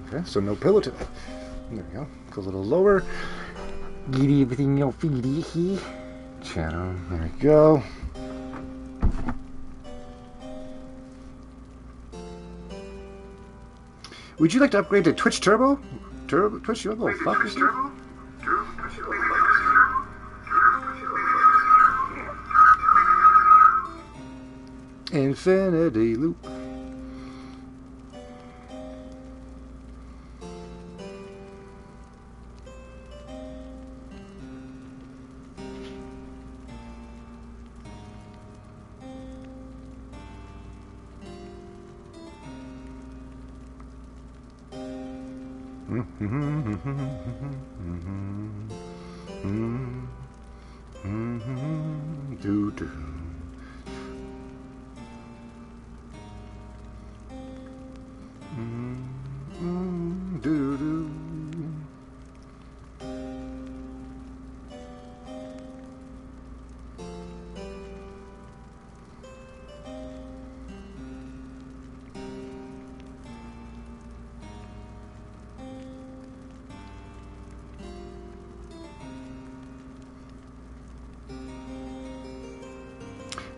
Okay, so no pillow tip. There we go. Go a little lower. Get everything your feet here. Channel. There we go. Would you like to upgrade to Twitch Turbo? Twitch, you little fuckers? Infinity loop. Do. Do.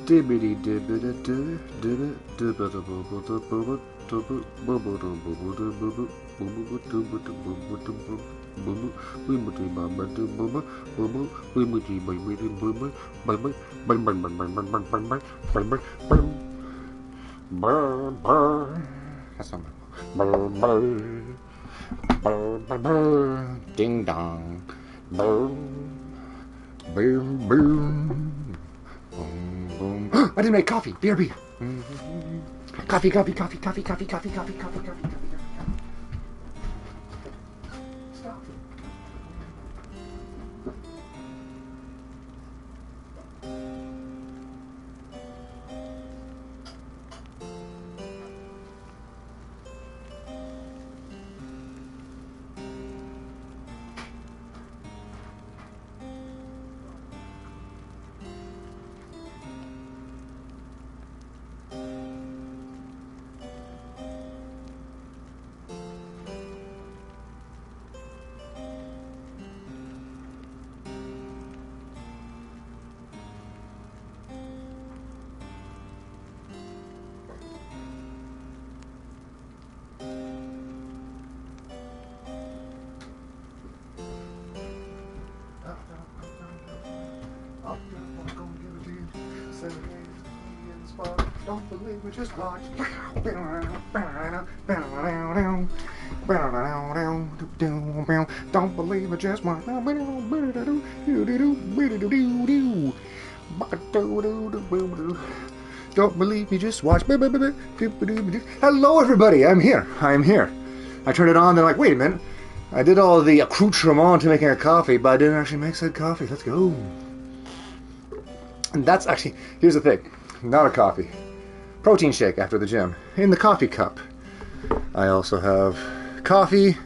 Dibbity dibbity ding dong. Boom boom. I didn't make coffee. Beer. Coffee. Stop. Don't believe we just watched. Don't believe I just watched. Don't believe me, just watch. Hello, everybody. I'm here. I turned it on. They're like, wait a minute. I did all the accoutrement to making a coffee, but I didn't actually make said coffee. Let's go. And that's actually, here's the thing. Not a coffee. Protein shake after the gym. In the coffee cup. I also have coffee.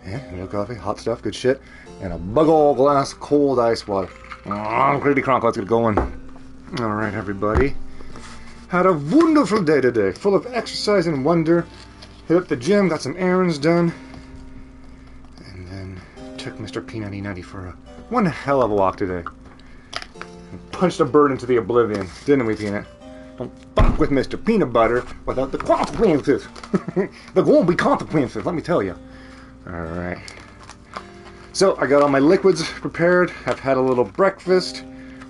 Yeah, real coffee. Hot stuff. Good shit. And a big ol' glass of cold ice water. Crickety cronk. Let's get going. Alright, everybody. Had a wonderful day today. Full of exercise and wonder. Hit up the gym. Got some errands done. And then took Mr. Peanut E90 for one hell of a walk today. Punched a bird into the oblivion, didn't we, Peanut? Don't fuck with Mr. Peanut Butter without the consequences. There won't be consequences, let me tell you. Alright. So, I got all my liquids prepared. I've had a little breakfast.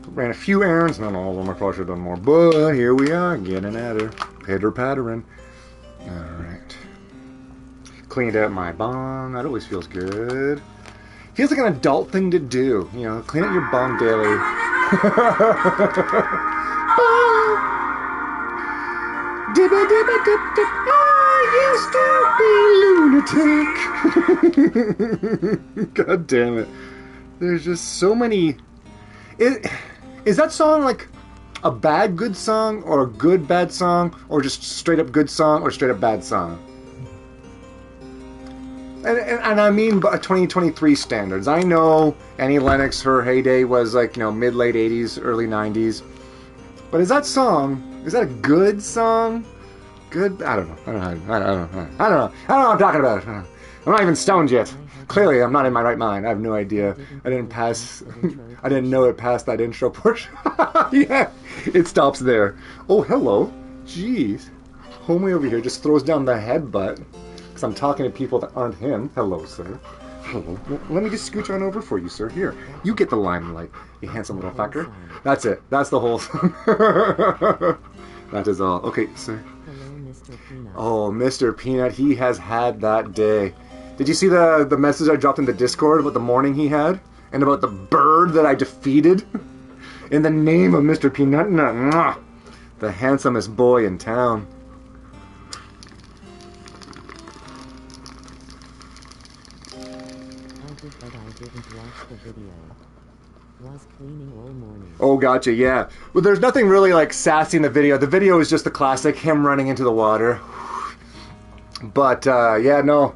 Ran a few errands. Not all of them. I probably should have done more. But here we are, getting at her. Pitter-pattering. Alright. Cleaned out my bong. That always feels good. Feels like an adult thing to do. You know, clean out your bong daily. I used to be lunatic. God damn it. There's just so many. Is that song like a bad good song or a good bad song or just straight up good song or straight up bad song? And I mean by 2023 standards. I know Annie Lennox, her heyday was like, you know, mid-late 80s, early 90s. But is that a good song? Good? I don't know. I don't know what I'm talking about. I'm not even stoned yet. Clearly, I'm not in my right mind. I have no idea. I didn't know it passed that intro portion. Yeah, it stops there. Oh, hello. Jeez. Homie over here just throws down the headbutt. Because I'm talking to people that aren't him. Hello, sir. Hello. Well, let me just scooch on over for you, sir. Here. You get the limelight, you handsome little fucker. That's it. That's the whole song. That is all. Okay, sir. Hello, Mr. Peanut. Oh, Mr. Peanut, he has had that day. Did you see the message I dropped in the Discord about the morning he had? And about the bird that I defeated? In the name of Mr. Peanut, the handsomest boy in town. But I didn't watch the video. Was cleaning all morning. Oh, gotcha, yeah. Well, there's nothing really like sassy in the video. The video is just the classic, him running into the water. But, yeah, no.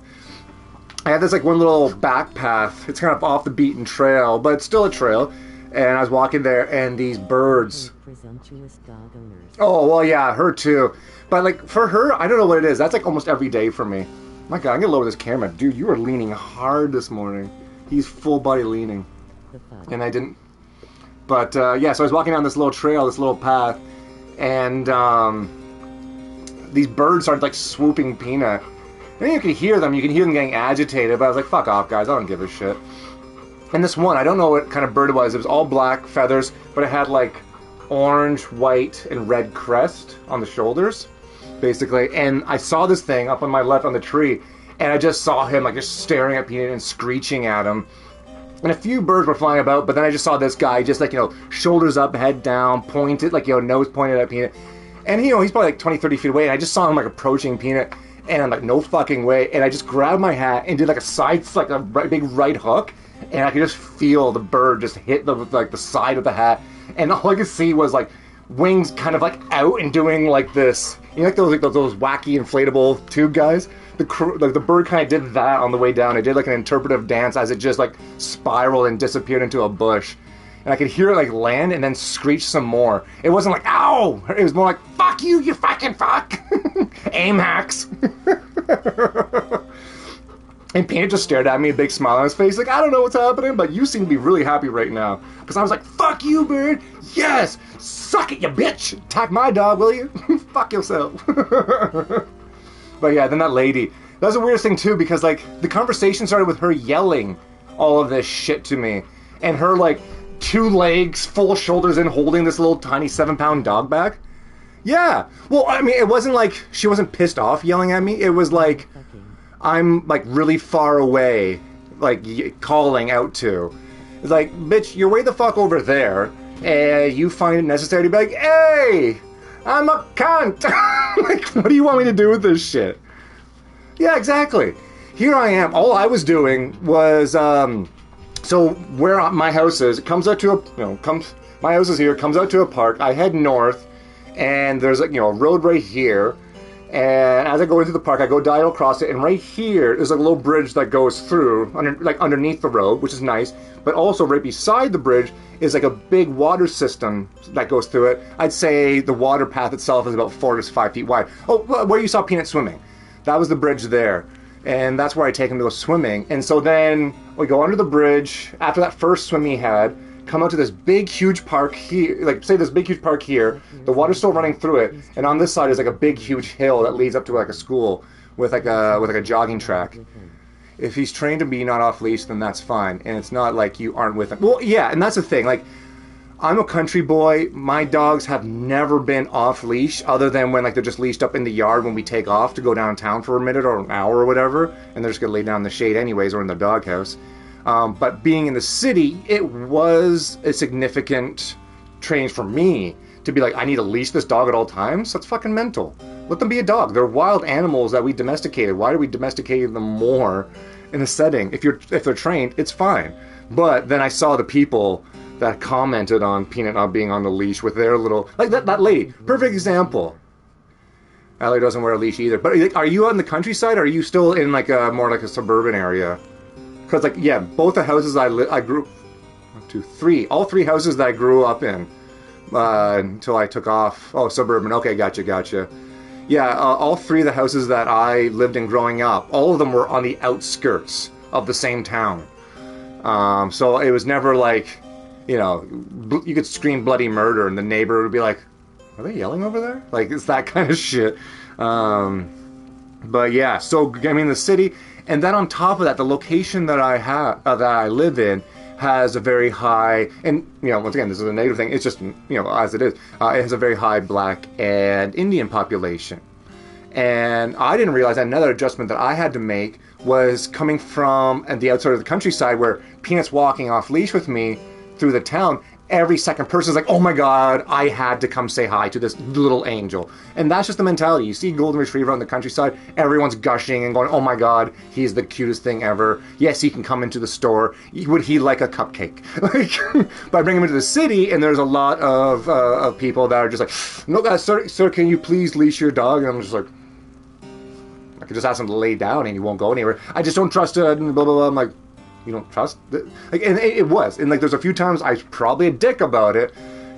I had this like one little back path. It's kind of off the beaten trail, but it's still a trail. And I was walking there, and these birds. Presumptuous dog owners. Oh, well, yeah, her too. But like for her, I don't know what it is. That's like almost every day for me. My God, I'm gonna lower this camera. Dude, you were leaning hard this morning. He's full body leaning. And I didn't. But, yeah, so I was walking down this little trail, this little path, and these birds started like swooping Peanut. And you can hear them getting agitated, but I was like, fuck off, guys, I don't give a shit. And this one, I don't know what kind of bird it was. It was all black feathers, but it had like orange, white, and red crest on the shoulders, basically. And I saw this thing up on my left on the tree, and I just saw him like just staring at Peanut and screeching at him. And a few birds were flying about, but then I just saw this guy just like, you know, shoulders up, head down, pointed, like, you know, nose pointed at Peanut. And, you know, he's probably like 20, 30 feet away, and I just saw him like approaching Peanut. And I'm like, no fucking way. And I just grabbed my hat and did like a big right hook. And I could just feel the bird just hit the side of the hat. And all I could see was like wings kind of like out and doing like this. You know, like those wacky inflatable tube guys? The bird kind of did that on the way down. It did like an interpretive dance as it just like spiraled and disappeared into a bush. And I could hear it like land and then screech some more. It wasn't like, ow! It was more like, fuck you, you fucking fuck! Aim hacks! And Peanut just stared at me, a big smile on his face, like, I don't know what's happening, but you seem to be really happy right now. Because I was like, fuck you, bird! Yes! Suck it, you bitch! Attack my dog, will you? Fuck yourself. But yeah, then that lady. That was the weirdest thing too, because like, the conversation started with her yelling all of this shit to me. And her like, 2 legs, full shoulders in, holding this little tiny 7-pound dog back. Yeah. Well, I mean, it wasn't like she wasn't pissed off yelling at me. It was like I'm like really far away, like calling out to. It's like, bitch, you're way the fuck over there, and you find it necessary to be like, hey, I'm a cunt. Like, what do you want me to do with this shit? Yeah, exactly. Here I am. All I was doing was, so where my house is, it comes out to a, my house is here, it comes out to a park. I head north, and there's like, a road right here. And as I go into the park, I go diagonal across it, and right here is a little bridge that goes through, underneath the road, which is nice. But also right beside the bridge is like a big water system that goes through it. I'd say the water path itself is about 4 to 5 feet wide. Oh, where you saw Peanut swimming. That was the bridge there. And that's where I take him to go swimming. And so then we go under the bridge, after that first swim he had, come out to this big, huge park here, like, say this big, huge park here, the water's still running through it, and on this side is like a big, huge hill that leads up to like a school with like a jogging track. If he's trained to be not off leash, then that's fine, and it's not like you aren't with him. Well, yeah, and that's the thing, like, I'm a country boy, my dogs have never been off leash, other than when like they're just leashed up in the yard when we take off to go downtown for a minute or an hour or whatever, and they're just gonna lay down in the shade anyways, or in the doghouse. But being in the city, it was a significant change for me to be like, I need to leash this dog at all times? That's fucking mental. Let them be a dog. They're wild animals that we domesticated. Why are we domesticating them more in a setting? If they're trained, it's fine. But then I saw the people that commented on Peanut not being on the leash with their little, like that lady. Perfect example. Ellie doesn't wear a leash either. But like, are you out in the countryside, or are you still in like a more like a suburban area? Because like, yeah, both the houses I grew, 1, 2, 3, all 3 houses that I grew up in until I took off. Oh, suburban. Okay, gotcha. Yeah, all 3 of the houses that I lived in growing up, all of them were on the outskirts of the same town. So it was never like, you know, you could scream bloody murder and the neighbor would be like, are they yelling over there? Like, it's that kind of shit. But yeah, so I mean, the city, and then on top of that, the location that I live in has a very high, and you know, once again, this is a negative thing. It's just, you know, as it is, it has a very high Black and Indian population. And I didn't realize that another adjustment that I had to make was coming from the outside of the countryside, where Peanut's walking off leash with me through the town. Every second person is like, oh my god, I had to come say hi to this little angel. And that's just the mentality. You see Golden Retriever on the countryside, everyone's gushing and going, oh my god, he's the cutest thing ever. Yes, he can come into the store. Would he like a cupcake? Like, but I bring him into the city, and there's a lot of people that are just like, no, sir, can you please leash your dog? And I'm just like, I could just ask him to lay down and he won't go anywhere. I just don't trust it, and blah, blah, blah. I'm like, you don't trust? Like, and it was. And like, there's a few times I was probably a dick about it.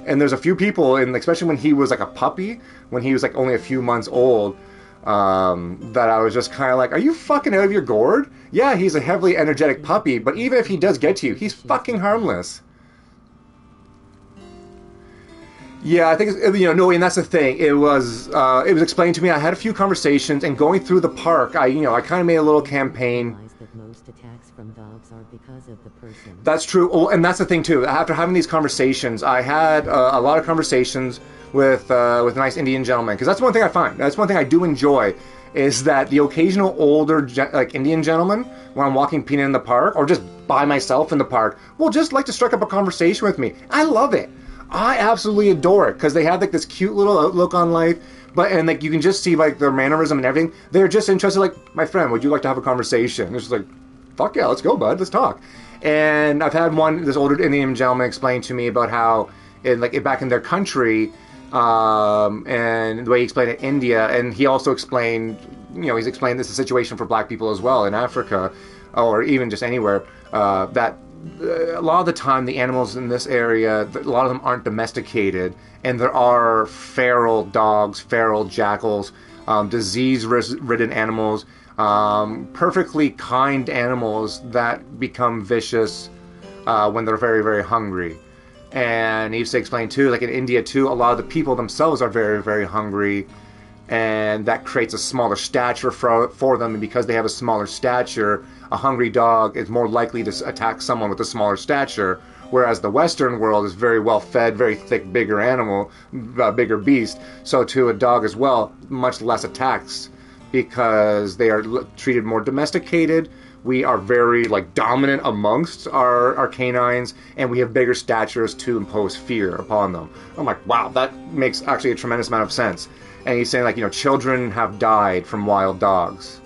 And there's a few people, and especially when he was like a puppy, when he was like only a few months old, that I was just kind of like, are you fucking out of your gourd? Yeah, he's a heavily energetic puppy, but even if he does get to you, he's fucking harmless. Yeah, I think, you know, no, and that's the thing. It was explained to me. I had a few conversations, and going through the park, I kind of made a little campaign. That most attacks from dogs are because of the person. That's true. Oh, and that's the thing too. After having these conversations, I had a lot of conversations with nice Indian gentlemen, because that's one thing I find. That's one thing I do enjoy, is that the occasional older like Indian gentleman, when I'm walking Peanut in the park, or just by myself in the park, will just like to strike up a conversation with me. I love it. I absolutely adore it, because they have like this cute little outlook on life, and like you can just see like their mannerism and everything. They're just interested, like, my friend, would you like to have a conversation? And it's just like, fuck yeah, let's go, bud, let's talk. And I've had this older Indian gentleman explain to me about how, back in their country, and the way he explained it in India, and he also explained, he's explained this is a situation for Black people as well in Africa, or even just anywhere, that a lot of the time the animals in this area, a lot of them aren't domesticated, and there are feral dogs, feral jackals, disease-ridden animals, perfectly kind animals that become vicious when they're very, very hungry. And he used to explain too, like in India too, a lot of the people themselves are very, very hungry, and that creates a smaller stature for them, and because they have a smaller stature, a hungry dog is more likely to attack someone with a smaller stature, whereas the Western world is very well fed, very thick, bigger animal, bigger beast, so to a dog as well, much less attacks, because they are treated more domesticated. We are very dominant amongst our canines, and we have bigger statures to impose fear upon them. I'm like, wow, that makes actually a tremendous amount of sense. And he's saying children have died from wild dogs,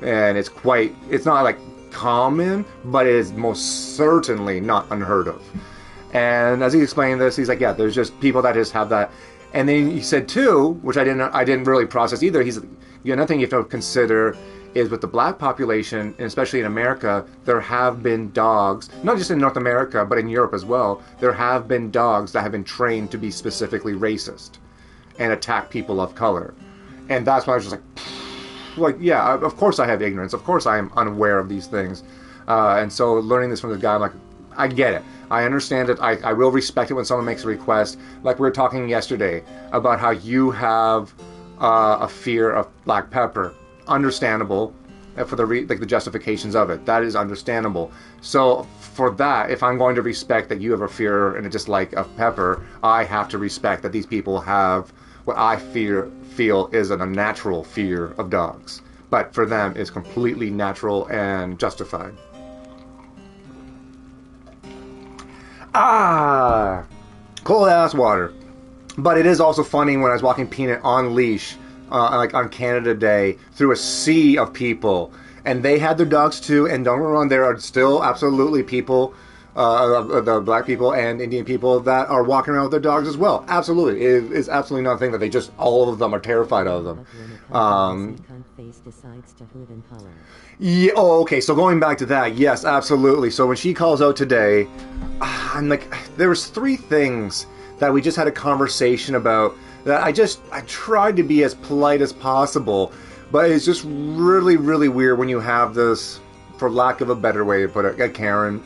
and it's not common, but it is most certainly not unheard of. And as he explained this, he's like, yeah, there's just people that just have that. And then he said too, which I didn't really process either. Another thing you have to consider is with the Black population, and especially in America, there have been dogs, not just in North America, but in Europe as well, there have been dogs that have been trained to be specifically racist and attack people of color. And that's why I was just like, yeah, of course I have ignorance. Of course I am unaware of these things. And so learning this from the guy, I'm like, I get it. I understand it. I will respect it when someone makes a request. Like we were talking yesterday about how you have a fear of black pepper. Understandable for the justifications of it. That is understandable. So for that, if I'm going to respect that you have a fear and a dislike of pepper, I have to respect that these people have what I feel is an unnatural fear of dogs. But for them, it's completely natural and justified. Cold ass water. But it is also funny when I was walking Peanut on leash, on Canada Day, through a sea of people, and they had their dogs too. And don't get me wrong, there are still absolutely people the black people and Indian people that are walking around with their dogs as well. Absolutely. It is absolutely not a thing that they just, all of them are terrified of them. Face decides to hood and color. Yeah, oh, okay, so going back to that, yes, absolutely. So when she calls out today, I'm like, there was 3 things that we just had a conversation about that I tried to be as polite as possible, but it's just really, really weird when you have this, for lack of a better way to put it, a Karen,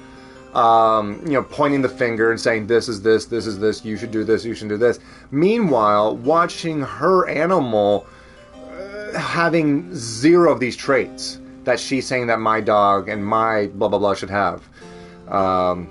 pointing the finger and saying, this is this, you should do this, you should do this. Meanwhile, watching her animal having 0 of these traits that she's saying that my dog and my blah blah blah should have,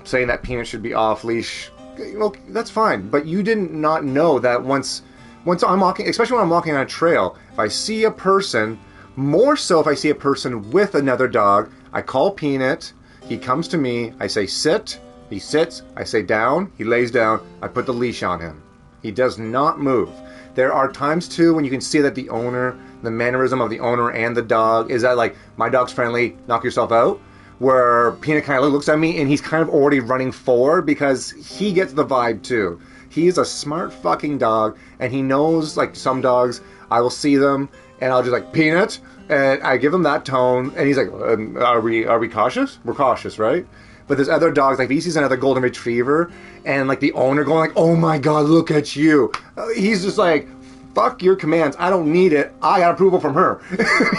saying that Peanut should be off leash. Well, that's fine, but you didn't not know that once I'm walking, especially when I'm walking on a trail, if I see a person, more so if I see a person with another dog, I call Peanut, he comes to me, I say sit, he sits, I say down, he lays down, I put the leash on him. He does not move. There are times too when you can see that the owner, the mannerism of the owner and the dog is that like, my dog's friendly, knock yourself out, where Peanut kind of looks at me and he's kind of already running forward because he gets the vibe too. He's a smart fucking dog and he knows, like some dogs, I will see them and I'll just like, Peanut, and I give him that tone and he's like, are we cautious? We're cautious, right? But there's other dogs, like if he sees another golden retriever and like the owner going like, oh my god, look at you. He's just like, fuck your commands, I don't need it, I got approval from her.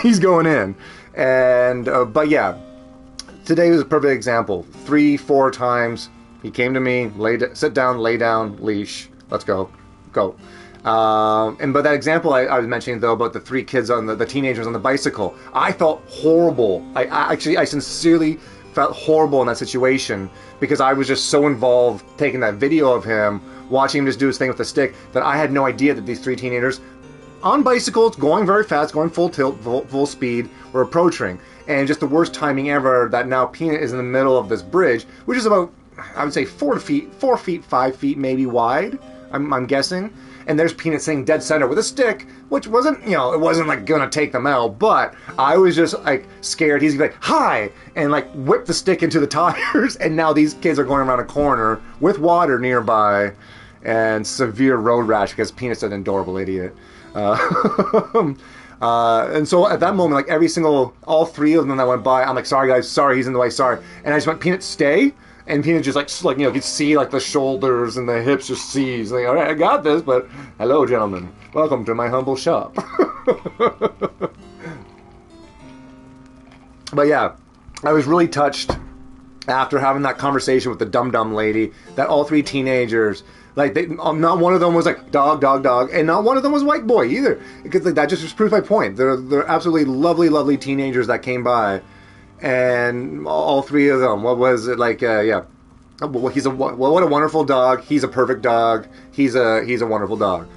He's going in. And, but yeah, today was a perfect example. 3-4 times, he came to me, sit down, lay down, leash, let's go. But that example I was mentioning though about the 3 kids on the teenagers on the bicycle, I felt horrible. I sincerely felt horrible in that situation because I was just so involved taking that video of him, watching him just do his thing with the stick, that I had no idea that these 3 teenagers on bicycles, going very fast, going full tilt, full speed, were approaching. And just the worst timing ever that now Peanut is in the middle of this bridge, which is about, I would say 4 feet, 5 feet maybe wide, I'm guessing. And there's Peanut sitting dead center with a stick, which wasn't, it wasn't like gonna take them out, but I was just like scared. He's like, hi! And like whip the stick into the tires, and now these kids are going around a corner with water nearby and severe road rash because Peanut's an adorable idiot. And so at that moment, like all 3 of them that went by, I'm like, sorry guys, sorry, he's in the way, sorry. And I just went, Peanut, stay. And Peanut just like you could see like the shoulders and the hips just seize. Like, all right, I got this, but hello, gentlemen, welcome to my humble shop. But yeah, I was really touched after having that conversation with the dum-dum lady that all 3 teenagers, like not one of them was like dog, and not one of them was white boy either. Because like, that just proves my point. They're absolutely lovely, lovely teenagers that came by. And all 3 of them, what was it like? Yeah, what a wonderful dog. He's a perfect dog. He's a wonderful dog.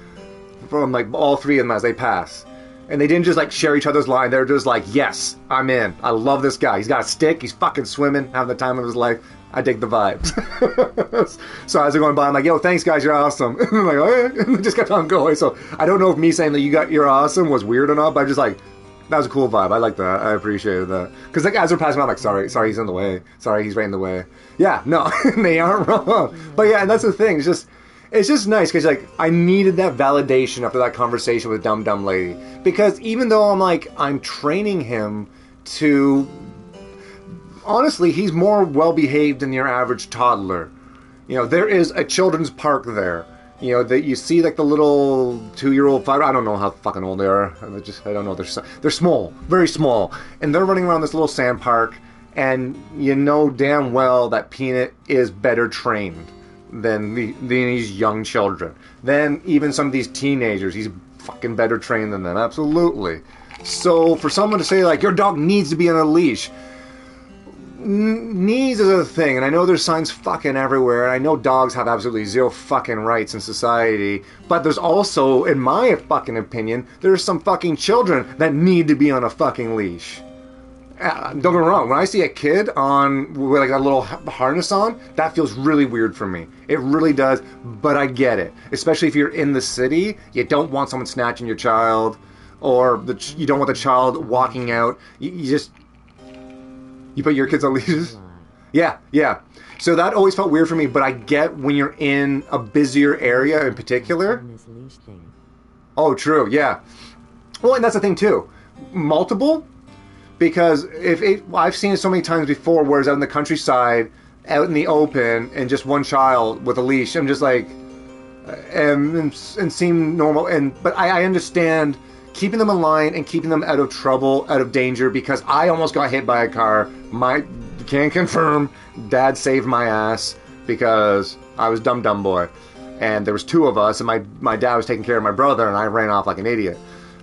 From like all 3 of them as they pass, and they didn't just like share each other's line. They're just like, yes, I'm in. I love this guy. He's got a stick. He's fucking swimming, having the time of his life. I dig the vibes. So as they're going by, I'm like, yo, thanks guys, you're awesome. And I'm like, oh yeah, and they just kept on going. So I don't know if me saying that you're awesome was weird or not, but I'm just like, that was a cool vibe. I like that. I appreciated that. Because like as they're passing by, I'm like, sorry, he's in the way. Sorry, he's right in the way. Yeah, no, they aren't wrong. But yeah, and that's the thing. It's just nice because like I needed that validation after that conversation with Dum Dum Lady. Because even though I'm training him to, honestly, he's more well behaved than your average toddler. There is a children's park there. That you see like the little 2-year-old, I don't know how fucking old they are. I don't know. They're small, very small, and they're running around this little sand park. And you know damn well that Peanut is better trained than these young children. Than even some of these teenagers. He's fucking better trained than them. Absolutely. So for someone to say like your dog needs to be on a leash. Needs is a thing, and I know there's signs fucking everywhere, and I know dogs have absolutely 0 fucking rights in society, but there's also, in my fucking opinion, there's some fucking children that need to be on a fucking leash. Don't get me wrong, when I see a kid with like a little harness on, that feels really weird for me. It really does, but I get it. Especially if you're in the city, you don't want someone snatching your child, or you don't want the child walking out. You put your kids on leashes? Yeah, yeah. So that always felt weird for me, but I get when you're in a busier area in particular. On this leash thing. Oh, true, yeah. Well, and that's the thing too. Multiple, because I've seen it so many times before, whereas out in the countryside, out in the open, and just one child with a leash, I'm just like, and seem normal. But I understand keeping them in line and keeping them out of trouble, out of danger, because I almost got hit by a car. Can confirm, Dad saved my ass because I was dumb boy, and there was two of us, and my dad was taking care of my brother, and I ran off like an idiot.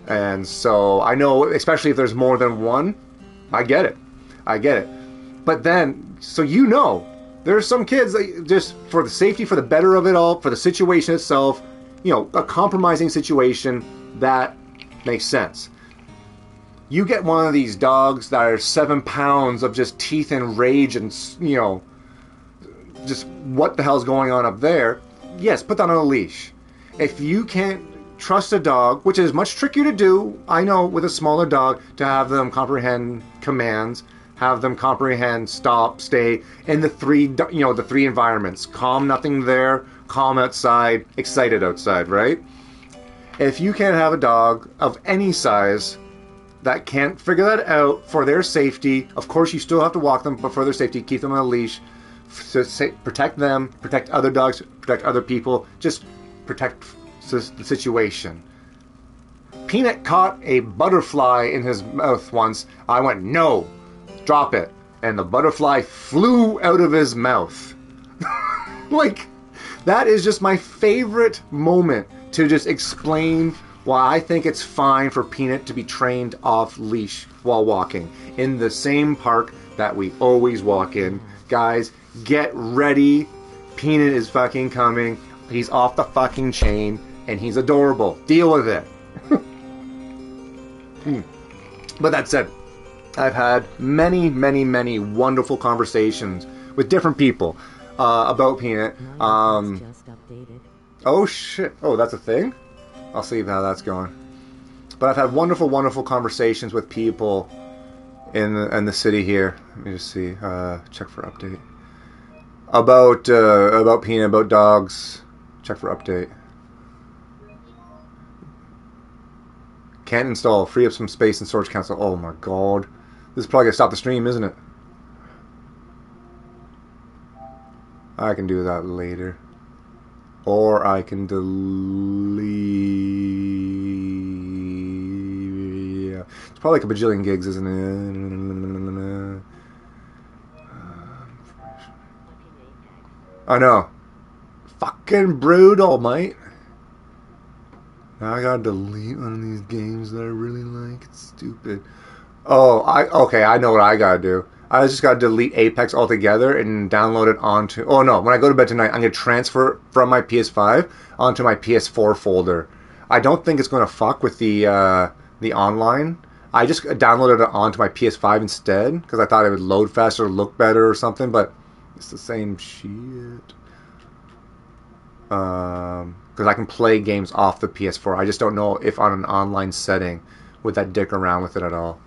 And so I know, especially if there's more than one, I get it. But then, so there's some kids that just for the safety, for the better of it all, for the situation itself, a compromising situation, that makes sense. You get one of these dogs that are 7 pounds of just teeth and rage and, just what the hell's going on up there. Yes, put that on a leash. If you can't trust a dog, which is much trickier to do, I know, with a smaller dog, to have them comprehend commands, have them comprehend stop, stay, in the three environments. Calm, nothing there, calm outside, excited outside, right? If you can't have a dog of any size that can't figure that out for their safety, of course you still have to walk them, but for their safety, keep them on a leash, protect them, protect other dogs, protect other people, just protect the situation. Peanut caught a butterfly in his mouth once. I went, no, drop it. And the butterfly flew out of his mouth. Like, that is just my favorite moment to just explain why I think it's fine for Peanut to be trained off leash while walking in the same park that we always walk in. Guys, get ready. Peanut is fucking coming. He's off the fucking chain, and he's adorable. Deal with it. But that said, I've had many, many, many wonderful conversations with different people about Peanut. Just updated. Oh shit! Oh, that's a thing? I'll see how that's going. But I've had wonderful, wonderful conversations with people in the city here. Let me just see. Check for update. About Peanut, about dogs. Check for update. Can't install. Free up some space in storage console. Oh my god. This is probably going to stop the stream, isn't it? I can do that later. Or I can delete. Yeah. It's probably like a bajillion gigs, isn't it? I know. Fucking brutal, mate. Now I gotta delete one of these games that I really like. It's stupid. Oh, okay, I know what I gotta do. I just gotta delete Apex altogether and download it onto... Oh no, when I go to bed tonight, I'm gonna transfer it from my PS5 onto my PS4 folder. I don't think it's gonna fuck with the online. I just downloaded it onto my PS5 instead, because I thought it would load faster, look better or something, but it's the same shit. Because I can play games off the PS4. I just don't know if on an online setting would that dick around with it at all.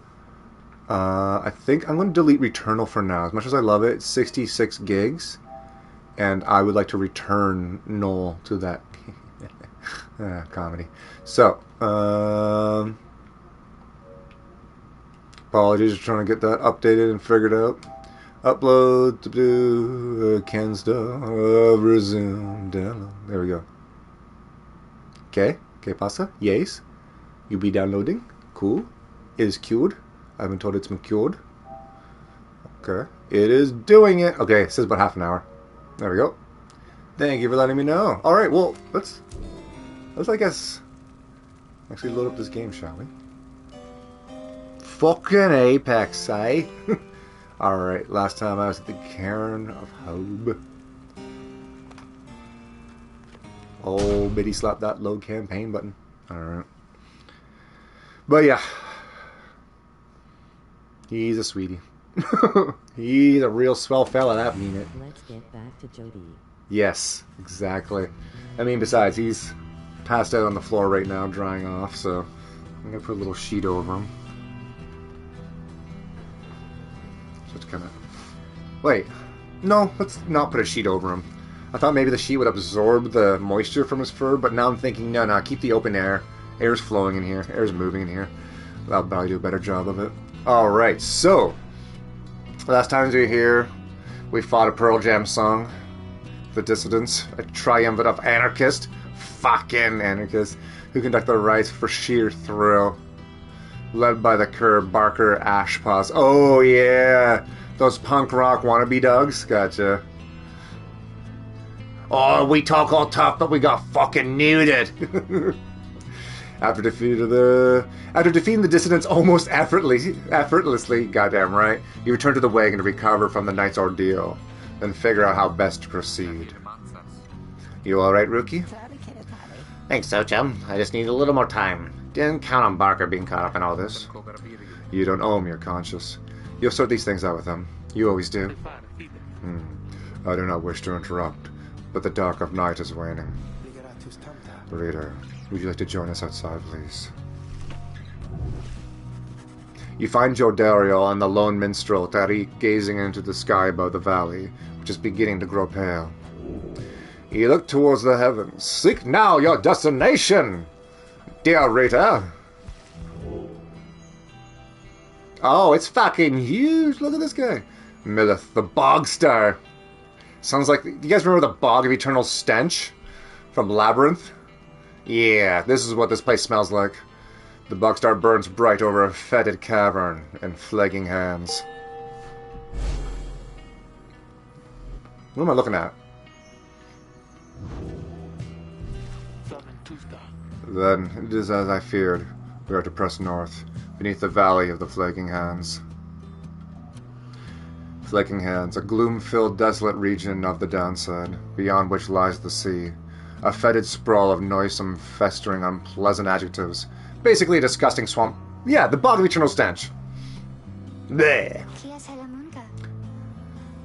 I think I'm going to delete Returnal for now. As much as I love it, it's 66 gigs. And I would like to return Noel to that comedy. So, apologies for trying to get that updated and figured out. Upload to do can stop, resume, download. There we go. Okay, ¿qué pasa? Yes. You be downloading. Cool. It is queued. I've been told it's been queued. Okay. It is doing it. Okay, it says about half an hour. There we go. Thank you for letting me know. Alright, well, let's I guess actually load up this game, shall we? Fucking Apex, eh? Alright, last time I was at the Cairn of Hope. Oh, Biddy slapped that load campaign button. Alright. But yeah. He's a sweetie. He's a real swell fella, that mean it. Let's get back to Jodi. Yes, exactly. I mean, besides, he's passed out on the floor right now, drying off, so I'm gonna put a little sheet over him. So it's kind of... Wait, No, let's not put a sheet over him. I thought maybe the sheet would absorb the moisture from his fur, but now I'm thinking, no, keep the open air. Air's flowing in here. Air's moving in here. That'll probably do a better job of it. Alright, so last time we were here, we fought a Pearl Jam song. The Dissidents, a triumvirate of anarchists, fucking anarchists, who conduct their rights for sheer thrill. Led by the cur Barker Ashpaws. Oh yeah, those punk rock wannabe dogs. Gotcha. Oh, we talk all tough, but we got fucking neutered. After defeating the Dissidents almost effortlessly, goddamn right, you return to the wagon to recover from the night's ordeal, then figure out how best to proceed. You alright, Rookie? Thanks so, chum. I just need a little more time. Didn't count on Barker being caught up in all this. You don't owe him your conscience. You'll sort these things out with him. You always do. I do not wish to interrupt, but the dark of night is waning. Reader, would you like to join us outside, please? You find Jodariel and the lone minstrel Tariq gazing into the sky above the valley, which is beginning to grow pale. You look towards the heavens. Seek now your destination, dear reader. Oh, it's fucking huge. Look at this guy. Millith, the Bog Star. Sounds like... Do you guys remember the Bog of Eternal Stench from Labyrinth? Yeah, this is what this place smells like. The Bog Star burns bright over a fetid cavern and flagging hands. What am I looking at? Then, it is as I feared. We are to press north, beneath the valley of the Flaking Hands. Flaking Hands, a gloom-filled, desolate region of the downside, beyond which lies the sea. A fetid sprawl of noisome, festering, unpleasant adjectives. Basically a disgusting swamp. Yeah, the Bog of Eternal Stench. Bleh.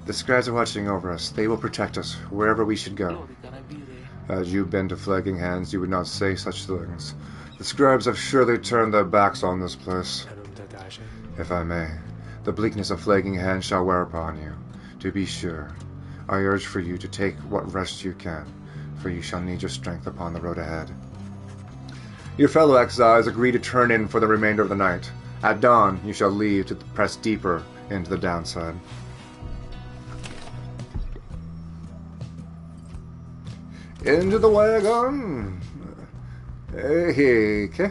The scribes are watching over us. They will protect us, wherever we should go. Had you been to Flaking Hands, you would not say such things. The scribes have surely turned their backs on this place. If I may, the bleakness of Flaking Hands shall wear upon you. To be sure, I urge for you to take what rest you can, for you shall need your strength upon the road ahead. Your fellow exiles agree to turn in for the remainder of the night. At dawn, you shall leave to press deeper into the downside. Into the wagon! Hey, okay.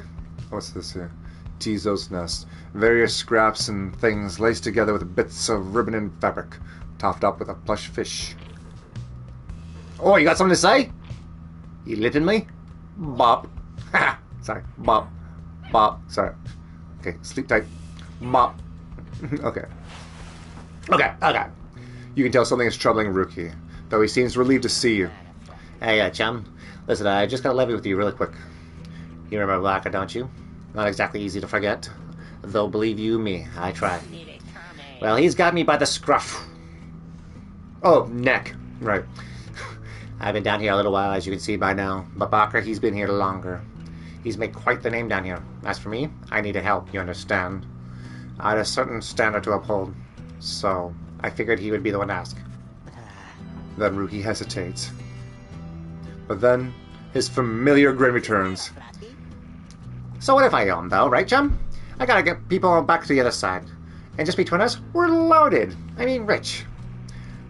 What's this here? Tizo's nest. Various scraps and things laced together with bits of ribbon and fabric, topped up with a plush fish. Oh, you got something to say? You lipping me? Bop. Ha! Sorry. Bop. Bop. Sorry. Okay, sleep tight. Bop. Okay. Okay. You can tell something is troubling Rookie, though he seems relieved to see you. Hey, chum. Listen, I just got a levy with you really quick. You remember Blacker, don't you? Not exactly easy to forget. Though, believe you me, I tried. Well, he's got me by the scruff. Oh, neck. Right. I've been down here a little while, as you can see by now. But Barker, he's been here longer. He's made quite the name down here. As for me, I needed help, you understand. I had a certain standard to uphold. So, I figured he would be the one to ask. Then Rookie hesitates. But then, his familiar grin returns. So what if I own, though, right, chum? I gotta get people back to the other side. And just between us, we're loaded. I mean, rich.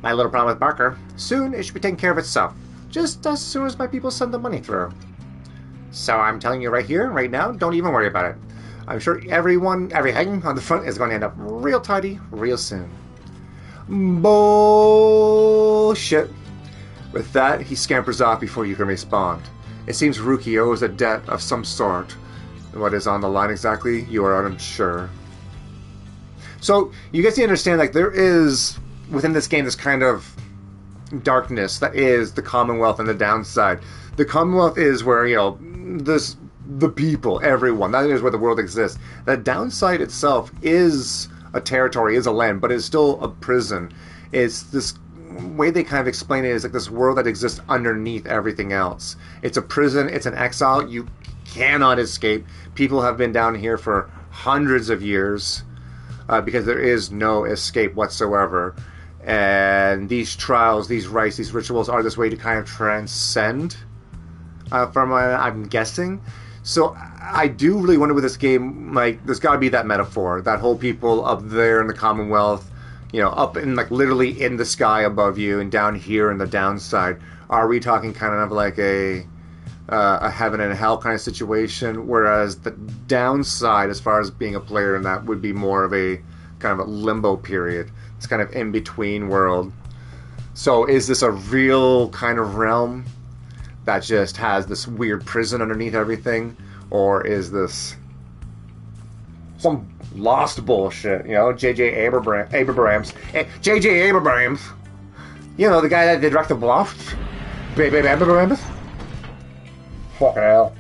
My little problem with Barker, soon it should be taking care of itself. Just as soon as my people send the money through. So I'm telling you right here, right now, don't even worry about it. I'm sure every heckin on the front is going to end up real tidy, real soon. Bullshit. With that, he scampers off before you can respond. It seems Rookie owes a debt of some sort. What is on the line exactly, you are unsure. So, you get to understand, like, there is, within this game, this kind of darkness that is the Commonwealth and the downside. The Commonwealth is where, you know, the people, everyone, that is where the world exists. The downside itself is a territory, is a land, but it's still a prison. It's this way they kind of explain it is like this world that exists underneath everything else. It's a prison, it's an exile, you cannot escape. People have been down here for hundreds of years because there is no escape whatsoever. And these trials, these rites, these rituals are this way to kind of transcend from I'm guessing. So I do really wonder with this game, like, there's got to be that metaphor, that whole people up there in the Commonwealth, you know, up in, like, literally in the sky above you, and down here in the downside. Are we talking kind of like a heaven and hell kind of situation, whereas the downside, as far as being a player in that, would be more of a kind of a limbo period. It's kind of in between world. So is this a real kind of realm that just has this weird prison underneath everything, or is this some lost bullshit? You know, J.J. Abrams, you know, the guy that did direct the Bluff, Abrams. Fucking hell.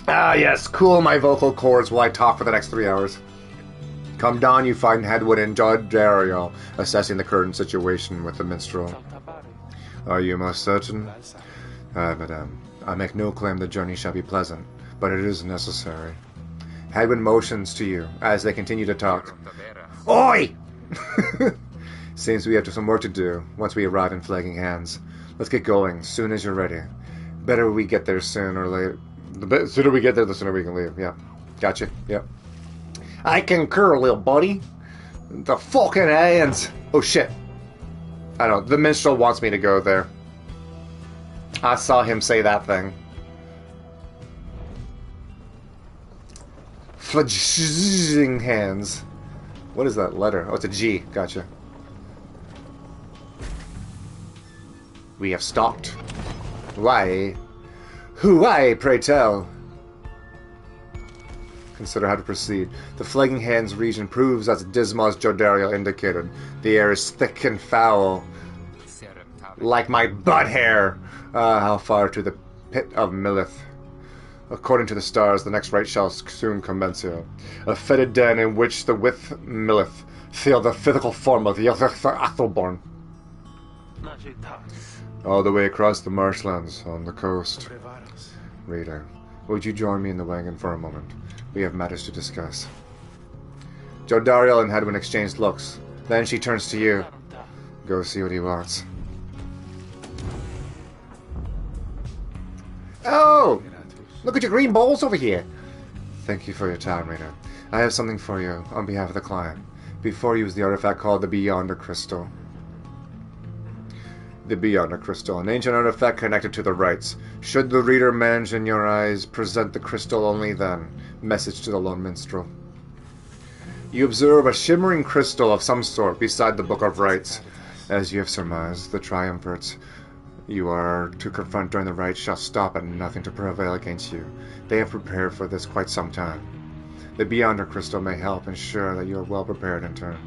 Ah, yes, cool my vocal cords while I talk for the next 3 hours. Come dawn, you find Hedwyn and Jodi assessing the current situation with the minstrel. Are you most certain? Madame, I make no claim the journey shall be pleasant, but it is necessary. Hedwyn motions to you as they continue to talk. Oi! Seems we have some work to do once we arrive in Flagging Hands. Let's get going, soon as you're ready. Better we get there soon or later. The sooner we get there, the sooner we can leave. Yeah. Gotcha. Yep. I concur, little buddy. The fucking hands. Oh, shit. I don't know. The minstrel wants me to go there. I saw him say that thing. Flagging hands. What is that letter? Oh, it's a G. Gotcha. We have stopped. Why? Why, pray tell? Consider how to proceed. The Flagging Hands region proves as dismal as Jodi indicated. The air is thick and foul. Like my butt hair. How far to the pit of Millith? According to the stars, the next rite shall soon commence here. A fetid den in which the with Millith feel the physical form of the Athelborn. All the way across the marshlands on the coast. Reader, would you join me in the wagon for a moment? We have matters to discuss. Jodi and Hedwyn exchanged looks. Then she turns to you. Go see what he wants. Oh! Look at your green balls over here. Thank you for your time, Reader. I have something for you on behalf of the client. Before you is the artifact called the Beyonder Crystal. The Beyonder Crystal, an ancient artifact connected to the rites. Should the reader manage in your eyes, present the crystal only then. Message to the lone minstrel. You observe a shimmering crystal of some sort beside the Book of Rites. As you have surmised, the triumvirs you are to confront during the rites shall stop at nothing to prevail against you. They have prepared for this quite some time. The Beyonder Crystal may help ensure that you are well prepared in turn.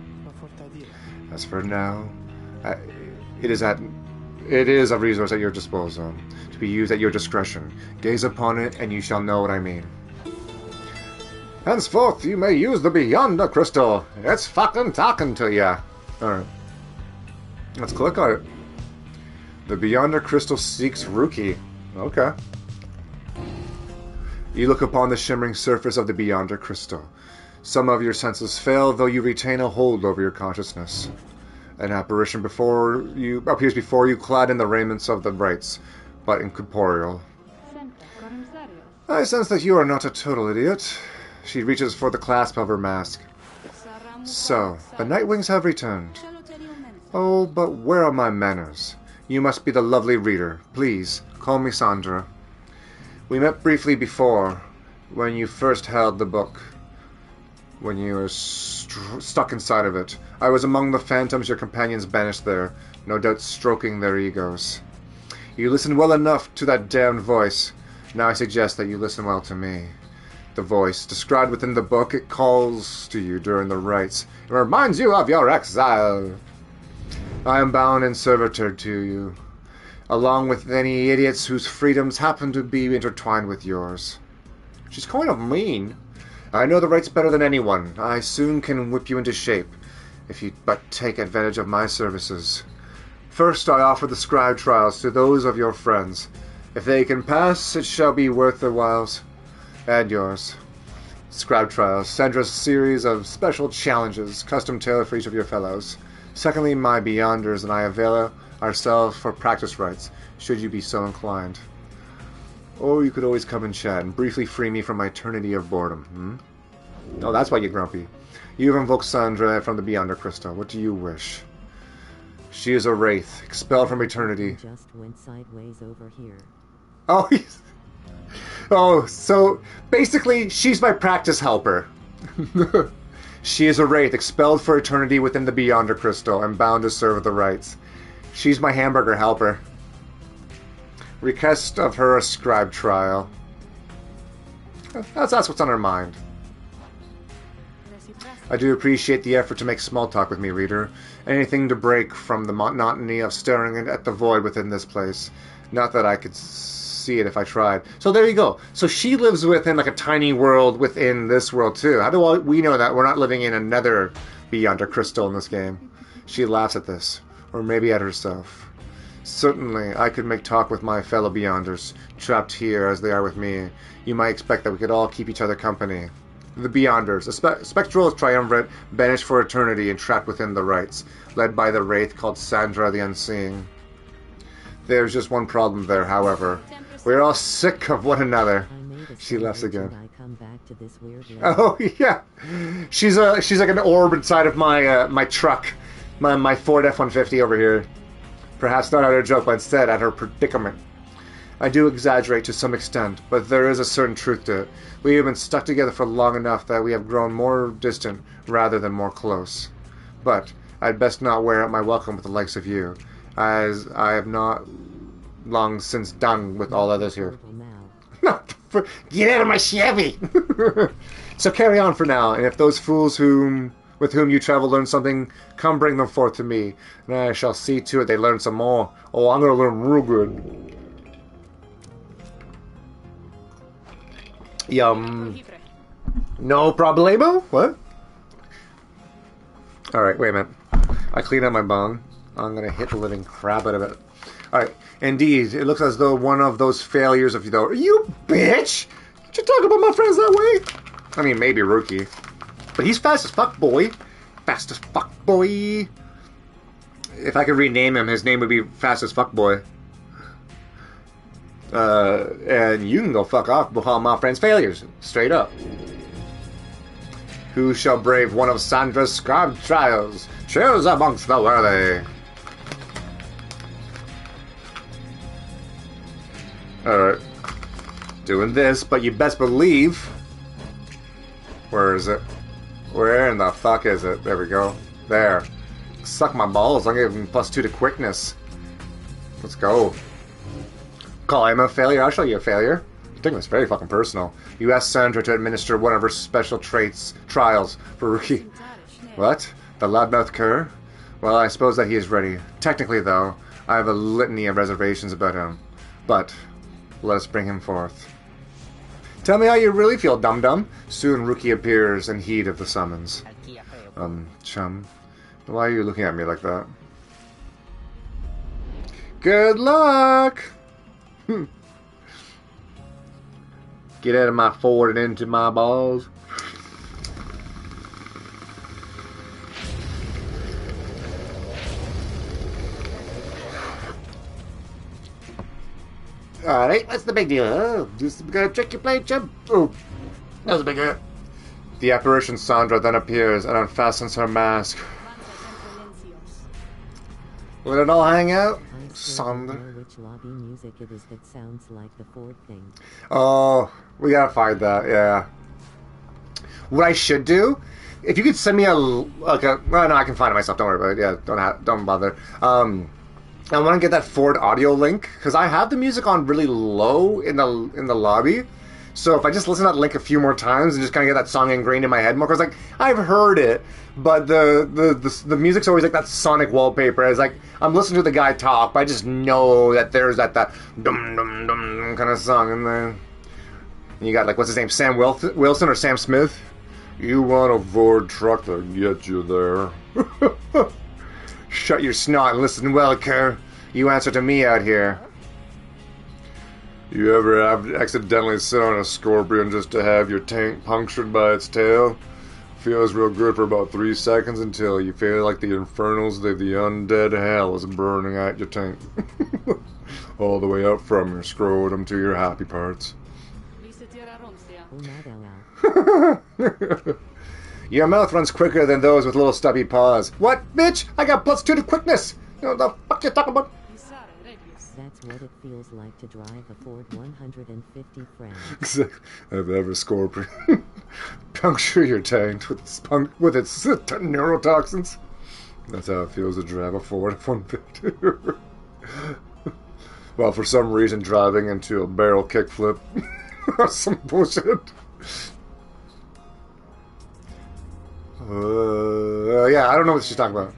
As for now, it is a resource at your disposal, to be used at your discretion. Gaze upon it, and you shall know what I mean. Henceforth, you may use the Beyonder Crystal. It's fucking talking to ya. Alright. Let's click on it. The Beyonder Crystal seeks Rookie. Okay. You look upon the shimmering surface of the Beyonder Crystal. Some of your senses fail, though you retain a hold over your consciousness. An apparition appears before you, clad in the raiments of the rites, but incorporeal. I sense that you are not a total idiot. She reaches for the clasp of her mask. So, the Nightwings have returned. Oh, but where are my manners? You must be the lovely reader. Please, call me Sandra. We met briefly before, when you first held the book. When you were stuck inside of it. I was among the phantoms your companions banished there, no doubt stroking their egos. You listened well enough to that damned voice. Now I suggest that you listen well to me. The voice, described within the book, it calls to you during the rites. It reminds you of your exile. I am bound in servitude to you, along with any idiots whose freedoms happen to be intertwined with yours. She's kind of mean. I know the rights better than anyone. I soon can whip you into shape, if you but take advantage of my services. First, I offer the scribe trials to those of your friends. If they can pass, it shall be worth their whiles, and yours. Scribe trials. Sandra's series of special challenges, custom tailored for each of your fellows. Secondly, my Beyonders and I avail ourselves for practice rights, should you be so inclined. Or you could always come and chat and briefly free me from my eternity of boredom. Oh, that's why you're grumpy. You have invoked Sandra from the Beyonder Crystal. What do you wish? She is a wraith, expelled from eternity. Just went sideways over here. Oh, so basically, she's my practice helper. She is a wraith, expelled for eternity within the Beyonder Crystal, and bound to serve the rites. She's my hamburger helper. Request of her a scribe trial. That's what's on her mind. I do appreciate the effort to make small talk with me, reader. Anything to break from the monotony of staring at the void within this place. Not that I could see it if I tried. So there you go. So she lives within like a tiny world within this world too. How do we know that we're not living in another Beyonder Crystal in this game? She laughs at this. Or maybe at herself. Certainly, I could make talk with my fellow Beyonders, trapped here as they are with me. You might expect that we could all keep each other company. The Beyonders, a spectral triumvirate, banished for eternity and trapped within the rites, led by the wraith called Sandra the Unseeing. There's just one problem there, however. We're all sick of one another. She laughs again. Oh yeah, she's like an orb inside of my my truck, my Ford F-150 over here. Perhaps not at her joke, but instead at her predicament. I do exaggerate to some extent, but there is a certain truth to it. We have been stuck together for long enough that we have grown more distant rather than more close. But I'd best not wear out my welcome with the likes of you, as I have not long since done with all others here. Get out of my Chevy! So carry on for now, and if those fools with whom you travel learn something, come bring them forth to me, and I shall see to it they learn some more. Oh, I'm gonna learn real good. Yum. No problemo? What? Alright, wait a minute. I clean up my bong. I'm gonna hit the living crap out of it. Alright, indeed, it looks as though one of those failures of you bitch! Did you talk about my friends that way? I mean, maybe Rookie. But he's fast as fuck, boy. Fast as fuck, boy. If I could rename him, his name would be Fast as Fuck Boy. And you can go fuck off with all my friends' failures. Straight up. Who shall brave one of Sandra's scribe trials? Choose amongst the worthy. Alright. Doing this, but you best believe... Where is it? Where in the fuck is it? There we go. There. Suck my balls. I'm giving +2 to quickness. Let's go. Call him a failure. I'll show you a failure. I'm taking this very fucking personal. You asked Sandra to administer one of her special trials for Rookie. What? The loudmouth cur? Well, I suppose that he is ready. Technically, though, I have a litany of reservations about him. But, let us bring him forth. Tell me how you really feel, dum-dum. Soon Rookie appears in heed of the summons. Chum, why are you looking at me like that? Good luck! Get out of my Ford and into my balls. Alright, what's the big deal? Oh, this is gonna trick you play, chum. Oh, that was a big hit. The apparition Sandra then appears and unfastens her mask. Will it all hang out? Sandra. Which lobby music it is that sounds like the Ford thing. Oh, we gotta find that, yeah. What I should do, if you could send me well, no, I can find it myself, don't worry about it, yeah, don't bother. I want to get that Ford audio link, because I have the music on really low in the lobby, so if I just listen to that link a few more times and just kind of get that song ingrained in my head more, because like, I've heard it, but the music's always like that sonic wallpaper. It's like, I'm listening to the guy talk, but I just know that there's that dum dum dum kind of song in there. And you got like, what's his name, Sam Wilson or Sam Smith? You want a Ford truck to get you there. Shut your snot and listen well, cur. You answer to me out here. You ever have accidentally sit on a scorpion just to have your tank punctured by its tail? Feels real good for about 3 seconds until you feel like the infernals of the undead hell is burning at your tank. All the way up from your scrotum to your happy parts. Your mouth runs quicker than those with little stubby paws. What, bitch? I got +2 to quickness! You know the fuck you talking about? That's what it feels like to drive a Ford 150 francs. I've ever scorpion puncture your tank with its neurotoxins. That's how it feels to drive a Ford F-150. Well, for some reason, driving into a barrel kickflip or some bullshit. Yeah, I don't know what she's talking about.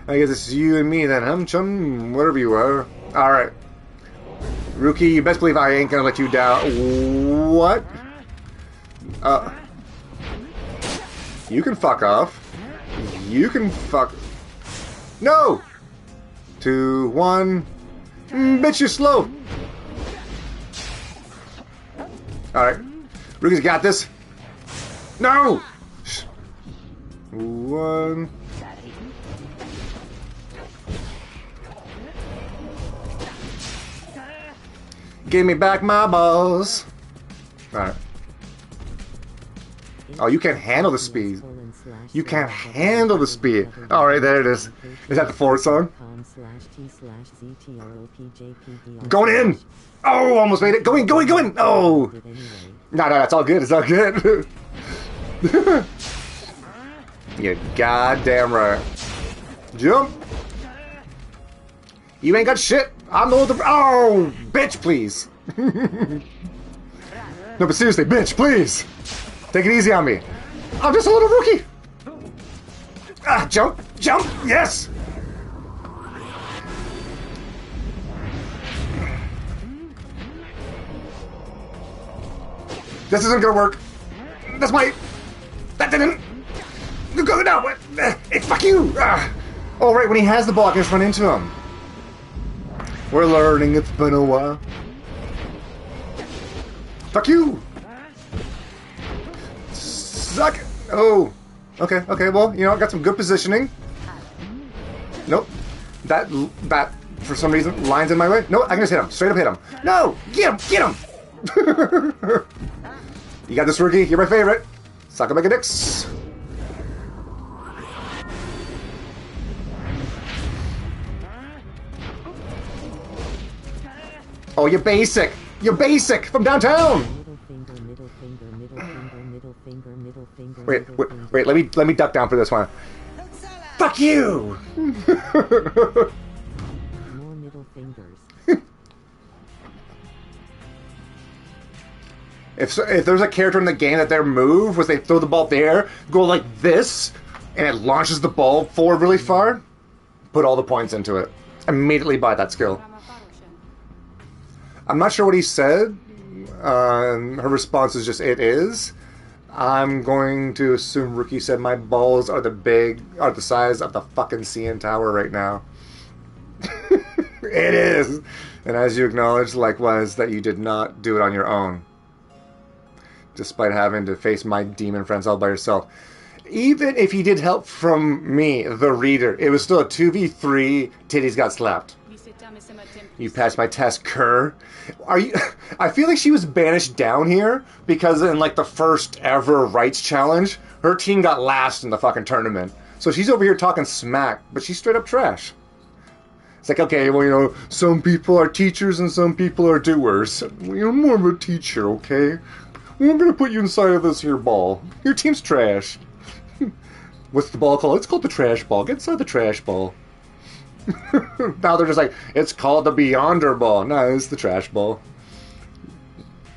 I guess it's you and me then, hum chum, whatever you are. Alright. Rookie, you best believe I ain't gonna let you down. What? You can fuck off. You can fuck... No! 2, 1... bitch, you're slow! Alright. Rookie's got this. No! 1... Give me back my balls. Alright. Oh, you can't handle the speed. You can't handle the speed. Alright, there it is. Is that the fourth song? Going in! Oh, almost made it. Going, going, going! Oh! No, that's all good. It's all good. You goddamn right. Jump! You ain't got shit. I'm the one with the... Oh, bitch, please. No, but seriously, bitch, please. Take it easy on me. I'm just a little rookie. Ah, jump, jump, yes. This isn't gonna work. That's my... That didn't... Go now. Hey, fuck you. Ah. Oh, right, when he has the ball, I can just run into him. We're learning, it's been a while. Fuck you! Suck it! Oh. Okay, okay, well, you know, I got some good positioning. Nope. That, for some reason, line's in my way. No, I can just hit him. Straight up hit him. No! Get him! Get him! You got this, rookie. You're my favorite. Suck him like a dicks. Oh, you're basic! You're basic! From downtown! Wait, let me duck down for this one. Fuck you! More middle fingers. If there's a character in the game that their move was they throw the ball there, go like this, and it launches the ball forward really far, put all the points into it. Immediately buy that skill. I'm not sure what he said. Her response is just, it is. I'm going to assume Rookie said my balls are the size of the fucking CN Tower right now. It is. And as you acknowledged, likewise, that you did not do it on your own. Despite having to face my demon friends all by yourself. Even if you did help from me, the reader, it was still a 2v3, titties got slapped. You passed my test, cur. Are you? I feel like she was banished down here because in like the first ever rights challenge, her team got last in the fucking tournament. So she's over here talking smack, but she's straight up trash. It's like, okay, well, you know, some people are teachers and some people are doers. Well, you're more of a teacher, okay? Well, I'm gonna put you inside of this here ball. Your team's trash. What's the ball called? It's called the trash ball. Get inside the trash ball. Now they're just like, it's called the Beyonder ball. No, it's the trash ball.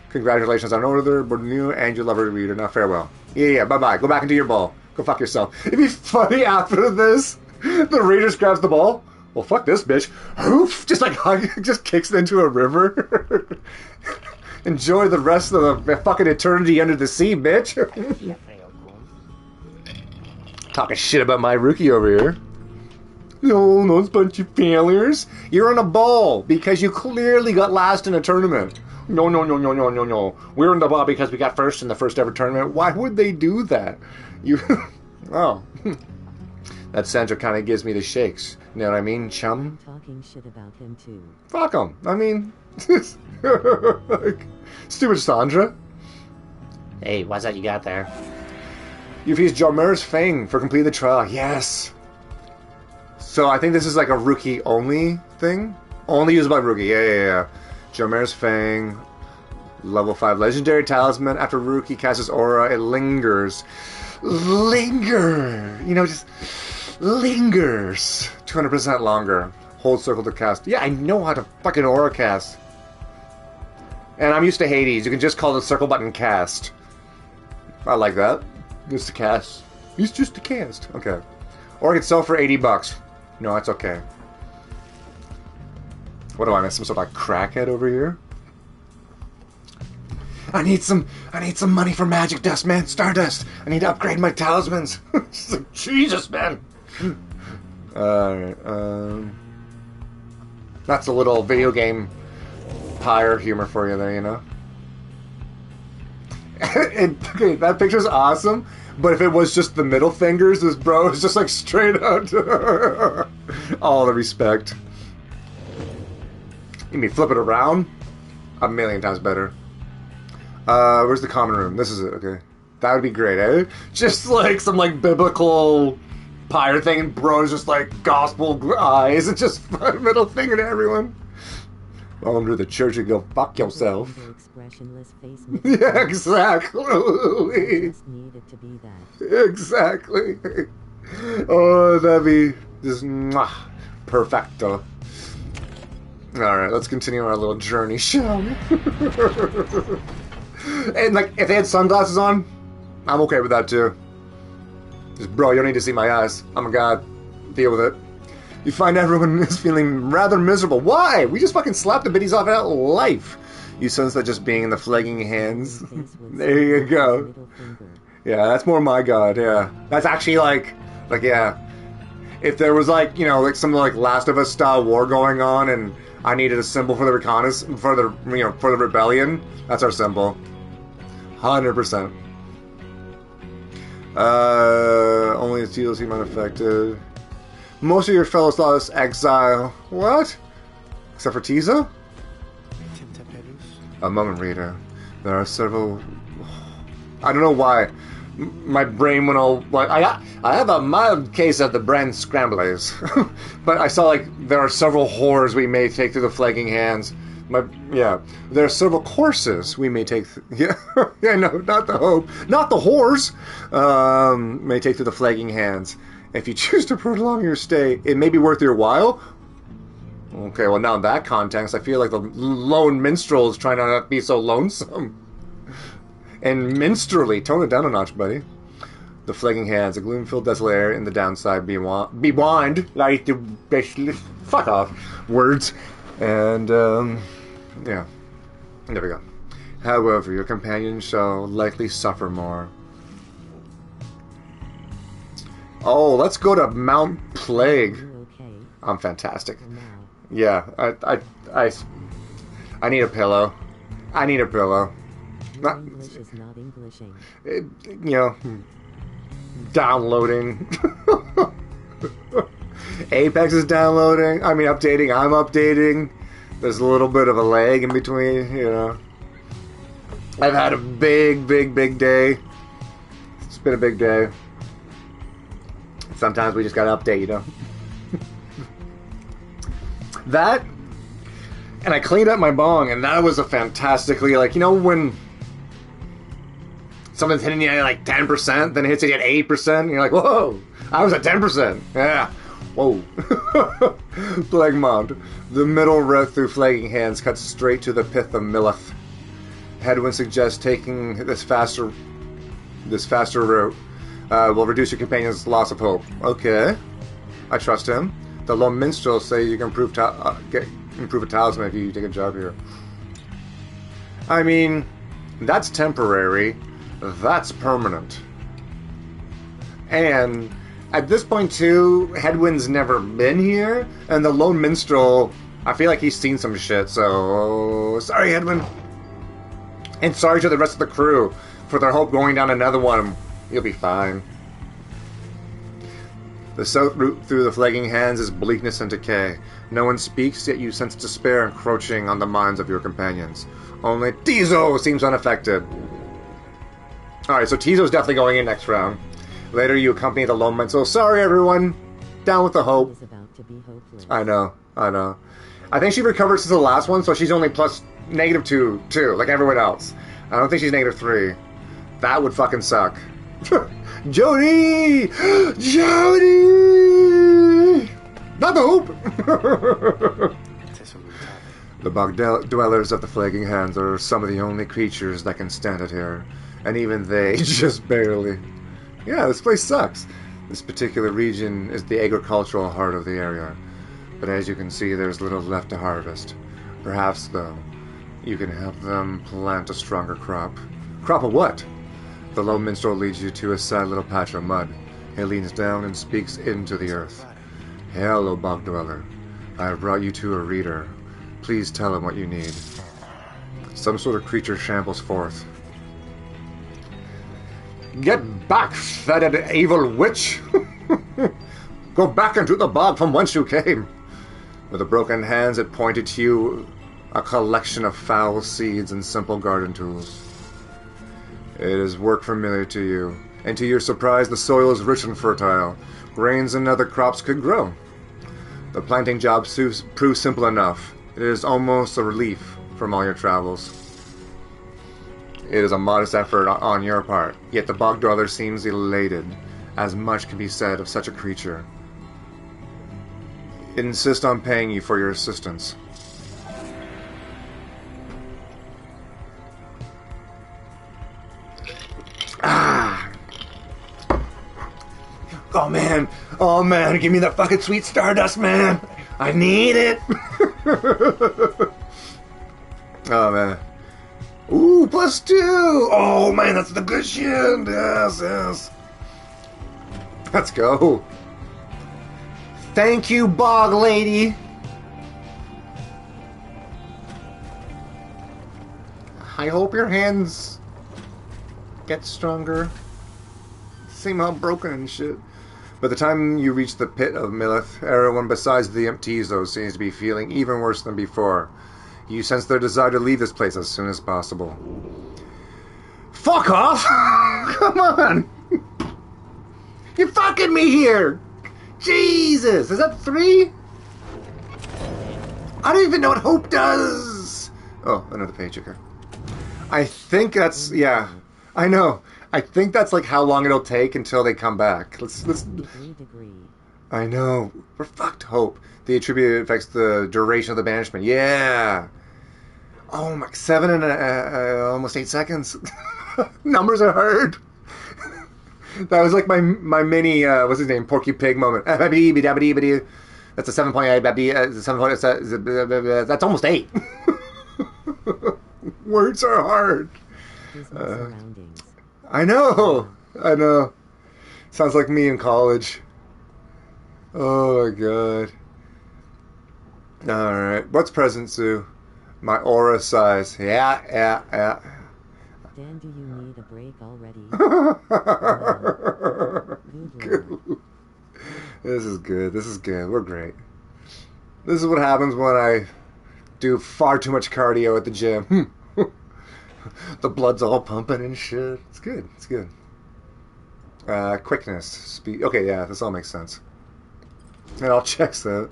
Congratulations on order, but new and your lover reader. Now farewell. Yeah, bye-bye. Go back into your ball. Go fuck yourself. It'd be funny after this. The reader just grabs the ball. Well, fuck this bitch. Oof! Just like just kicks it into a river. Enjoy the rest of the fucking eternity under the sea, bitch. Talking shit about my rookie over here. No, those bunch of failures. You're in a bowl because you clearly got last in a tournament. No. We're in the bowl because we got first in the first ever tournament. Why would they do that? You, oh, that Sandra kind of gives me the shakes. You know what I mean, chum? Talking shit about him too. Fuck him. I mean, like, stupid Sandra. Hey, what's that you got there? You've used Jomer's Fang for completing the trial. Yes. So I think this is like a rookie only thing. Only used by rookie. Yeah. Jomer's Fang, level 5 legendary talisman. After rookie casts his aura, it lingers. Linger. You know, just lingers. 200% longer. Hold circle to cast. Yeah, I know how to fucking aura cast. And I'm used to Hades. You can just call the circle button cast. I like that. Just to cast. It's just to cast. Okay. Or I could sell for $80. No, that's okay. What do I miss? Some sort of like crackhead over here? I need some money for magic dust, man. Stardust. I need to upgrade my talismans. Like, Jesus, man. Alright, that's a little video game Pyre humor for you there, you know? Okay, that picture's awesome, but if it was just the middle fingers, this bro is just like straight out. All the respect. You mean flip it around? A million times better. Where's the common room? This is it, okay. That would be great, eh? Just like some like biblical Pyre thing, and bro's just like gospel eyes and just middle finger to everyone. Welcome to the church and go fuck yourself. Expressionless face. Yeah, exactly. Just needed to be that. Exactly. Oh, that'd be just perfecto. Alright, let's continue our little journey, shall we? And like, if they had sunglasses on, I'm okay with that too. Just, bro, you don't need to see my eyes. I'm a god. Deal with it. You find everyone is feeling rather miserable. Why? We just fucking slapped the biddies off out life. You sense that just being in the flagging hands. There you go. Yeah, that's more my god, yeah. That's actually like, yeah. If there was like, you know, like some like Last of Us style war going on and I needed a symbol for the reconnaissance, for the, you know, for the rebellion, that's our symbol. 100%. Only the seals seem unaffected. Most of your fellows lost exile. What? Except for Tiza? A moment reader. There are several... I don't know why. My brain went all... Like, I have a mild case of the brand scramblers. But I saw, like, there are several whores we may take through the flagging hands. Yeah. There are several courses we may take... Yeah, no, not the hope. Not the whores! May take through the flagging hands. If you choose to prolong your stay, it may be worth your while. Okay, well now in that context, I feel like the lone minstrel is trying to not be so lonesome. And minstrelly, tone it down a notch, buddy. The flagging hands, a gloom-filled desolate air in the downside, be wind like the basically fuck off words. And yeah, there we go. However, your companion shall likely suffer more. Oh, let's go to Mount Plague. Okay. I'm fantastic. For now. Yeah, I need a pillow. I need a pillow. Your English is not Englishing. You know, downloading. Apex is downloading. I mean, updating. I'm updating. There's a little bit of a lag in between, you know. I've had a big day. It's been a big day. Sometimes we just gotta update, you know. That, and I cleaned up my bong, and that was a fantastically, like, you know, when something's hitting you at like 10%, then it hits you at 8%, and you're like, whoa, I was at 10%. Yeah, whoa. Plague mobbed. The middle route through flagging hands cuts straight to the pith of Millith. Hedwyn suggests taking this faster route. Will reduce your companion's loss of hope. Okay, I trust him. The lone minstrel say you can improve a talisman if you take a job here. I mean, that's temporary. That's permanent. And At this point, too, Hedwyn's never been here, and the lone minstrel, I feel like he's seen some shit, so... Sorry, Hedwyn. And sorry to the rest of the crew for their hope going down another one. You'll be fine. The south route through the flagging hands is bleakness and decay. No one speaks, yet you sense despair encroaching on the minds of your companions. Only Tizo seems unaffected. Alright, so Tizo's definitely going in next round. Later, you accompany the lone minstrel. Sorry, everyone. Down with the hope. Is about to be hopeless. I know. I think she recovered since the last one, so she's only plus -2, too, like everyone else. I don't think she's -3. That would fucking suck. Jodi! Jodi! Not the hope! The bog dwellers of the flagging hands are some of the only creatures that can stand it here. And even they just barely. Yeah, this place sucks. This particular region is the agricultural heart of the area. But as you can see, there's little left to harvest. Perhaps, though, you can help them plant a stronger crop. Crop of what? The lone minstrel leads you to a sad little patch of mud. He leans down and speaks into the earth. Hello, bog dweller. I have brought you to a reader. Please tell him what you need. Some sort of creature shambles forth. Get back, fetid evil witch! Go back into the bog from whence you came! With the broken hands, it pointed to you a collection of foul seeds and simple garden tools. It is work familiar to you, and to your surprise, the soil is rich and fertile. Grains and other crops could grow. The planting job proves simple enough. It is almost a relief from all your travels. It is a modest effort on your part, yet the bog dweller seems elated, as much can be said of such a creature. Insist on paying you for your assistance. Ah! Oh man, give me that fucking sweet stardust, man! I need it! Oh man. Ooh, +2! Oh man, that's the good shit! Yes. Let's go. Thank you, bog lady! I hope your hands get stronger. Seem all broken and shit. By the time you reach the pit of Millith, everyone besides the Tizo seems to be feeling even worse than before. You sense their desire to leave this place as soon as possible. Fuck off! Come on! You're fucking me here! Jesus! Is that 3? I don't even know what hope does! Oh, another page, okay. I think that's... yeah. I know. I think that's like how long it'll take until they come back. Let's... I know. We're fucked, hope. The attribute affects the duration of the banishment. Yeah! Oh my... 7 and almost 8 seconds. Numbers are hard. That was like my mini, what's his name, Porky Pig moment. That's a 7.8. That's almost 8. Words are hard. I know. Sounds like me in college. Oh my god. Alright, what's present, Sue? My aura size. Yeah. Dan, do you need a break already? This is good. We're great. This is what happens when I do far too much cardio at the gym. The blood's all pumping and shit. It's good. Quickness. Speed. Okay, yeah, this all makes sense. It all checks out.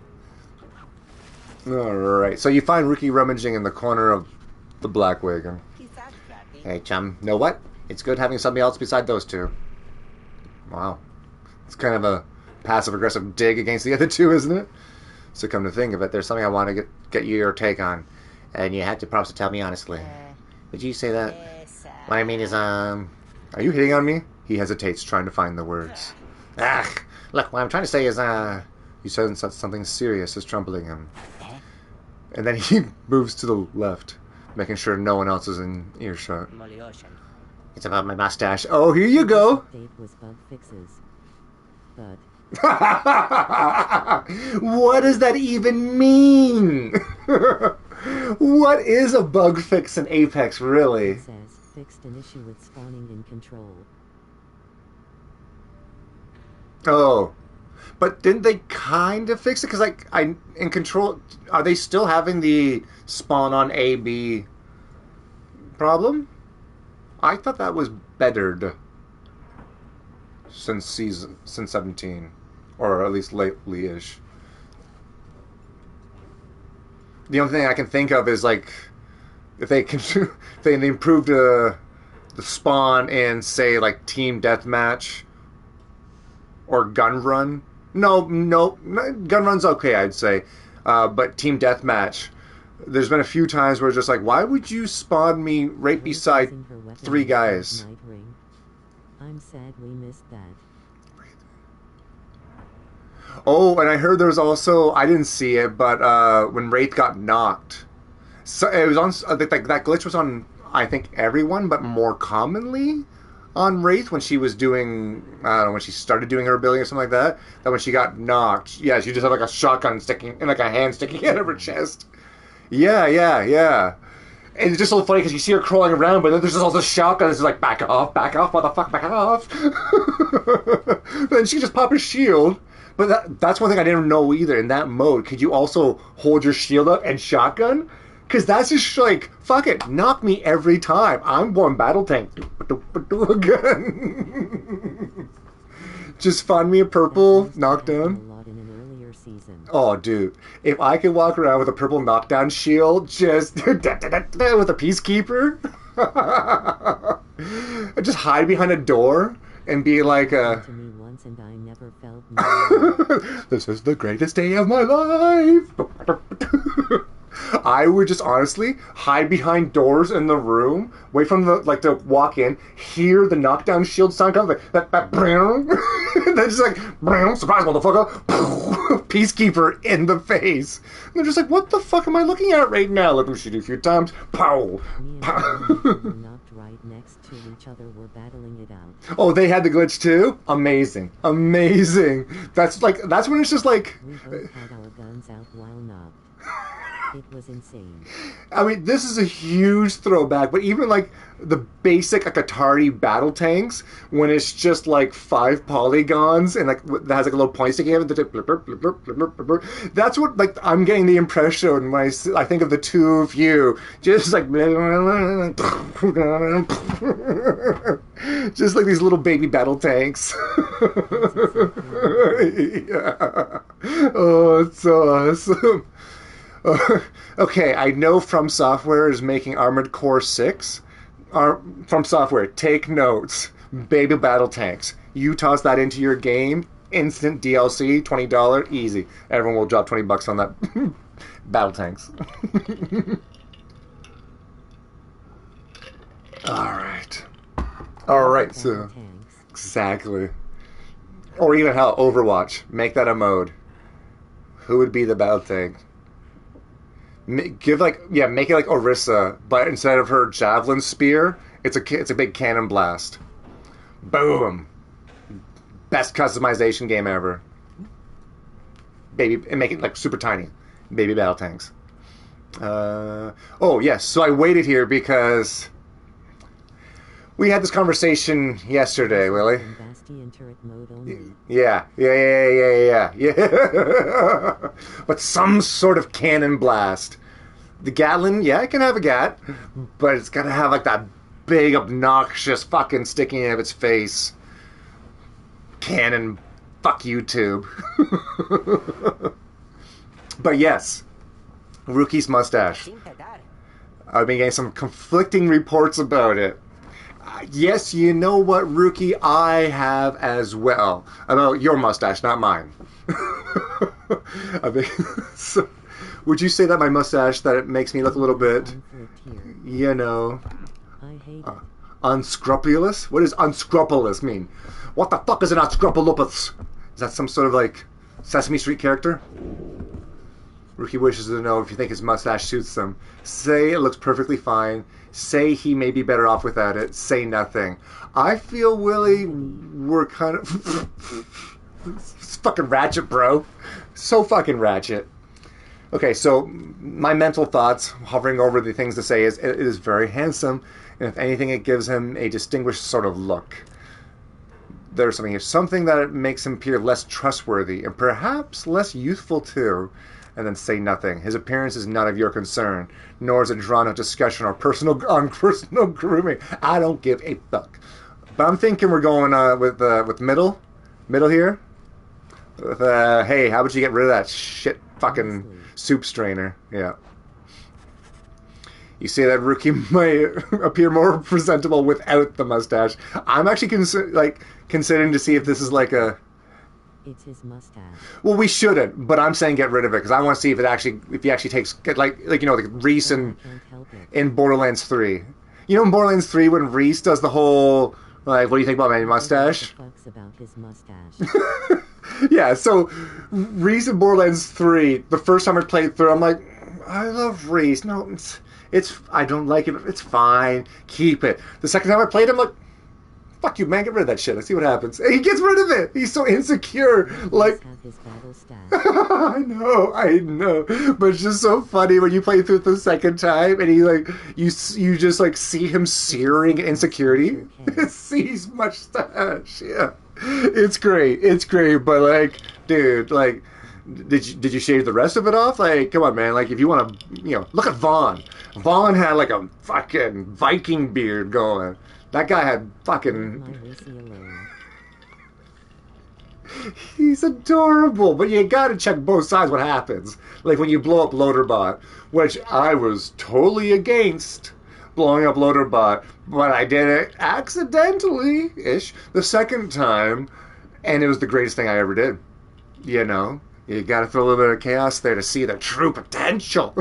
Alright, so you find Rookie rummaging in the corner of the black wagon. Hey, chum, know what? It's good having somebody else beside those two. Wow. It's kind of a passive-aggressive dig against the other two, isn't it? So come to think of it, there's something I want to get your take on. And you have to promise to tell me honestly. Would you say that? What I mean is, Are you hitting on me? He hesitates, trying to find the words. Look, what I'm trying to say is, you said something serious is troubling him. And then he moves to the left, making sure no one else is in earshot. It's about my mustache. Oh, here you go! Update was bug fixes, but What does that even mean? What is a bug fix in Apex, really? It says, fixed an issue with spawning in control. Oh. But didn't they kind of fix it? Because, like, in Control, are they still having the spawn on A, B problem? I thought that was bettered since 17. Or at least lately-ish. The only thing I can think of is, like, if they improved the spawn in, say, like, Team Deathmatch or Gun Run. No, Gun Run's okay, I'd say. But Team Deathmatch, there's been a few times where it's just like, why would you spawn me right beside 3 guys? I'm sad we missed that. Oh, and I heard there was also, I didn't see it, but when Wraith got knocked, so it was on, like that glitch was on, I think, everyone, but more commonly on Wraith when she was doing, I don't know, when she started doing her ability or something like that, that when she got knocked, yeah, she just had like a shotgun sticking, and like a hand sticking out of her chest. Yeah. And it's just so funny because you see her crawling around, but then there's just all this shotgun that's like, back off, motherfucker, back off. Then she just pop her shield. But that's one thing I didn't know either. In that mode, could you also hold your shield up and shotgun? Because that's just like, fuck it, knock me every time. I'm going battle tank. Again. Just find me a purple knockdown. Oh, dude. If I could walk around with a purple knockdown shield, just with a peacekeeper, just hide behind a door and be like a... And I never felt This is the greatest day of my life. I would just honestly hide behind doors in the room, wait from the to walk in, hear the knockdown shield sound come like that, then just like surprise motherfucker, peacekeeper in the face. And they're just like, what the fuck am I looking at right now? Let me shoot you a few times. Pow. knocked right next to each other were battling it out. Oh, they had the glitch too? Amazing. That's when it's just like... We both had our guns out while knocked. It was insane. I mean, this is a huge throwback, but even like the basic Atari battle tanks, when it's just like 5 polygons and like that has like a little point sticking out of it. That's what like I'm getting the impression when I think of the two of you, just like just like these little baby battle tanks. Yeah. Oh, it's so awesome. Okay, I know From Software is making Armored Core 6. From Software, take notes. Baby battle tanks. You toss that into your game, instant DLC, $20, easy. Everyone will drop $20 on that battle tanks. Alright, so... Exactly. Or even hell, Overwatch. Make that a mode. Who would be the battle tank? Make it like Orisa, but instead of her javelin spear, it's a big cannon blast. Boom! Best customization game ever. Baby, and make it like super tiny. Baby battle tanks. Oh yes, so I waited here because we had this conversation yesterday, Willie. Yeah. But some sort of cannon blast. The Gatling, yeah, it can have a Gat, but it's gotta have like that big, obnoxious fucking sticking out of its face cannon. Fuck YouTube. But yes, Rookie's mustache. I've been getting some conflicting reports about it. Yes, you know what, Rookie, I have as well. About your mustache, not mine. So, would you say that my mustache, that it makes me look a little bit, you know, unscrupulous? What does unscrupulous mean? What the fuck is an unscrupulous? Is that some sort of, like, Sesame Street character? Rookie wishes to know if you think his mustache suits him. Say it looks perfectly fine. Say he may be better off without it. Say nothing. I feel, Willie, we're kind of... It's fucking ratchet, bro. So fucking ratchet. Okay, so my mental thoughts hovering over the things to say is it is very handsome, and if anything, it gives him a distinguished sort of look. There's something that makes him appear less trustworthy and perhaps less youthful too. And then say nothing. His appearance is none of your concern, nor is it drawn out discussion or personal grooming. I don't give a fuck. But I'm thinking we're going with middle here. With, hey, how about you get rid of that shit fucking soup strainer? Yeah. You say that Rookie might appear more presentable without the mustache. I'm actually considering to see if this is like a... It's his mustache. Well, we shouldn't, but I'm saying get rid of it because I want to see if he actually takes like Reese in Borderlands 3. You know in Borderlands 3 when Reese does the whole like, what do you think about my mustache? Fucks about his mustache. Yeah, so Reese in Borderlands 3, the first time I played through, I'm like, I love Reese. No, it's I don't like it. It's fine. Keep it. The second time I played him, like, fuck you, man. Get rid of that shit. Let's see what happens. And he gets rid of it. He's so insecure. Like, I know. But it's just so funny when you play through it the second time and he like you just like see him searing insecurity. Sees mustache. Yeah, it's great. It's great. But like, dude, like, did you shave the rest of it off? Like, come on, man. Like, if you want to, look at Vaughn. Vaughn had like a fucking Viking beard going. That guy had fucking... He's adorable, but you gotta check both sides what happens. Like when you blow up Loaderbot, which I was totally against blowing up Loaderbot, but I did it accidentally-ish the second time, and it was the greatest thing I ever did. You know? You gotta throw a little bit of chaos there to see the true potential.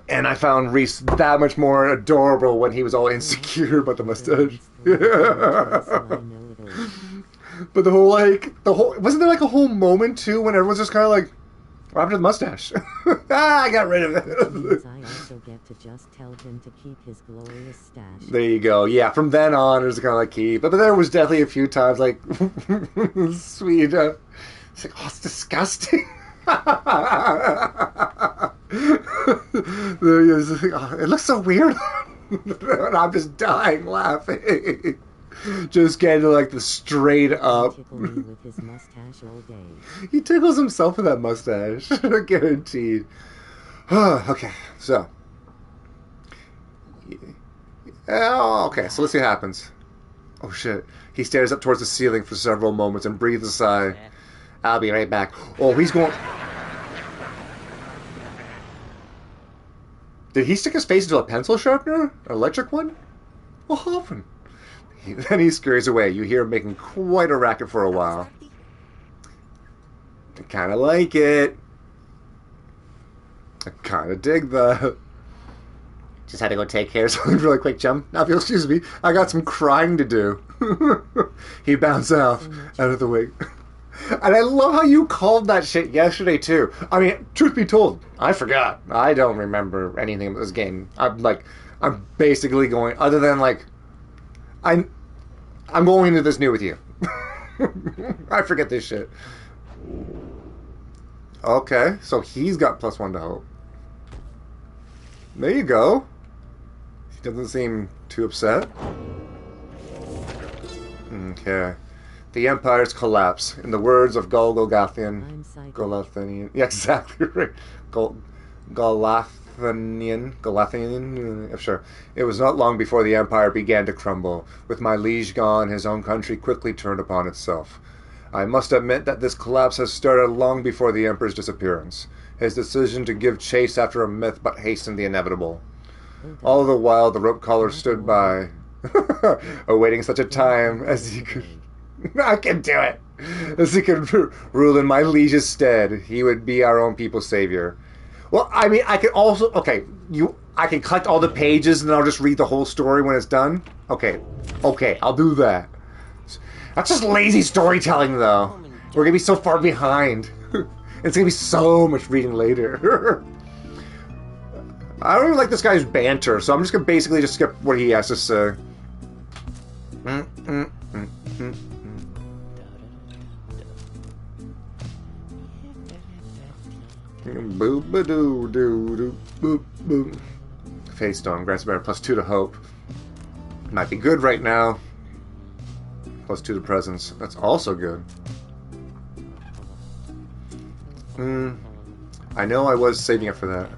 And I found Reese that much more adorable when he was all insecure about the mustache. But wasn't there like a whole moment too when everyone's just kind of like, what happened to the mustache? I got rid of it. I also get to just tell him to keep his glorious stash. There you go. Yeah, from then on it was kind of like keep. But there was definitely a few times like, sweet. It's like, oh, it's disgusting. It looks so weird. And I'm just dying laughing. Just getting like the straight up. With his mustache all day. He tickles himself with that mustache. Guaranteed. Okay, so. Oh, okay, so let's see what happens. Oh shit. He stares up towards the ceiling for several moments and breathes a sigh. I'll be right back. Oh, he's going... Did he stick his face into a pencil sharpener? An electric one? What happened? Then he scurries away. You hear him making quite a racket for a while. I kind of like it. I kind of dig that. Just had to go take care of something really quick, chum. Now, if you'll excuse me, I got some crying to do. He bounced out of the way. And I love how you called that shit yesterday, too. I mean, truth be told, I forgot. I don't remember anything about this game. I'm basically going, other than, like, I'm going into this new with you. I forget this shit. Okay, so he's got +1 to hope. There you go. He doesn't seem too upset. Okay. The Empire's collapse. In the words of Golgothian. Yeah, exactly right. Golathinian, sure. It was not long before the Empire began to crumble. With my liege gone, his own country quickly turned upon itself. I must admit that this collapse has started long before the Emperor's disappearance. His decision to give chase after a myth but hastened the inevitable. All the while, the rope collar stood by, awaiting such a time as he could... I can do it! As he could rule in my liege's stead. He would be our own people's savior. Well, I mean, I could also... Okay, I can collect all the pages and then I'll just read the whole story when it's done? Okay, I'll do that. That's just lazy storytelling, though. We're gonna be so far behind. It's gonna be so much reading later. I don't even like this guy's banter, so I'm just gonna basically just skip what he has to say. Boop ba doo doo doo boop boop. Face Stone grants a better +2 to hope. Might be good right now. +2 to presence. That's also good. I know I was saving it for that.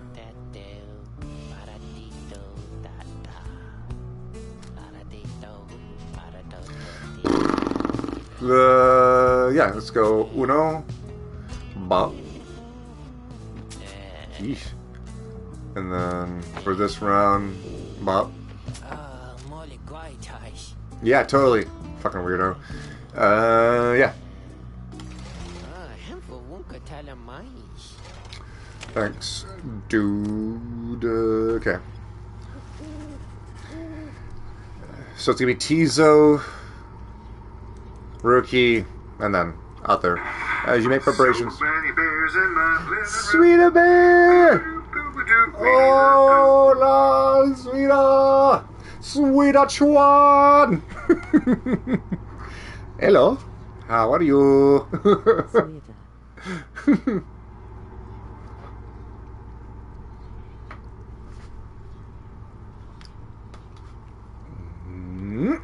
Yeah, let's go uno, bop. Yeesh. And then for this round, bop. Yeah, totally. Fucking weirdo. Yeah. Thanks, dude. Okay. So it's gonna be Tizo, Rookie, and then other. As you make preparations. So many bears in my Sweeter bear! Hola, sweeter! Sweeter Chuan! Hello, how are you? Sweeter.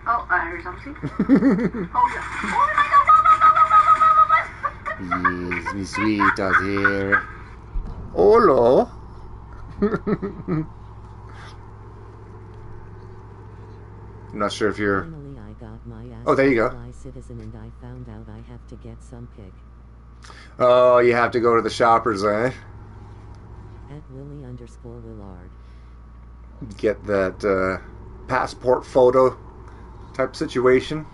Oh, I heard something. Oh, yeah. Yes, my sweetheart here. Hello. I'm not sure if you're... Finally, I got my ass Oh, there you go. fly citizen and I found out I have to get some pic. Oh, you have to go to the shoppers, eh? At Willie_Willard. Get that passport photo type situation.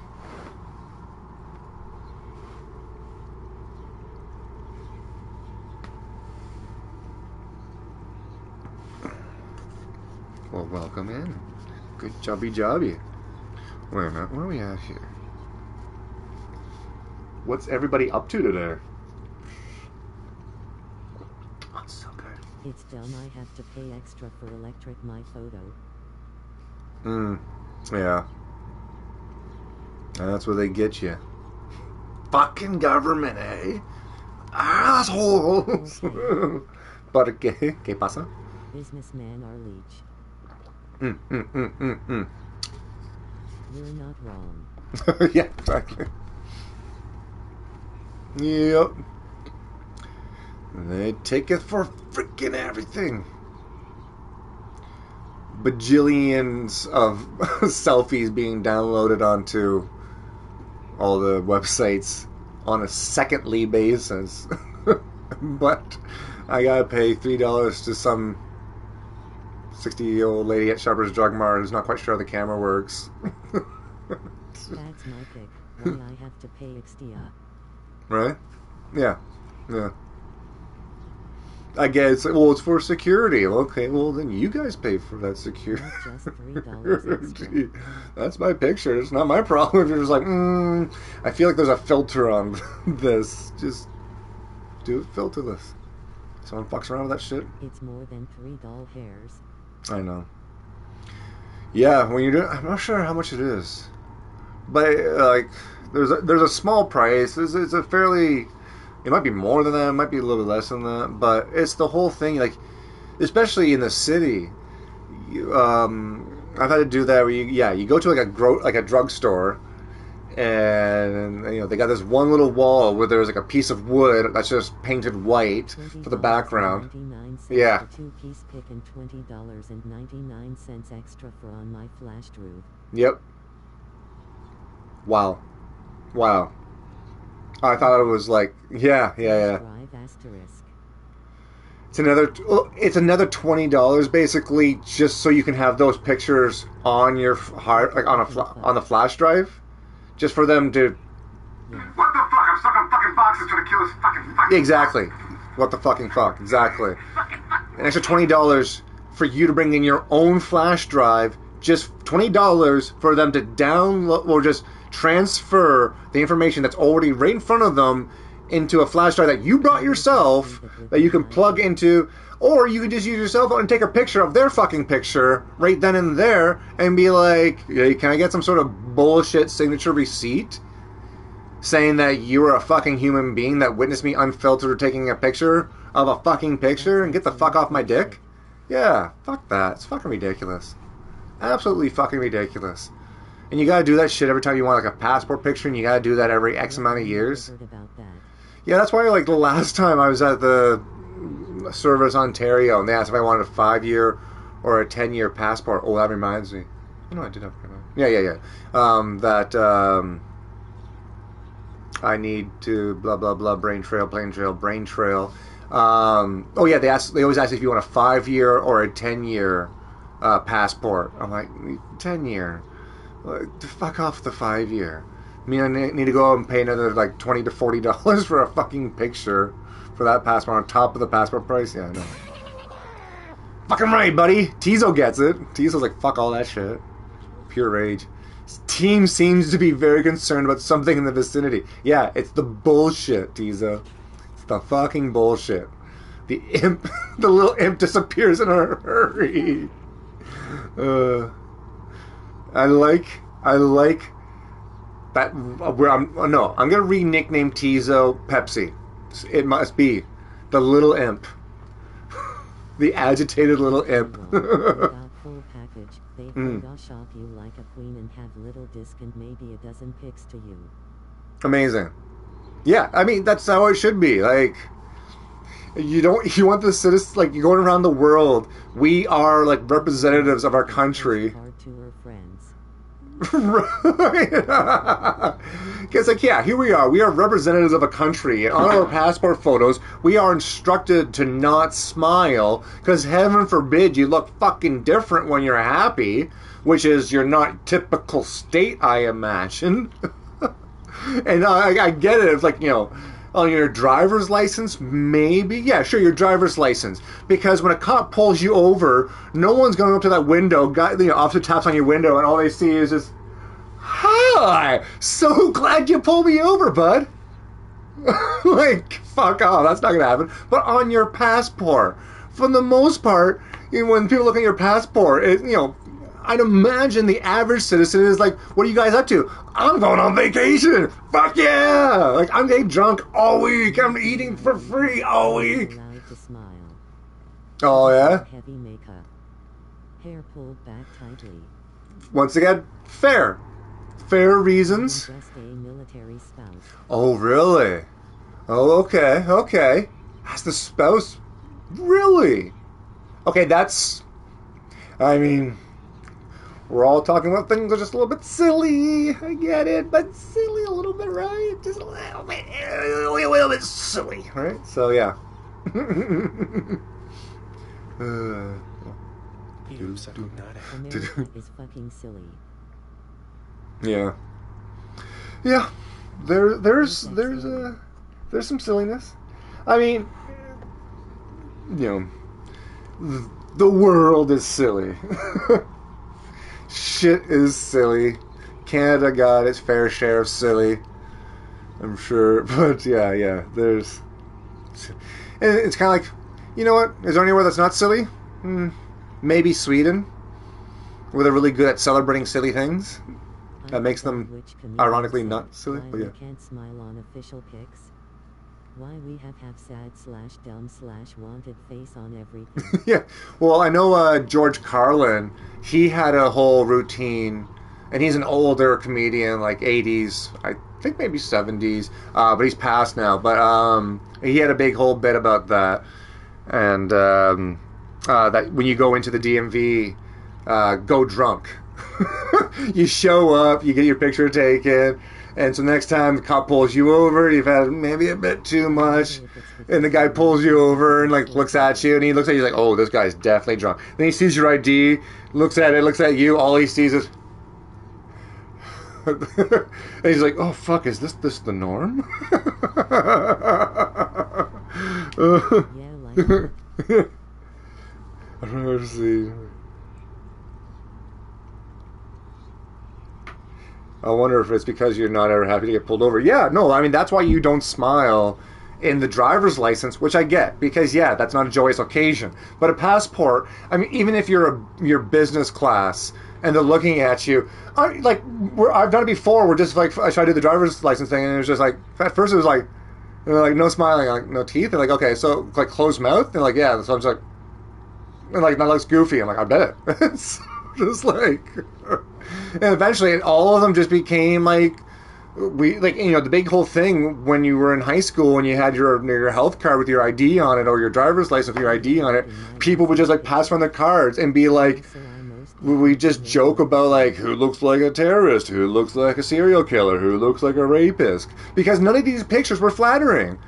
Well, welcome in. Good jobby. Wait a minute, where are we at here? What's everybody up to today? Oh, it's so good. It's dumb I have to pay extra for electric my photo. Yeah. And that's where they get you. Fucking government, eh? Assholes! But ¿qué pasa? Businessman or leech. Mm. You're not wrong. Yeah, exactly. Yep. They take it for freaking everything. Bajillions of selfies being downloaded onto all the websites on a secondly basis. But I gotta pay $3 to some 60-year-old lady at Shoppers Drug Mart who's not quite sure how the camera works. That's my pick. Why I have to pay extra. Right? Yeah. I guess, well, it's for security. Okay, well, then you guys pay for that security. That's just $3 extra. That's my picture. It's not my problem if you're just like, I feel like there's a filter on this. Just do it filterless. Someone fucks around with that shit. It's more than $3 hairs. I know. Yeah, when you're doing, I'm not sure how much it is, but like, there's a small price. It's a fairly, it might be more than that, it might be a little bit less than that, but it's the whole thing. Like, especially in the city, I've had to do that where you go to like a drugstore, and they got this one little wall where there's like a piece of wood that's just painted white for the background. Yeah. For 2-piece pick and $20.99 extra for on my flashed roof. Yep. Wow. I thought it was like, yeah. Drive asterisk. It's another $20 basically, just so you can have those pictures on your hard, like on the flash drive, just for them to. What the fuck? I'm stuck on fucking boxes trying to kill this fucking. Exactly. What the fucking fuck? Exactly. An extra $20 for you to bring in your own flash drive. Just $20 for them to download or just transfer the information that's already right in front of them into a flash drive that you brought yourself that you can plug into, or you can just use your cell phone and take a picture of their fucking picture right then and there and be like, hey, can I get some sort of bullshit signature receipt? saying that you were a fucking human being that witnessed me unfiltered taking a picture of a fucking picture and get the fuck off my dick? Yeah, fuck that. It's fucking ridiculous. Absolutely fucking ridiculous. And you gotta do that shit every time you want like a passport picture, and you gotta do that every X amount of years. Yeah, that's why like the last time I was at the Service Ontario and they asked if I wanted a 5-year or a 10-year passport. Oh, that reminds me. You know, I did have yeah. I need to blah blah blah brain trail. Oh yeah, they always ask if you want a 5-year or a 10-year passport. I'm like, 10-year. Fuck off the 5-year. I mean, I need to go and pay another like $20 to $40 for a fucking picture for that passport on top of the passport price. Yeah, I know. Fucking right, buddy. Tizo gets it. Tizo's like, fuck all that shit. Pure rage. His team seems to be very concerned about something in the vicinity. Yeah, it's the bullshit, Tizo. It's the fucking bullshit. The imp, the little imp disappears in a hurry. I like that. I'm gonna re-nickname Tizo Pepsi. It must be the little imp. The agitated little imp. Full package. They shop you like a queen and have little disc and maybe a dozen pics to you. Amazing. Yeah, I mean that's how it should be. Like you want the citizens, like you're going around the world. We are like representatives of our country. Right. Because like yeah, here we are. We are representatives of a country, and on our passport photos, we are instructed to not smile because heaven forbid you look fucking different when you're happy, which is your not typical state, I imagine. And I get it. It's like, you know, on your driver's license, maybe. Yeah, sure, your driver's license. Because when a cop pulls you over, no one's going up to that window, officer taps on your window, and all they see is just, hi, so glad you pulled me over, bud. Like, fuck off, that's not going to happen. But on your passport, for the most part, you know, when people look at your passport, I'd imagine the average citizen is like, what are you guys up to? I'm going on vacation. Fuck yeah. Like, I'm getting drunk all week. I'm eating for free all week. Allowed to smile. Oh, yeah? Heavy makeup. Hair pulled back tightly. Once again, fair. Fair reasons. Just a military spouse. Oh, really? Oh, okay. That's the spouse? Really? Okay, that's... I mean... We're all talking about things that are just a little bit silly. I get it, but silly a little bit, right? Just a little bit silly, right? So, yeah. America is fucking silly. Yeah. Yeah. There's some silliness. I mean, the world is silly. Shit is silly. Canada got its fair share of silly, I'm sure. But yeah, there's... And it's kind of like, you know what? Is there anywhere that's not silly? Maybe Sweden, where they're really good at celebrating silly things. That makes them ironically not silly, but yeah. Can't smile on official pics. Why we have sad/dumb/wanted face on everything. Yeah, well, I know George Carlin, he had a whole routine, and he's an older comedian, like 80s, I think maybe 70s, but he's passed now, but he had a big whole bit about that, and that when you go into the DMV, go drunk. You show up, you get your picture taken, and so next time the cop pulls you over, you've had maybe a bit too much, and the guy pulls you over and like looks at you, and he looks at you like, oh, this guy's definitely drunk. Then he sees your ID, looks at you, all he sees is... and he's like, oh, fuck, is this the norm? Yeah, like that. I don't know how to see... I wonder if it's because you're not ever happy to get pulled over. Yeah, no, I mean, that's why you don't smile in the driver's license, which I get, because yeah, that's not a joyous occasion. But a passport, I mean, even if you're business class and they're looking at you, I've done it before. We're just like, I tried to do the driver's license thing, and it was just like, at first it was like, no smiling, like no teeth. They're like, okay, so like closed mouth. They're like, yeah. So I'm just like, and like that looks goofy. I'm like, I bet it. It's just like, and eventually all of them just became like. The big whole thing when you were in high school and you had your health card with your ID on it or your driver's license with your ID on it, people would just like pass around their cards and be like, we just joke about like who looks like a terrorist, who looks like a serial killer, who looks like a rapist, because none of these pictures were flattering.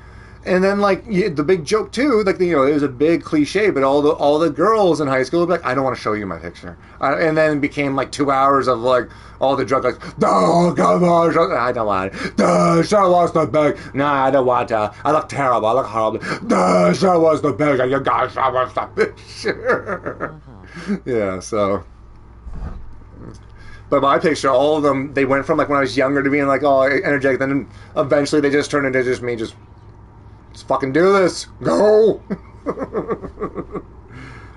And then, like, the big joke, too, like, it was a big cliche, but all the girls in high school would be like, I don't want to show you my picture. And then it became, like, 2 hours of, like, all the drug, like, no, come on, I don't want it. No, show us the bag. No, I don't want to. I look terrible. I look horrible. No, show us the bag. You gotta show us the picture. Yeah, so... But my picture, all of them, they went from, like, when I was younger to being, like, all energetic, then eventually they just turned into just me, just... Let's fucking do this. Go!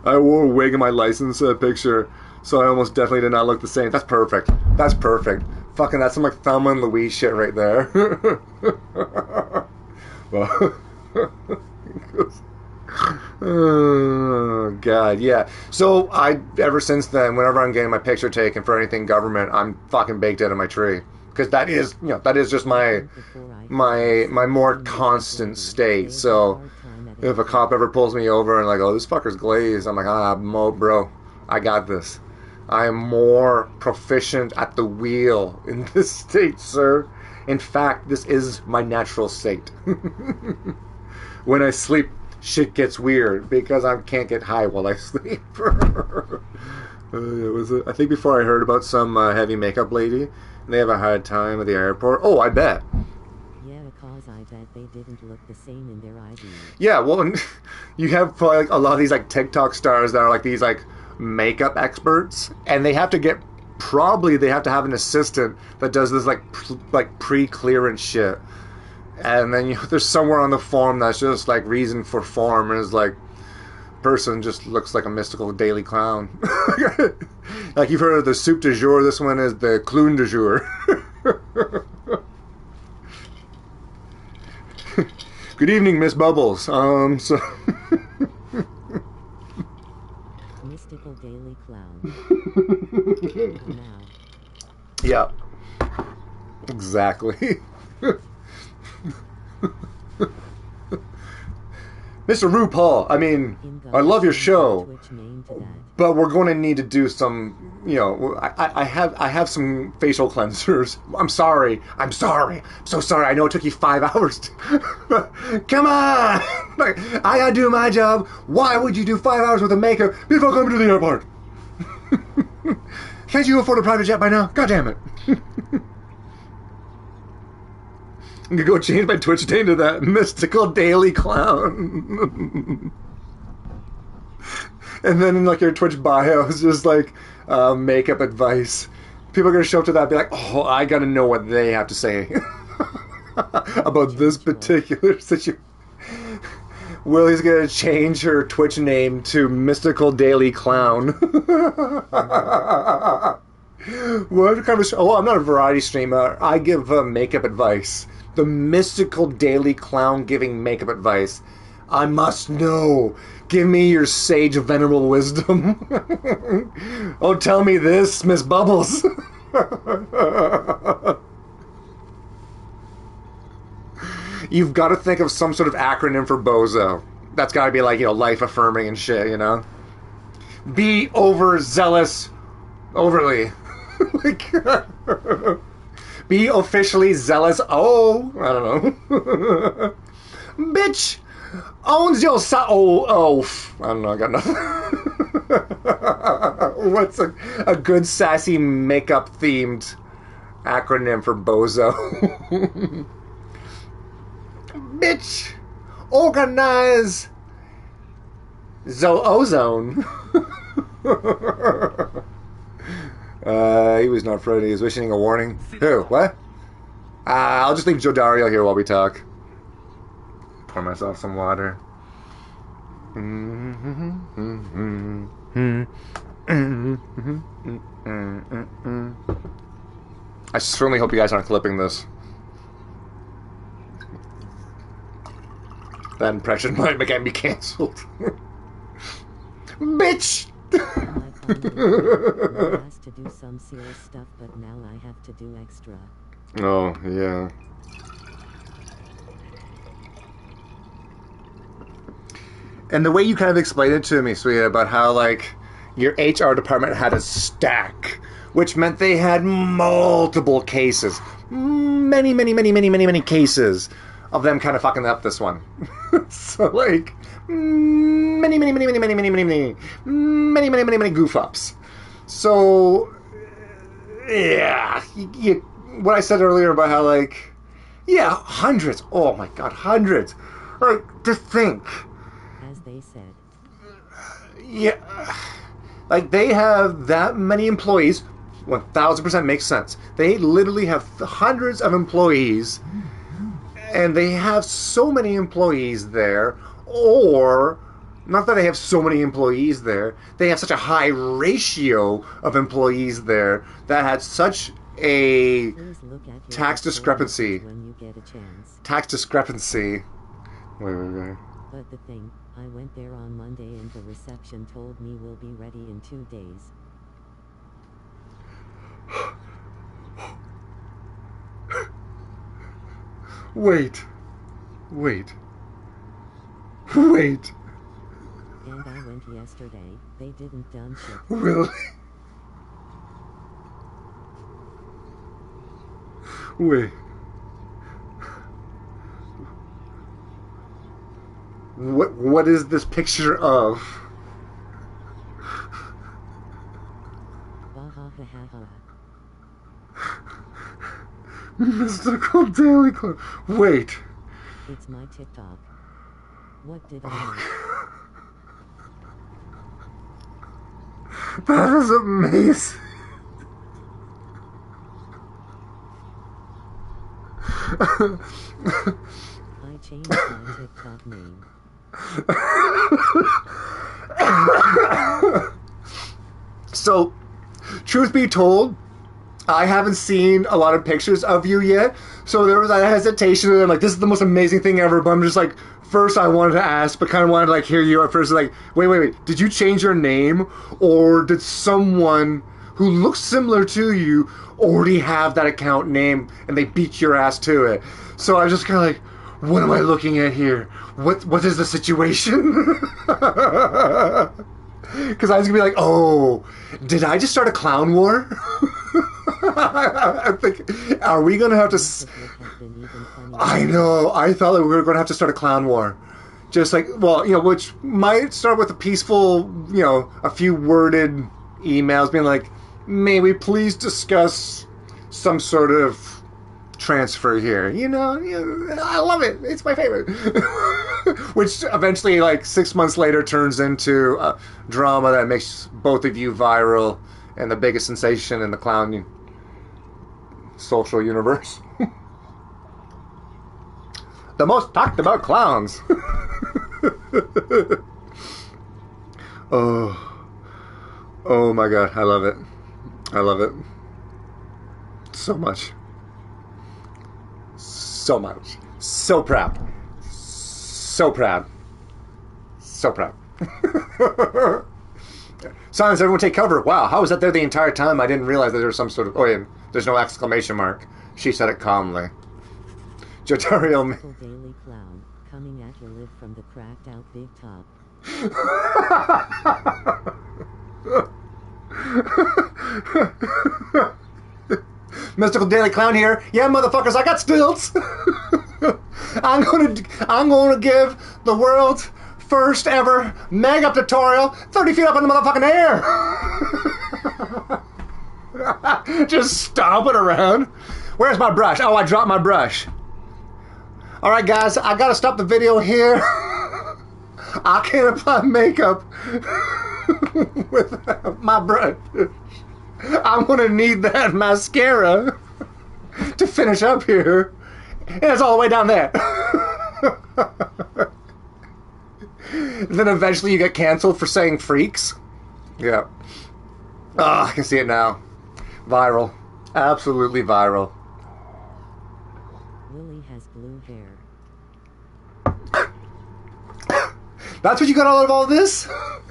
I wore a wig in my license picture, so I almost definitely did not look the same. That's perfect. That's perfect. Fucking, that's some like Thelma and Louise shit right there. Well, oh, God, yeah. So, ever since then, whenever I'm getting my picture taken for anything government, I'm fucking baked out of my tree. Because that is just my more constant state. So if a cop ever pulls me over and like, oh, this fucker's glazed, I'm like, bro, I got this. I am more proficient at the wheel in this state, sir. In fact, this is my natural state. When I sleep, shit gets weird because I can't get high while I sleep. I think before I heard about some heavy makeup lady. They have a hard time at the airport. Oh, I bet. Yeah, because I bet they didn't look the same in their ID. Yeah, well, you have probably like a lot of these like TikTok stars that are like these like makeup experts, and they have to have an assistant that does this like pre-clearance shit, and then there's somewhere on the form that's just like reason for form and is like person just looks like a mystical daily clown. Like you've heard of the soup du jour, this one is the clown du jour. Good evening, Miss Bubbles. So mystical daily clown. Now. Yeah. Exactly. Mr. RuPaul, I mean, I love your show, but we're going to need to do some, I have some facial cleansers. I'm sorry. I'm so sorry. I know it took you 5 hours. Come on! Like, I gotta do my job. Why would you do 5 hours worth of makeup before coming to the airport? Can't you afford a private jet by now? God damn it. I'm gonna go change my Twitch name to that mystical daily clown. And then in like your Twitch bio is just like makeup advice. People are gonna show up to that and be like, oh, I gotta know what they have to say about this particular situation. Willie's gonna change her Twitch name to Mystical Daily Clown. What kind of? Oh, I'm not a variety streamer. I give makeup advice. The Mystical Daily Clown giving makeup advice. I must know. Give me your sage venerable wisdom. Oh, tell me this, Miss Bubbles. You've got to think of some sort of acronym for bozo. That's got to be like, life affirming and shit, Be overzealous. Overly. Like... Be officially zealous. Oh, I don't know. Bitch owns your I don't know. I got nothing. What's a good sassy makeup themed acronym for bozo? Bitch organize ozone. He was not friendly. He was wishing a warning. Who? What? I'll just leave Joe Dario here while we talk. myself some water. I certainly hope you guys aren't clipping this. That impression might get me cancelled. Bitch! I asked to do some serious stuff, but now I have to do extra. Oh, yeah. And the way you kind of explained it to me, Sweetie, about how, like, your HR department had a stack, which meant they had multiple cases. Many cases of them kind of fucking up this one. So, like, many goof ups. So, yeah. What I said earlier about how, like, yeah, hundreds. Oh my god, hundreds. Like, to think. As they said. Yeah. Like, they have that many employees. 1000% makes sense. They literally have hundreds of employees. And they have so many employees there. Or, not that they have so many employees there. They have such a high ratio of employees there that had such a tax discrepancy. When you get a chance. Tax discrepancy. Wait. But the thing, I went there on Monday and the reception told me we'll be ready in 2 days. Wait. And I went yesterday, they didn't done shit. Really? Wait. What is this picture of? Mystical Daily Clown. Wait. It's my TikTok. What did I do? That is amazing. I changed my TikTok name. So, truth be told, I haven't seen a lot of pictures of you yet, so there was a hesitation, and I'm like, this is the most amazing thing ever, but I'm just like, first I wanted to ask, but kind of wanted to like hear you at first, like, wait, did you change your name, or did someone who looks similar to you already have that account name, and they beat your ass to it? So I was just kind of like, what am I looking at here? What is the situation? Because I was going to be like, oh, did I just start a clown war? I think, are we going to have to... I know, I thought that we were going to have to start a clown war. Just like, well, which might start with a peaceful, a few worded emails being like, may we please discuss some sort of transfer here? I love it. It's my favorite. Which eventually, like 6 months later, turns into a drama that makes both of you viral and the biggest sensation in the clown social universe. The most talked about clowns. Oh my god, I love it. I love it. So much. So much. So proud. So proud. So proud. Silence, everyone take cover. Wow, how was that there the entire time? I didn't realize that there was some sort of... Oh, yeah, there's no exclamation mark. She said it calmly. Jotario... Daily Clown, coming at you live from the cracked out big top. Mystical Daily Clown here. Yeah, motherfuckers, I got stilts. I'm gonna give the world's first ever mega tutorial 30 feet up in the motherfucking air. Just stomping around. Where's my brush? Oh, I dropped my brush. Alright guys, I gotta stop the video here. I can't apply makeup with my brush. I'm gonna need that mascara to finish up here. And it's all the way down there. Then eventually you get canceled for saying freaks. Yeah. Ah, I can see it now. Viral. Absolutely viral. Lily has blue hair. That's what you got out of all this? Not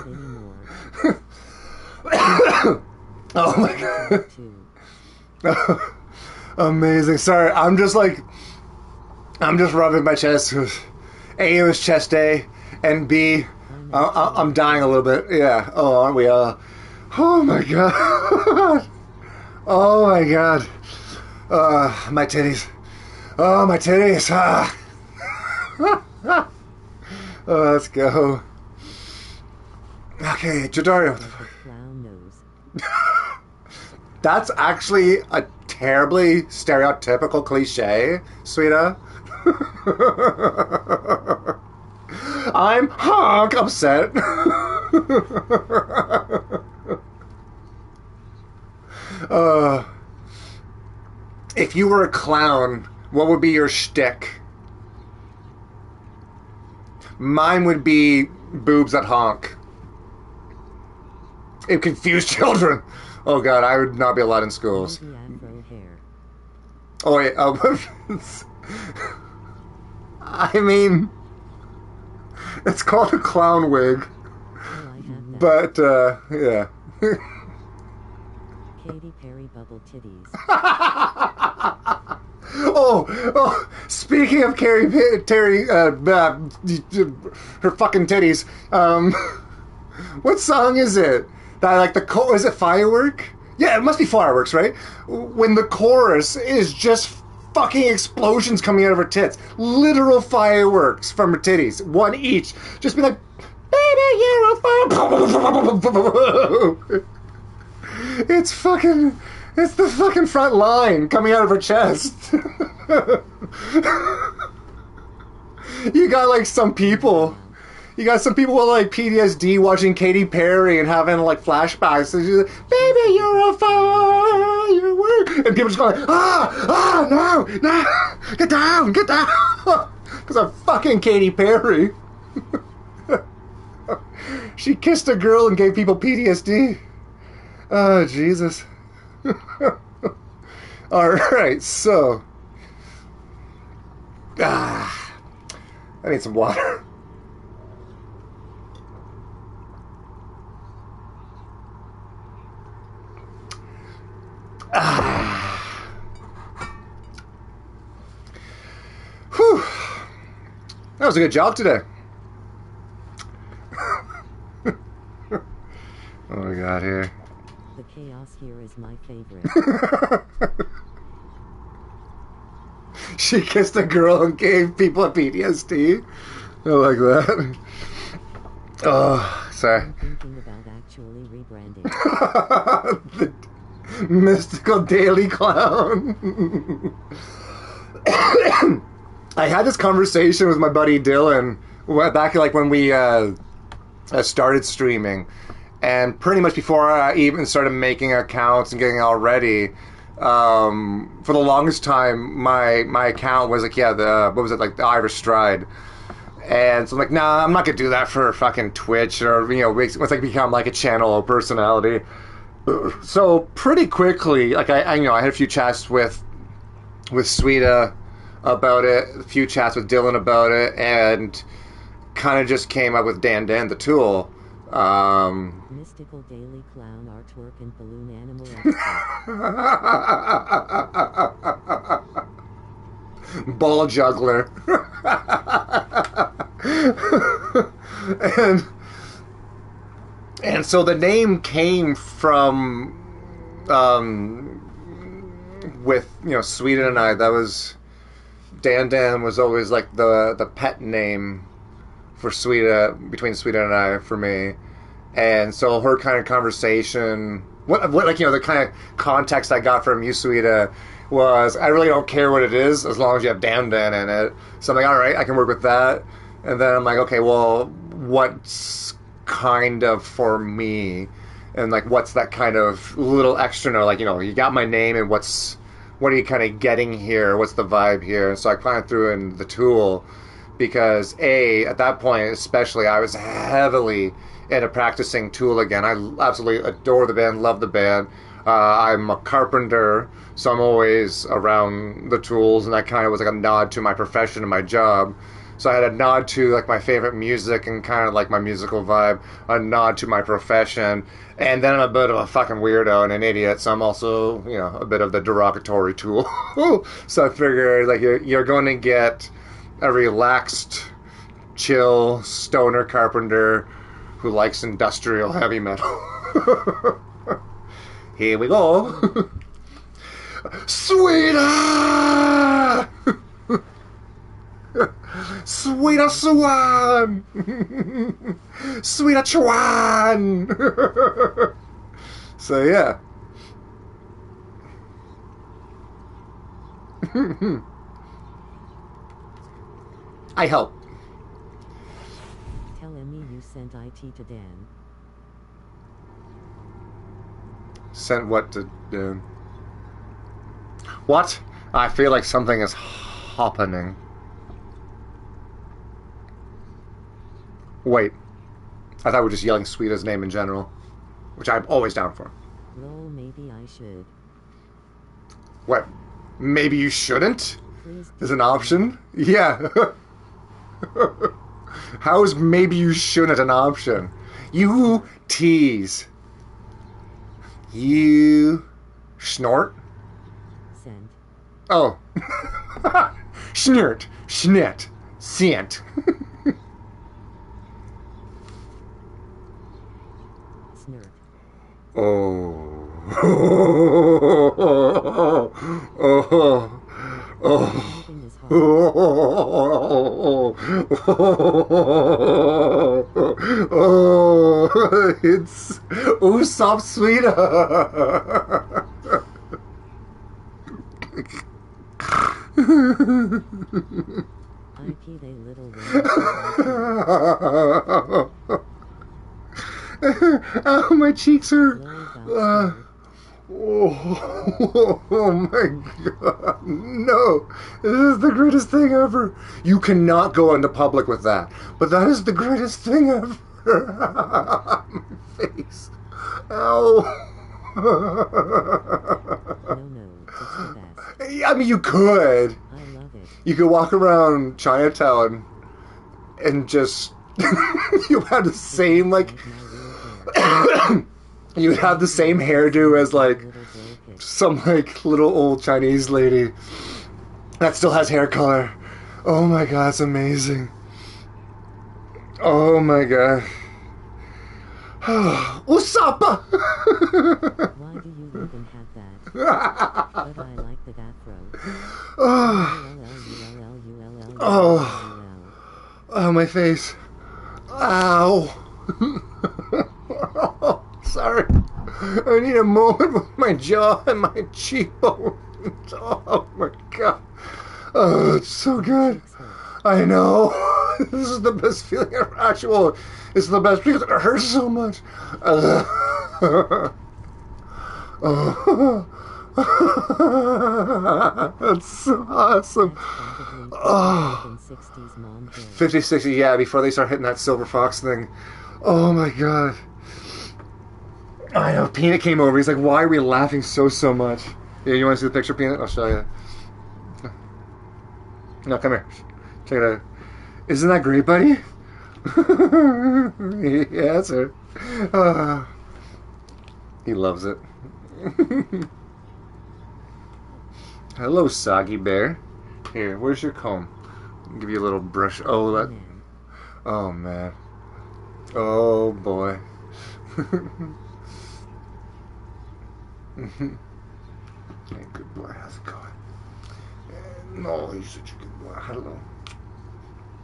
anymore. Oh my god. Amazing. Sorry, I'm just rubbing my chest. A, it was chest day, and B, I'm dying a little bit. Yeah. Oh, aren't we all? Oh my god. Oh my god. My titties. Oh, my titties. Ah. Oh, let's go. Okay, Jodari. Clown nose. That's actually a terribly stereotypical cliche, sweetie. I'm honk upset. If you were a clown, what would be your shtick? Mine would be boobs that honk. It confused children. Oh god, I would not be allowed in schools. Maybe afro hair. Oh wait, I mean, it's called a clown wig, Oh, I have that. but yeah. Katy Perry bubble titties. Oh, speaking of Terry, her fucking titties. What song is it? That like is it Firework? Yeah, it must be Fireworks, right? When the chorus is just fucking explosions coming out of her tits, literal fireworks from her titties, one each. Just be like, baby, you're a fire. It's the fucking front line coming out of her chest. You got like some people. You got some people with like PTSD watching Katy Perry and having like flashbacks. And she's like, baby, you're a firework. And people just going, no, get down. Because I'm fucking Katy Perry. She kissed a girl and gave people PTSD. Oh, Jesus. Alright, so. I need some water. Whew. That was a good job today. What do we got here? The chaos here is my favorite. She kissed a girl and gave people a PTSD. I like that. Oh, sorry. I'm thinking about actually rebranding. The mystical daily clown. I had this conversation with my buddy Dylan back like when we started streaming, and pretty much before I even started making accounts and getting all ready. For the longest time, my account was like, what was it, like the Irish Stride. And so I'm like, nah, I'm not gonna do that for fucking Twitch or, once I become like a channel or personality. So pretty quickly, like I had a few chats with Sweeta about it, a few chats with Dylan about it, and kind of just came up with DanDanTheTool. Mystical daily clown artwork and balloon animal expert. Ball juggler. and so the name came from with Sweden and I. That was Dan was always like the pet name for Sweden, between Sweden and I, for me. And so her kind of conversation, what the kind of context I got from you, Sweden, was I really don't care what it is as long as you have Dan in it. So I'm like, all right, I can work with that. And then I'm like, okay, well, what's kind of for me? and like what's that kind of little extra note, like, you know, you got my name and what are you kind of getting here, what's the vibe here. And so I kind of threw in the Tool because at that point especially, I was heavily into practicing Tool again. I absolutely adore the band, love the band. I'm a carpenter, so I'm always around the tools, and that kind of was like a nod to my profession and my job. So I had a nod to like my favorite music and kind of like my musical vibe, a nod to my profession, and then I'm a bit of a fucking weirdo and an idiot, so I'm also, you know, a bit of the derogatory Tool. So I figured like you're going to get a relaxed, chill, stoner carpenter who likes industrial heavy metal. Here we go. Sweeter! Sweeter Swan! Sweeter Chwan! So, yeah. I help. Tell Emmy you sent IT to Dan. Sent what to do? What? I feel like something is happening. Wait. I thought we were just yelling Sweeta's name in general, which I'm always down for. Lol, maybe I should. What? Maybe you shouldn't? Please Is an option? Yeah. How is maybe you shouldn't an option? You tease. You snort? send. Oh. Schnurt. Schnit. Sent. Snurt. Oh. Oh. Oh. Everything is hard. Oh, it's soft sweeter. IP they little Oh, my cheeks are. Lol, Oh my god. No. This is the greatest thing ever. You cannot go into public with that. But that is the greatest thing ever. My face. Ow. no, it's the best. I mean, you could. I love it. You could walk around Chinatown and just. You have the same, like. My real hair. You would have the same hairdo as, like, Little gold pitch. some, like, little old Chinese lady that still has hair color. Oh my god, it's amazing. Oh my god. Usapa! Why do you even have that? But I like the afro. Oh, my face. Ow. Sorry. I need a moment with my jaw and my cheekbone. Oh my god. Oh, it's so good. I know. This is the best feeling ever. Actual. It's the best because it hurts so much. That's so awesome. Oh. 60s mom hair. 50, 60, yeah, before they start hitting that silver fox thing. Oh my god. I know, Peanut came over. He's like, why are we laughing so much? Yeah, you want to see the picture, Peanut? I'll show you. No, come here. Check it out. Isn't that great, buddy? Yeah, that's it. He loves it. Hello, Soggy Bear. Here, where's your comb? I'll give you a little brush. Oh, that. Oh, man. Oh, boy. Hey, good boy. How's it going? No, he's such a good boy. Hello.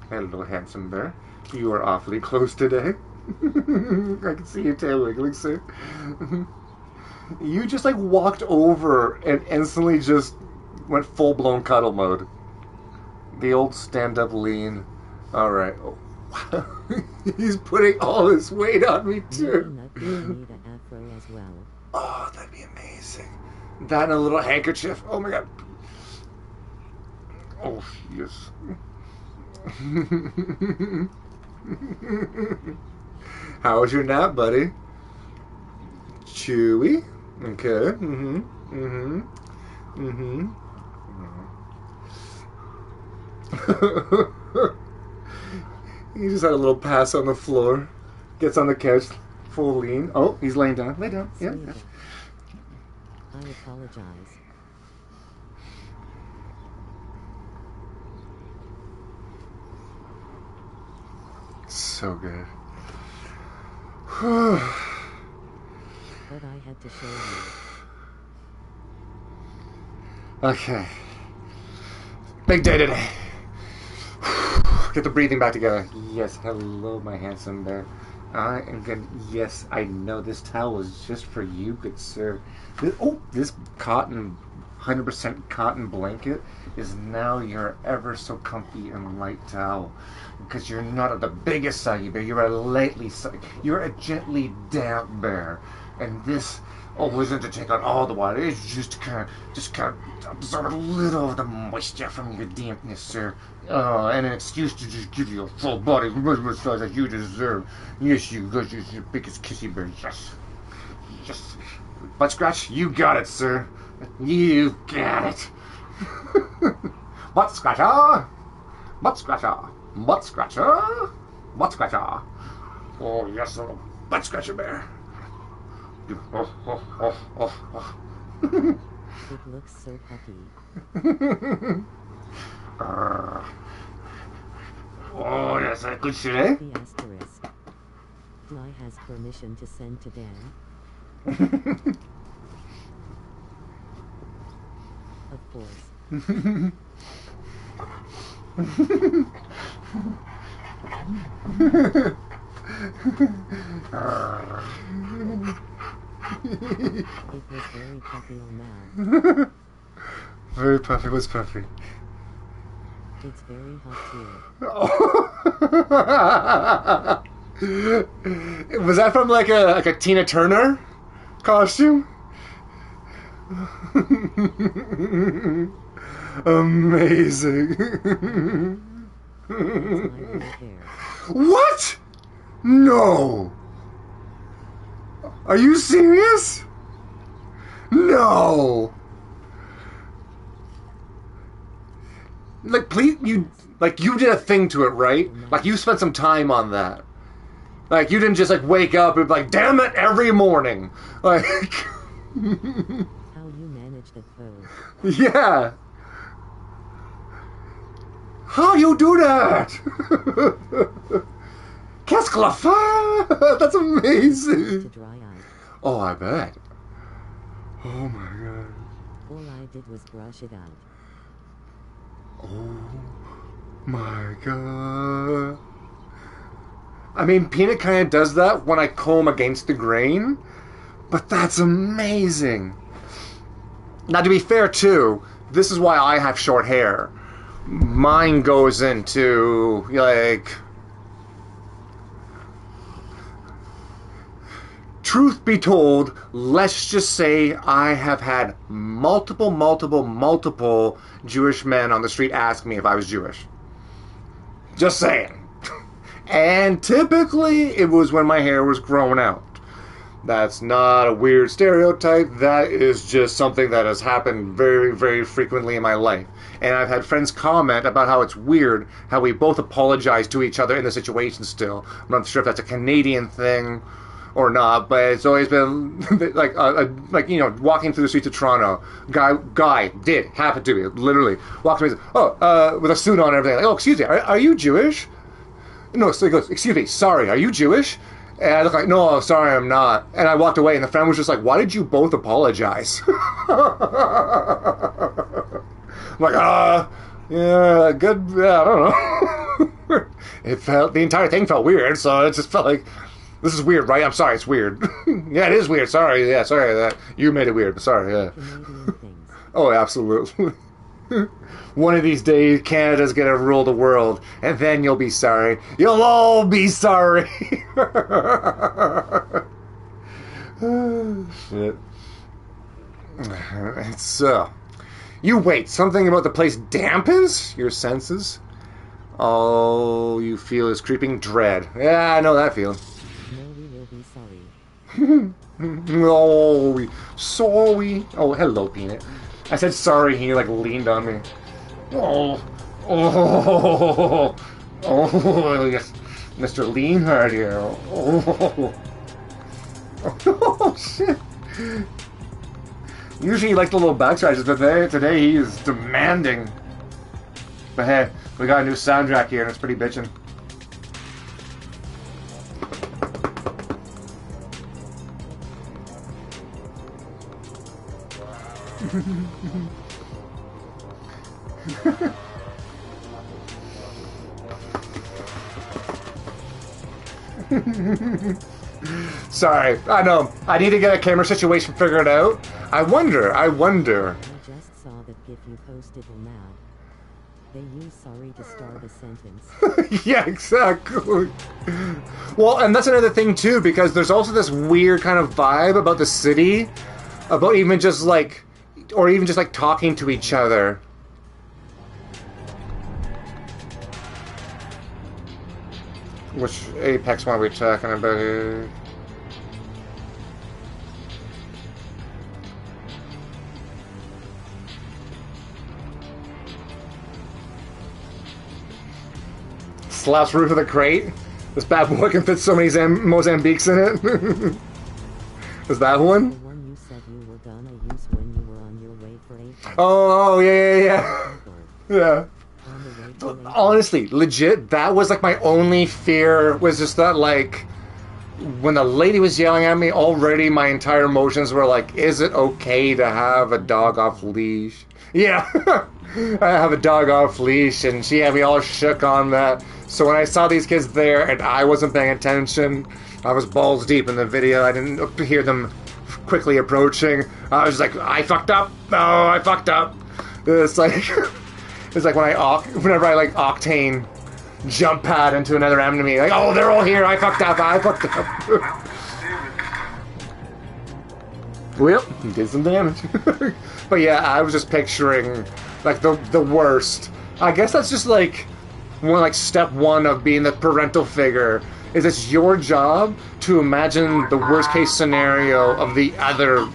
Hello, handsome bear. You are awfully close today. I can see your tail wiggling, sir. You just, like, walked over and instantly just went full-blown cuddle mode. The old stand-up lean. Alright. Oh, wow. He's putting all his weight on me, too. Need an afro as well. Oh, that'd be amazing. That and a little handkerchief. Oh my god. Oh, yes. How was your nap, buddy? Chewy? Okay. He just had a little pass on the floor. Gets on the couch, full lean. Oh, he's laying down. Lay down. Yeah. I apologize. So good. But I had to show you. Okay. Big day today. Get the breathing back together. Yes, hello, my handsome bear. I am good. Yes, I know this towel is just for you, good sir. This cotton, 100% cotton blanket is now your ever so comfy and light towel. Because you're not the biggest soggy bear, you're a lightly soggy, you're a gently damp bear. And this isn't to take on all the water, it's just to kind of absorb a little of the moisture from your dampness, sir. And an excuse to just give you a full body massage that you deserve. Yes, you got your biggest kissy bear. Yes. Yes. Butt scratch, you got it, sir. You got it. Butt scratcher. Butt scratcher. Butt scratcher. Butt scratcher. Oh, yes, little butt scratcher bear. It looks so puffy. Oh, that's a good shit, eh? The asterisk. Fly has permission to send to Dan. Of course. It was very puffy on now. Very puffy, what's puffy? It's very hot too. Was that from like a Tina Turner costume? Amazing. What? No. Are you serious? No. Like, please, you did a thing to it, right? Like, you spent some time on that. Like, you didn't just, like, wake up and be like, damn it, every morning. Like... How you manage that though? Yeah. How you do that? Qu'est-ce que la fait? That's amazing. Oh, I bet. Oh my god. All I did was brush it out. Oh my god. I mean, Peanut kind of does that when I comb against the grain, but that's amazing. Now, to be fair, too, this is why I have short hair. Mine goes into, like... Truth be told, let's just say I have had multiple Jewish men on the street ask me if I was Jewish. Just saying. And typically, it was when my hair was growing out. That's not a weird stereotype. That is just something that has happened very, very frequently in my life. And I've had friends comment about how it's weird how we both apologize to each other in the situation still. I'm not sure if that's a Canadian thing or not, but it's always been like walking through the streets of Toronto. Guy did happen to me, literally walked to me. With a suit on and everything. Like, oh, excuse me, are you Jewish? No, so he goes, excuse me, sorry, are you Jewish? And I look like, no, sorry, I'm not. And I walked away, and the friend was just like, why did you both apologize? I'm like, yeah, good, yeah, I don't know. The entire thing felt weird, so it just felt like, this is weird, right? I'm sorry, it's weird. Yeah, it is weird, sorry, yeah, sorry that you made it weird, but sorry, yeah. Oh, absolutely. One of these days, Canada's gonna rule the world, and then you'll be sorry. You'll all be sorry. Shit. It's, you wait, something about the place dampens your senses? All you feel is creeping dread. Yeah, I know that feeling. No, we will be sorry. Oh, sorry. Oh, hello, Peanut. I said sorry, and you, like, leaned on me. Oh, yes. Mr. Leanhard here. Oh, shit. Usually he likes the little back scratches, but today he is demanding. But hey, we got a new soundtrack here, and it's pretty bitchin'. Sorry, I know. I need to get a camera situation figured out. I wonder. I just saw that GIF you posted on that. They use sorry to start a sentence. Yeah, exactly. Well, and that's another thing too, because there's also this weird kind of vibe about the city, about even just like talking to each other. Which Apex one are we talking about here? Slaps roof of the crate. This bad boy can fit so many Mozambiques in it. Is that one? The one you said you were gonna use when you were on your way for Apex. Oh, yeah. Yeah. On the way to Apex. Honestly, legit, that was like my only fear, was just that, like, when the lady was yelling at me, already my entire emotions were like, is it okay to have a dog off leash? Yeah, I have a dog off leash, and she had me all shook on that. So when I saw these kids there and I wasn't paying attention, I was balls deep in the video. I didn't hear them quickly approaching. I was like, I fucked up. Oh, I fucked up. It's like, it's like whenever I like octane jump pad into another enemy, like, oh, they're all here. I fucked up. Well, he did some damage. But yeah, I was just picturing like the worst. I guess that's just like step one of being the parental figure. Is it's your job to imagine the worst case scenario of the other,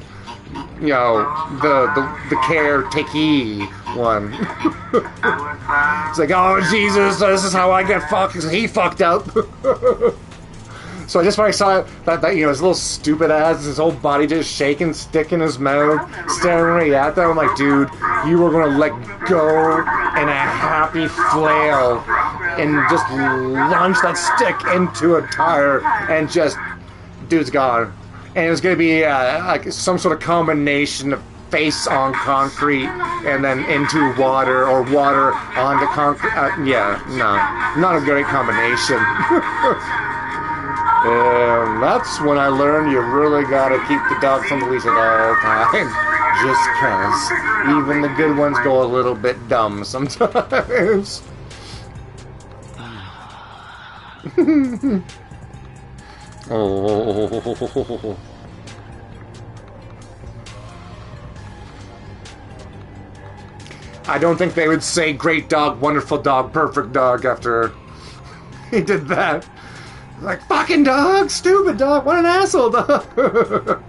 you know, the caretakee one. It's like, oh Jesus, this is how I get fucked. He fucked up. So just when I saw that you know, his little stupid ass, his whole body just shaking, stick in his mouth, staring right at that, I'm like, dude, you were gonna let go in a happy flail and just launch that stick into a tire and just, dude's gone. And it was gonna be like some sort of combination of face on concrete and then into water, or water onto concrete. Yeah, no, not a great combination. And that's when I learned you really gotta keep the dogs on the leash at all times. Just cause even the good ones go a little bit dumb sometimes. Oh. I don't think they would say great dog, wonderful dog, perfect dog after he did that. Like, fucking dog, stupid dog, what an asshole dog.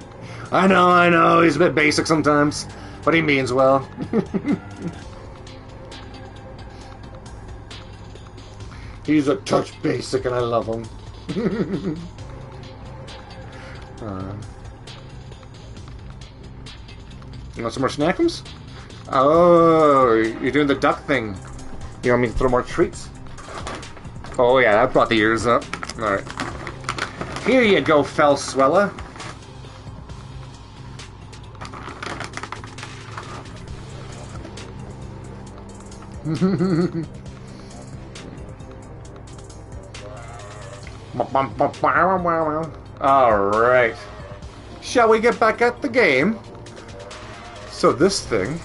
I know, he's a bit basic sometimes, but he means well. He's a touch basic and I love him. You want some more snackums? Oh, you're doing the duck thing. You want me to throw more treats? Oh yeah, that brought the ears up. Alright. Here you go, fell swella. Alright. Shall we get back at the game? So this thing,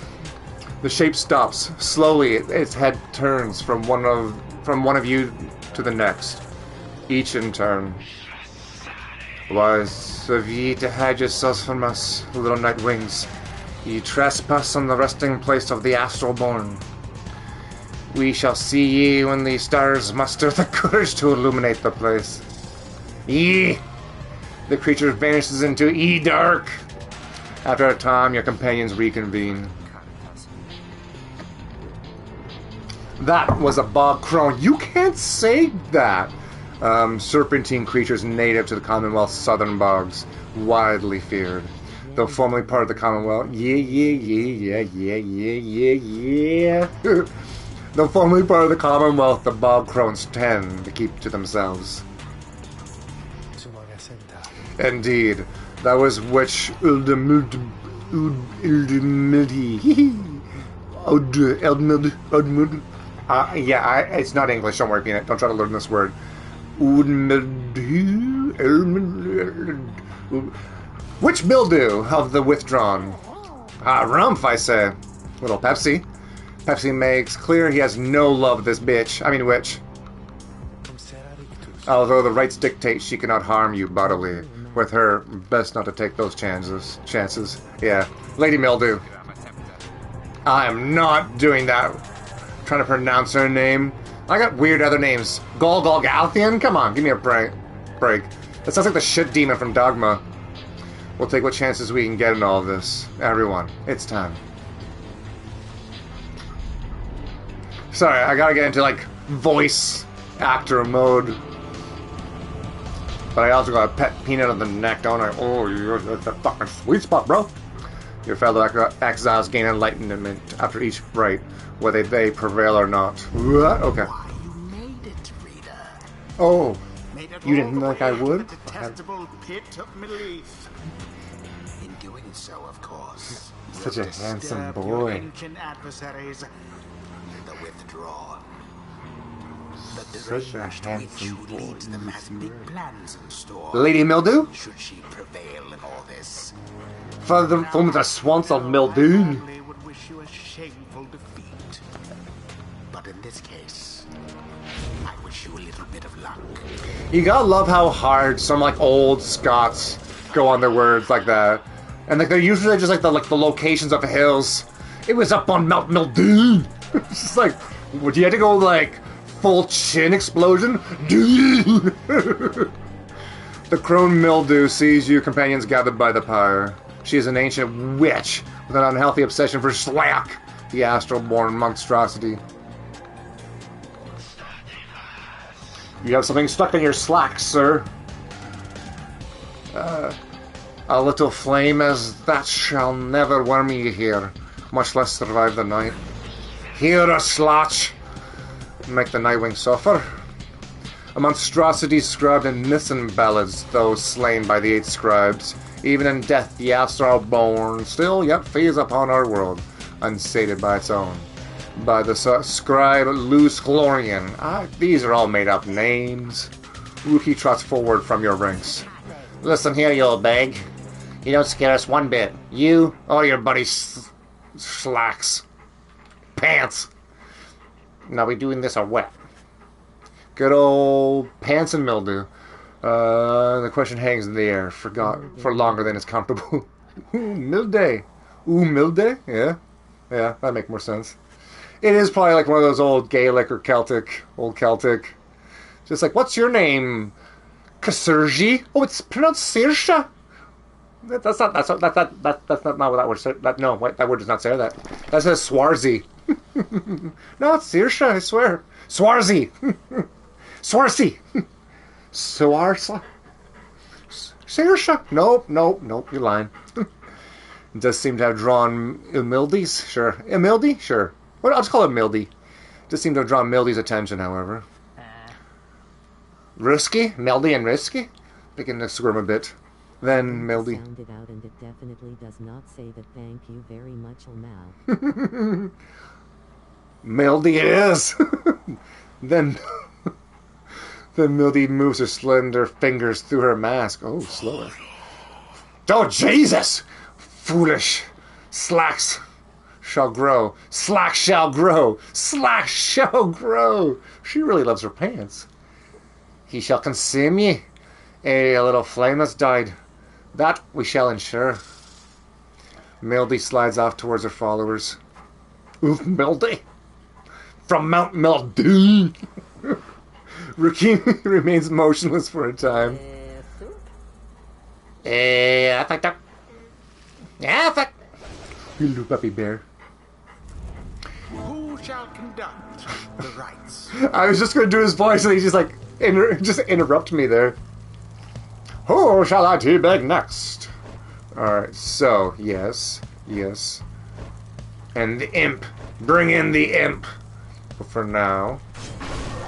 the shape stops. Slowly, its head turns from one of you to the next. Each in turn. Wise of ye to hide yourselves from us, little night wings. Ye trespass on the resting place of the astral born. We shall see ye when the stars muster the courage to illuminate the place. Ye! The creature vanishes into dark. After a time, your companions reconvene. That was a bog crone. You can't say that! Serpentine creatures native to the Commonwealth's southern bogs, widely feared. Though formerly part of the Commonwealth, Though formerly part of the Commonwealth, the bog crones tend to keep to themselves. Indeed, that was which it's not English, don't worry, Peanut. Don't try to learn this word. Which mildew of the withdrawn? Rumph, I say. Little Pepsi. Pepsi makes clear he has no love of this bitch. I mean, witch. Although the rights dictate she cannot harm you bodily. With her, best not to take those chances. Yeah. Lady Mildew. I am not doing that. Trying to pronounce her name. I got weird other names. Galthian? Come on, give me a break. That sounds like the shit demon from Dogma. We'll take what chances we can get in all of this. Everyone, it's time. Sorry, I gotta get into, like, voice actor mode. But I also got a pet Peanut on the neck, don't I? Oh, you're the fucking sweet spot, bro. Your fellow exiles gain enlightenment after each rite, whether they prevail or not. What? Okay. Why, you made it, reader. Oh, Made it you all didn't the think way I out of would? the detestable pit of Melith. In doing so, of course, Such you'll a handsome disturb boy. your ancient adversaries, the withdrawn. The Such a deranged witch handsome who leads them has big plans in store. Lady Mildew? Should she prevail in all this? From the swamps of Mildew. I hardly would wish you a shameful defeat. But in this case, I wish you a little bit of luck. You gotta love how hard some, like, old Scots go on their words like that. And, like, they're usually just, like, the locations of hills. It was up on Mount Mildew. It's just like, would you have to go, like, full chin explosion? The crone Mildew sees you companions gathered by the pyre. She is an ancient witch with an unhealthy obsession for slack, the astral-born monstrosity. You have something stuck in your slacks, sir. A little flame as that shall never warm ye here, much less survive the night. Here a slotch, make the nightwing suffer. A monstrosity scribed in Nissen ballads, though slain by the 8 scribes. Even in death the astral born still yet feeds upon our world, unsated by its own. By the scribe Luce Glorian. These are all made up names. Rookie trots forward from your ranks. Listen here, you old bag. You don't scare us one bit. You or your buddy slacks. Pants. Now we doing this or what? Good old pants and mildew. The question hangs in the air for longer than is comfortable. Ooh, milday. Ooh, milday? Yeah, that makes more sense. It is probably like one of those old Gaelic or old Celtic. Just like, what's your name? Casurgi? Oh, it's pronounced Saoirse. That's not what that word says. No, that word does not say that. That says Swarzy. No, it's Saoirse, I swear. Swarzy. Swarzy. Saoirse. Saoirse. Nope, you're lying. It does seem to have drawn Imildy's. Sure. Imildy? Sure. Well, I'll just call it Mildy. Does seem to have drawn Mildy's attention, however. Risky? Mildy and Risky? Beginning to squirm a bit. Then Mildy. Sounded out, and it definitely does not say that thank you very much now. Mildy it is! Then Mildy moves her slender fingers through her mask. Oh, slower. Oh, Jesus! Foolish. Slacks shall grow. Slack shall grow. Slack shall grow. She really loves her pants. He shall consume ye. A little flame has died. That we shall ensure. Mildy slides off towards her followers. Oof, Mildy! From Mount Mildy! Rookie remains motionless for a time. I fucked up. Yeah, fuck. You little puppy bear. Who shall conduct the rites? I was just going to do his voice and he just like just interrupt me there. Who shall I teabag next? Alright, so, yes. And the imp. Bring in the imp. But for now.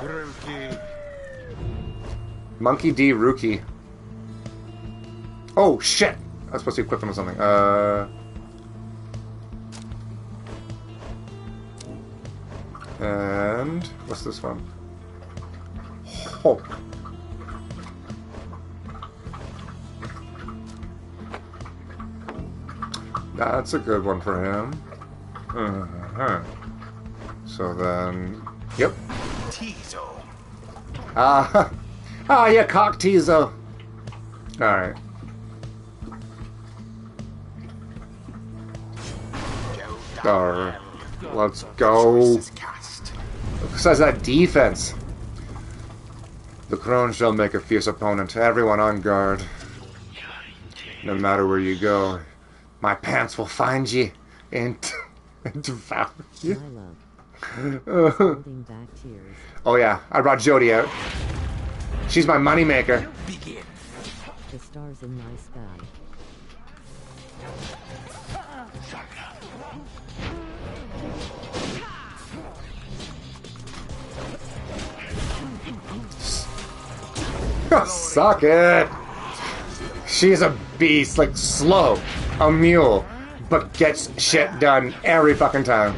Rookie. Monkey D. Rookie. Oh, shit! I was supposed to equip him with something. And... what's this one? Oh. That's a good one for him. So then... Yep. Tizo. Yeah, cock Tizo. Alright. Alright. Let's go. Besides that defense. The crone shall make a fierce opponent. Everyone on guard. No matter where you go, my pants will find you and devour you. My love. Holding back tears. Oh yeah, I brought Jodi out. She's my moneymaker. Begin. The stars in my sky. Suck it! She's a beast, like slow, a mule, but gets shit done every fucking time.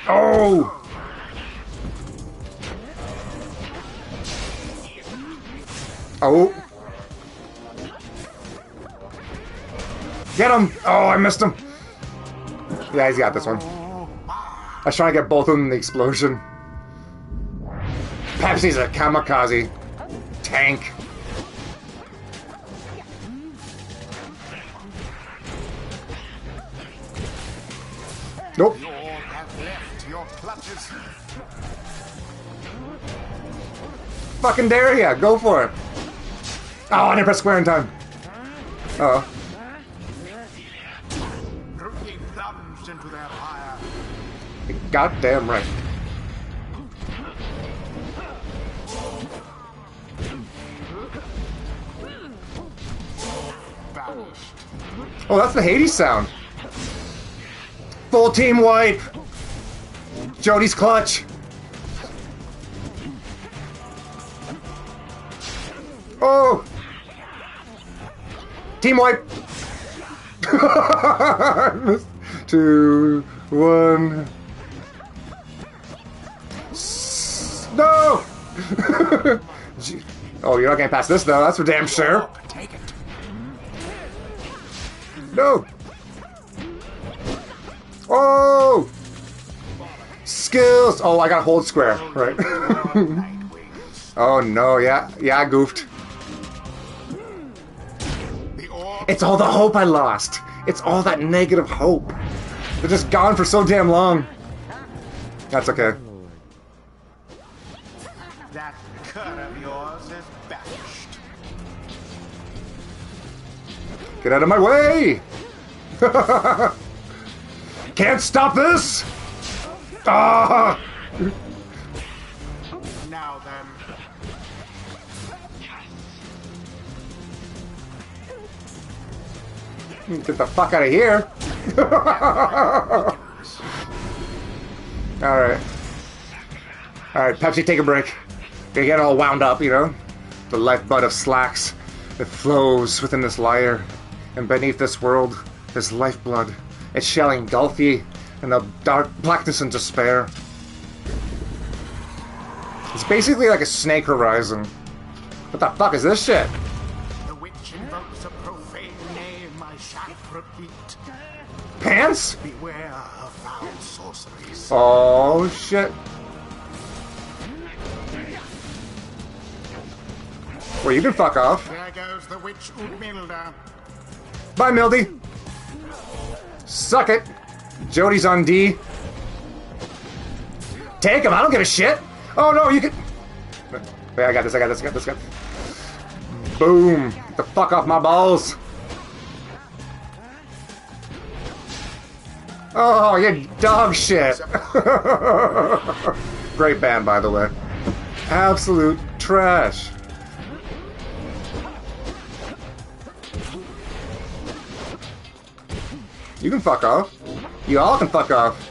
Oh! Oh! Get him! Oh, I missed him! Yeah, he's got this one. I was trying to get both of them in the explosion. Pepsi's a kamikaze tank. Nope. You all have left your clutches. Fucking dare ya. Go for it. Oh, I didn't press square in time. Uh-oh. Rookie plunged into their fire. Goddamn right. Vanished. Oh, that's the Hades sound. Full team wipe. Jodi's clutch. Oh. Team wipe. 2, 1. No. Oh, you're not getting past this though. That's for damn sure. Take it. No! Oh! Skills! Oh, I got hold square. Right. Oh no, yeah, I goofed. It's all the hope I lost. It's all that negative hope. They're just gone for so damn long. That's okay. That cut of yours is banished. Get out of my way! Can't stop this! Ah! Now then. Get the fuck out of here! Alright. Alright, Pepsi, take a break. Gonna get all wound up, you know? The lifeblood of Slacks that flows within this lyre. And beneath this world, there's lifeblood. It shall engulf ye in the dark blackness and despair. It's basically like a Snake Horizon. What the fuck is this shit? The witch invokes a profane name I shan't repeat. Pants? Beware of foul sorceries. Oh shit. Well, you can fuck off. There goes the witch Milda. Bye, Mildy. Suck it. Jodi's on D. Take him. I don't give a shit. Oh, no, you can... Wait, I got this. Boom. Get the fuck off my balls. Oh, you dog shit. Great band, by the way. Absolute trash. You can fuck off. You all can fuck off.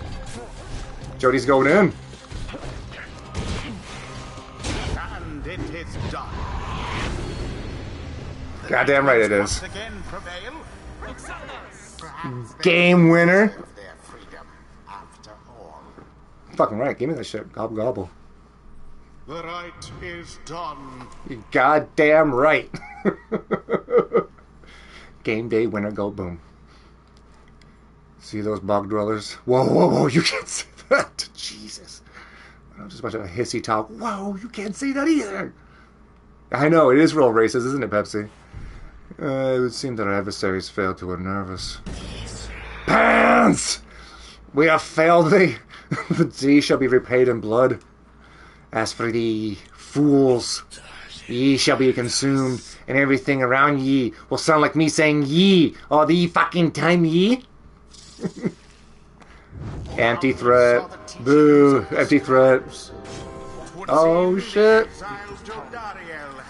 Jodi's going in. And it is done. Goddamn right it is. Once again prevail. Game winner. Of their freedom after all. Fucking right. Give me that shit. Gobble gobble. The right is done. You goddamn right. Game day winner. Go boom. See those bog dwellers? Whoa, whoa, whoa. You can't say that. Jesus. I'm just a bunch of hissy talk. Whoa, you can't say that either. I know. It is real racist, isn't it, Pepsi? It would seem that our adversaries failed to unnerve us. Pants! We have failed thee. The D shall be repaid in blood. As for thee, fools, ye shall be consumed, and everything around ye will sound like me saying ye all the fucking time ye. Empty threat. Boo. Empty threat. Oh shit.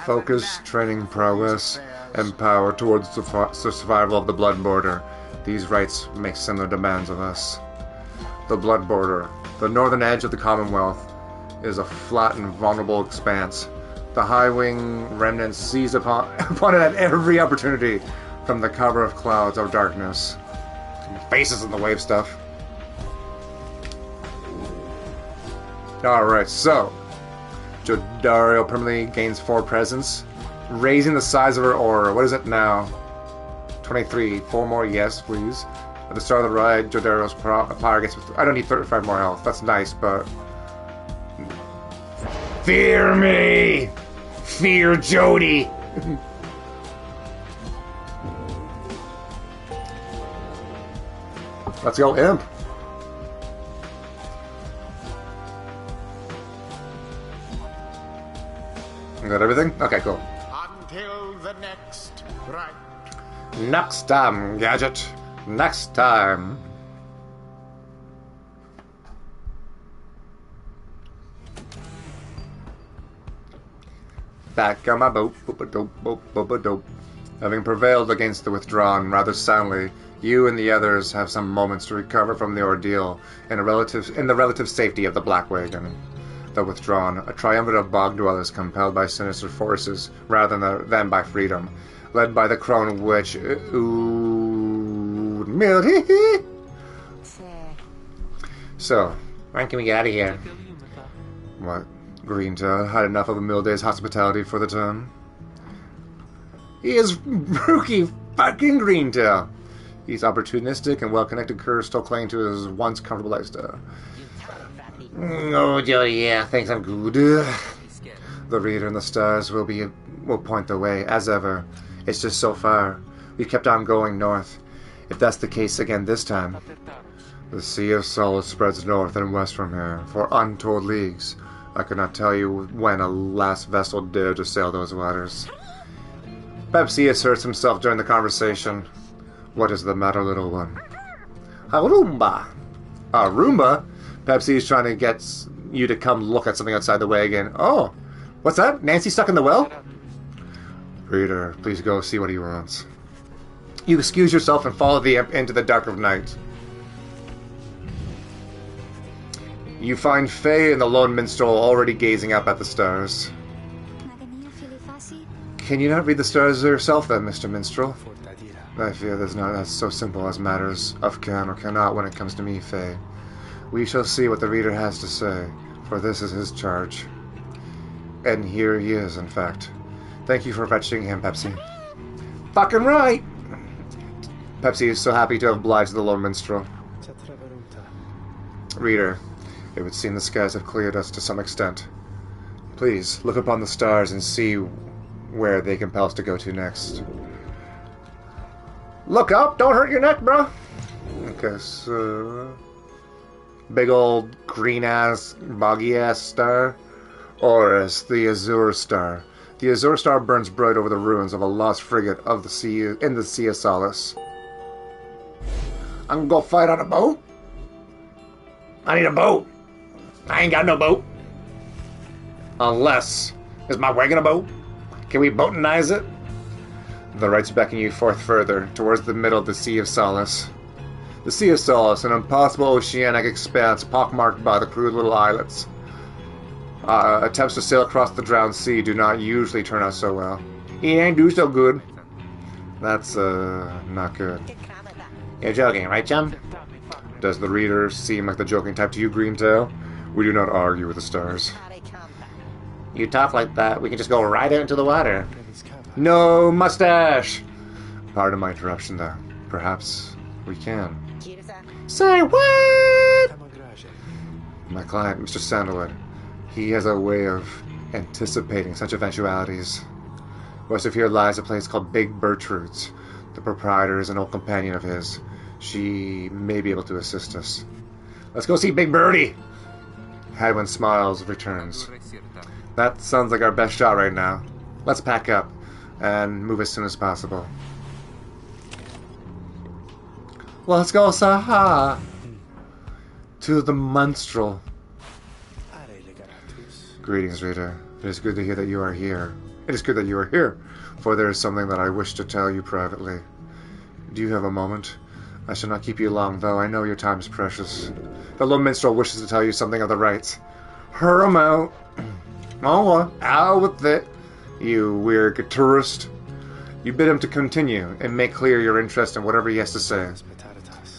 Focus, training prowess, and power towards the survival of the blood border. These rights make similar demands of us. The blood border, the northern edge of the Commonwealth, is a flat and vulnerable expanse. The high-wing remnants seize upon it at every opportunity from the cover of clouds of darkness. Faces in the wave stuff. Alright, so Jodario permanently gains 4 presence, raising the size of her aura. What is it now? 23. 4 more, yes, please. At the start of the ride, Jodario's power gets... I don't need 35 more health. That's nice, but... Fear me! Fear Jodi! Let's go, Imp. You got everything? Okay, cool. Until the next right. Next time, Gadget. Next time. Back on my boat. Boop-a-dope. Having prevailed against the withdrawn rather soundly, you and the others have some moments to recover from the ordeal in the relative safety of the Black Wagon. The withdrawn, a triumvirate of bog dwellers compelled by sinister forces rather than by freedom, led by the crone witch Mildy. So, when can we get out of here? What? Greentail had enough of Mildy's hospitality for the term. He is rookie fucking Greentail. He's opportunistic and well-connected curs still clinging to his once comfortable lifestyle. Oh, Jodi, yeah, thanks, I'm good. The reader and the stars will point the way, as ever. It's just so far. We've kept on going north. If that's the case again this time. The Sea of Solace spreads north and west from here, for untold leagues. I could not tell you when a last vessel dared to sail those waters. Pepsi asserts himself during the conversation. What is the matter, little one? Harumba! A Roomba? Pepsi is trying to get you to come look at something outside the wagon. Oh, what's that? Nancy stuck in the well? Reader, please go see what he wants. You excuse yourself and follow the imp into the dark of night. You find Faye and the lone minstrel already gazing up at the stars. Can you not read the stars yourself then, Mr. Minstrel? I fear there's not as so simple as matters of can or cannot when it comes to me, Faye. We shall see what the reader has to say, for this is his charge. And here he is, in fact. Thank you for fetching him, Pepsi. Fucking right! Pepsi is so happy to have obliged the lone minstrel. Reader, it would seem the skies have cleared us to some extent. Please, look upon the stars and see where they compel us to go to next. Look up! Don't hurt your neck, bro! Okay, so... big old green-ass, boggy-ass star. Oris, the Azure Star. The Azure Star burns bright over the ruins of a lost frigate of the sea in the Sea of Solace. I'm gonna go fight on a boat? I need a boat. I ain't got no boat. Unless... is my wagon a boat? Can we botanize it? The rites beckon you forth further, towards the middle of the Sea of Solace. The Sea of Solace, an impossible oceanic expanse pockmarked by the crude little islets. Attempts to sail across the drowned sea do not usually turn out so well. It ain't do so good. That's, not good. You're joking, right, chum? Does the reader seem like the joking type to you, Greentail? We do not argue with the stars. You talk like that, we can just go right out into the water. No mustache! Pardon my interruption there. Perhaps we can. Say what? My client, Mr. Sandalwood, he has a way of anticipating such eventualities. West of here lies a place called Big Birchroot's. The proprietor is an old companion of his. She may be able to assist us. Let's go see Big Birdie! Hedwyn smiles, returns. That sounds like our best shot right now. Let's pack up and move as soon as possible. Let's go, Saha! To the minstrel. Greetings, reader. It is good to hear that you are here. It is good that you are here, for there is something that I wish to tell you privately. Do you have a moment? I shall not keep you long, though I know your time is precious. The little minstrel wishes to tell you something of the rites. Hurl 'em out. Oh, out with it, you weird tourist. You bid him to continue, and make clear your interest in whatever he has to say.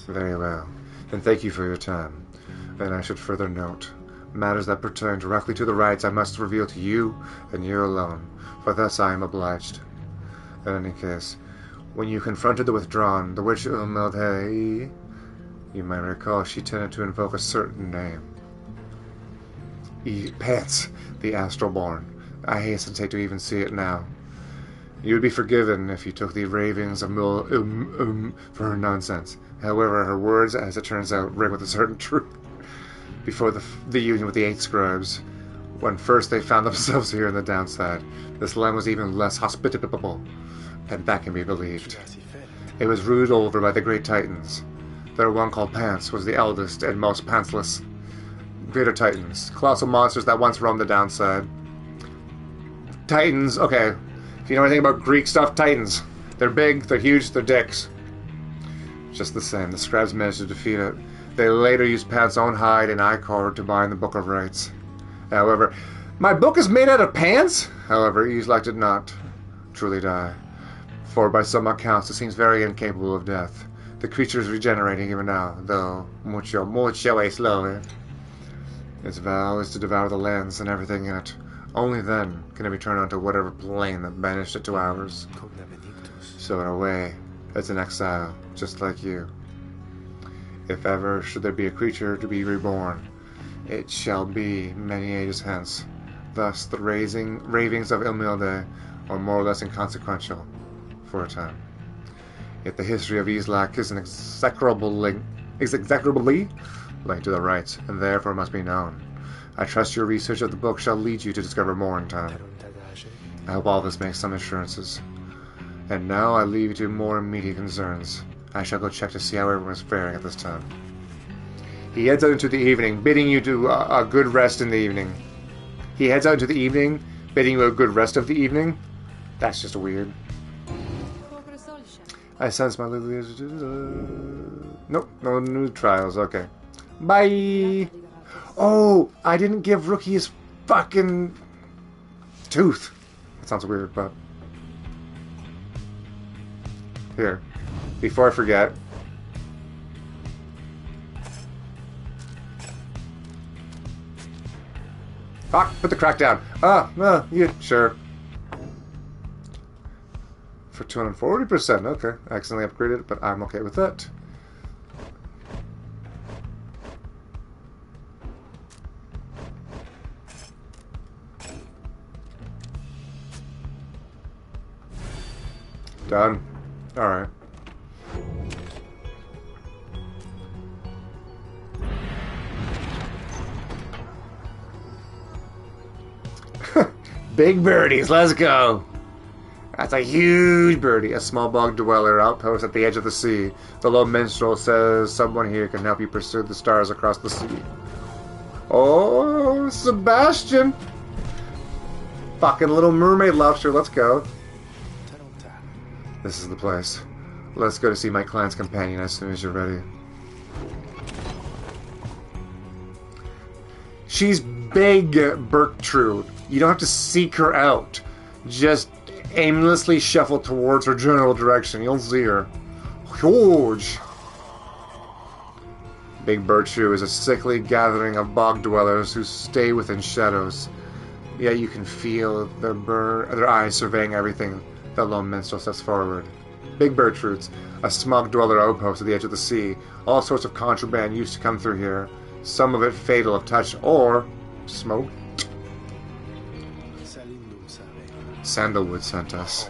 Very well. Then thank you for your time. And I should further note, matters that pertain directly to the rites I must reveal to you, and you alone, for thus I am obliged. In any case, when you confronted the withdrawn, the witch Umildhe, you might recall she tended to invoke a certain name. Pants, the Astral-born. I hesitate to even see it now. You would be forgiven if you took the ravings of for her nonsense. However, her words, as it turns out, ring with a certain truth. Before the union with the 8 scribes, when first they found themselves here in the downside, this land was even less hospitable, and that can be believed. It was ruled over by the great titans. Their one called Pants was the eldest and most pantsless. Greater titans, colossal monsters that once roamed the downside. Titans, okay. If you know anything about Greek stuff, titans. They're big, they're huge, they're dicks. Just the same, the scribes managed to defeat it. They later used Pants' own hide and ichor to bind the Book of Rites. However, my book is made out of pants? However, Easelike did not truly die. For by some accounts, it seems very incapable of death. The creature is regenerating even now, though mucho slower. Its vow is to devour the lands and everything in it. Only then can it return onto whatever plane that banished it to ours. So in a way, it's an exile, just like you. If ever should there be a creature to be reborn, it shall be many ages hence. Thus, the ravings of Ilmilde are more or less inconsequential, for a time. Yet the history of Easelike is an execrably linked to the rites, and therefore must be known. I trust your research of the book shall lead you to discover more in time. I hope all this makes some assurances. And now I leave you to more immediate concerns. I shall go check to see how everyone is faring at this time. He heads out into the evening, bidding you to a good rest in the evening. He heads out into the evening, bidding you a good rest of the evening? That's just weird. I sense my little... Nope, no new trials, okay. Bye! Oh, I didn't give Rookie his fucking tooth. That sounds weird, but... Here. Before I forget... Fuck, put the crack down. Yeah, sure. For 240%, okay. I accidentally upgraded it, but I'm okay with that. Done. Alright. Big birdies, let's go! That's a huge birdie. A small bog dweller outpost at the edge of the sea. The low minstrel says someone here can help you pursue the stars across the sea. Oh, Sebastian! Fucking little mermaid lobster, let's go. This is the place. Let's go to see my client's companion as soon as you're ready. She's big, Berktrude. You don't have to seek her out. Just aimlessly shuffle towards her general direction. You'll see her. Huge! Big Berktrude is a sickly gathering of bog dwellers who stay within shadows. Yet you can feel their eyes surveying everything the lone minstrel steps forward. Big Berktrude's a smug dweller outpost at the edge of the sea. All sorts of contraband used to come through here. Some of it fatal if touched or smoked. Sandalwood sent us.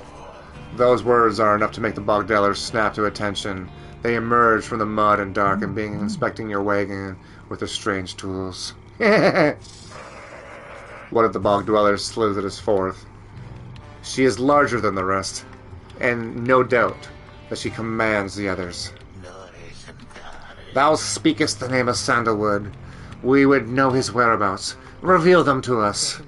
Those words are enough to make the bog dwellers snap to attention. They emerge from the mud and dark and begin inspecting your wagon with their strange tools. One of the bog dwellers slithered us forth. She is larger than the rest, and no doubt that she commands the others. Thou speakest the name of Sandalwood. We would know his whereabouts. Reveal them to us.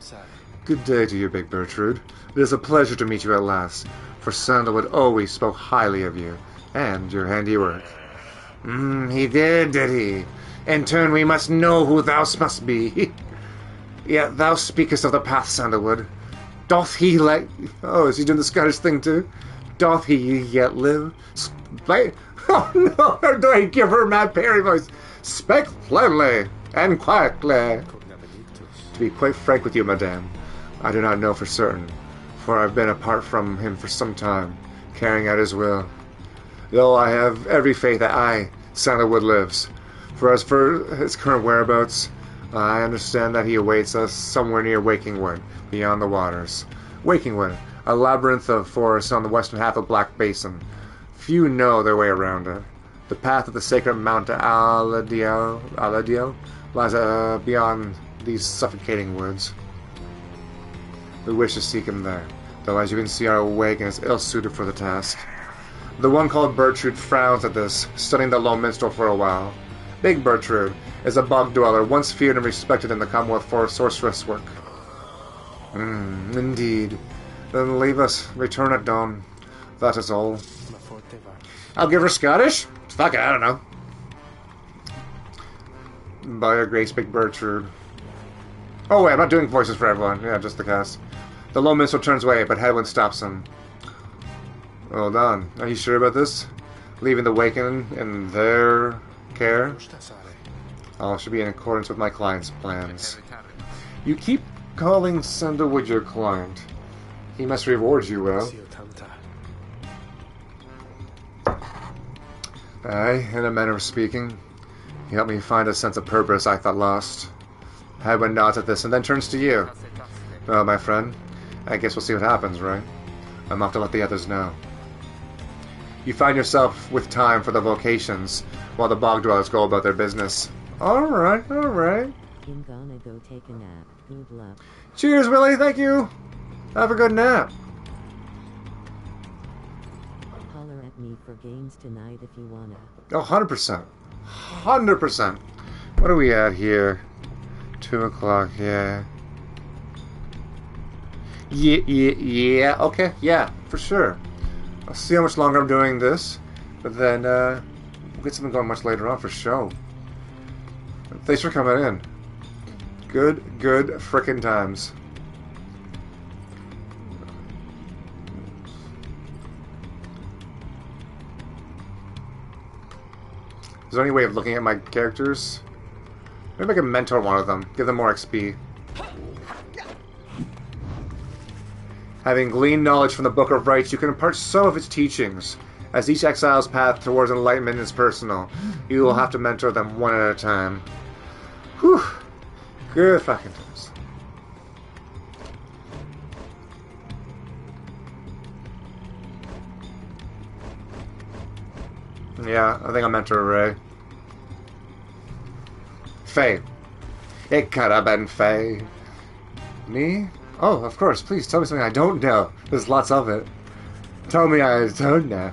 Good day to you, Big Berktrude. It is a pleasure to meet you at last, for Sandalwood always spoke highly of you, and your handiwork. He did he? In turn we must know who thou must be. Yet thou speakest of the path, Sandalwood. Doth he Oh, is he doing the Scottish thing too? Doth he yet live? Oh no, do I give her mad Perry voice? Speak plainly and quietly. To be quite frank with you, madame, I do not know for certain, for I've been apart from him for some time, carrying out his will. Though I have every faith that Sandalwood lives. For as for his current whereabouts, I understand that he awaits us somewhere near Wakingwood, beyond the waters. Wakingwood, a labyrinth of forests on the western half of Black Basin. Few know their way around it. The path of the sacred Mount Aladio lies beyond these suffocating woods. We wish to seek him there, though as you can see our wagon is ill-suited for the task. The one called Berktrude frowns at this, studying the lone minstrel for a while. Big Berktrude is a bog dweller, once feared and respected in the Commonwealth for sorceress work. Indeed. Then leave us. Return at dawn. That is all. I'll give her Scottish? Fuck it, I don't know. By your grace, Big Berktrude. Oh wait, I'm not doing voices for everyone. Yeah, just the cast. The lone minstrel turns away, but Hedwyn stops him. Hold on. Are you sure about this? Leaving the waken in their care? All should be in accordance with my client's plans. You keep calling Sandalwood your client. He must reward you well. Aye, in a manner of speaking. He helped me find a sense of purpose I thought lost. Hedwyn nods at this and then turns to you. Well, my friend, I guess we'll see what happens, right? I'm off to let the others know. You find yourself with time for the vocations, while the bog dwellers go about their business. Alright, alright. I'm gonna go take a nap. Good luck. Cheers, Willie, thank you! Have a good nap. Holler at me for games tonight if you wanna. Oh, 100%. 100%. What are we at here? 2 o'clock, yeah. Yeah, okay, yeah, for sure. I'll see how much longer I'm doing this, but then we'll get something going much later on for show. Thanks for coming in. Good frickin' times. Is there any way of looking at my characters? Maybe I can mentor one of them, give them more XP. Having gleaned knowledge from the Book of Rites, you can impart some of its teachings. As each exile's path towards enlightenment is personal, you will have to mentor them one at a time. Whew. Good fucking times. Yeah, I think I meant her Ray. Faye. It could have been Faye. Me? Oh, of course. Please tell me something I don't know. There's lots of it. Tell me I don't know.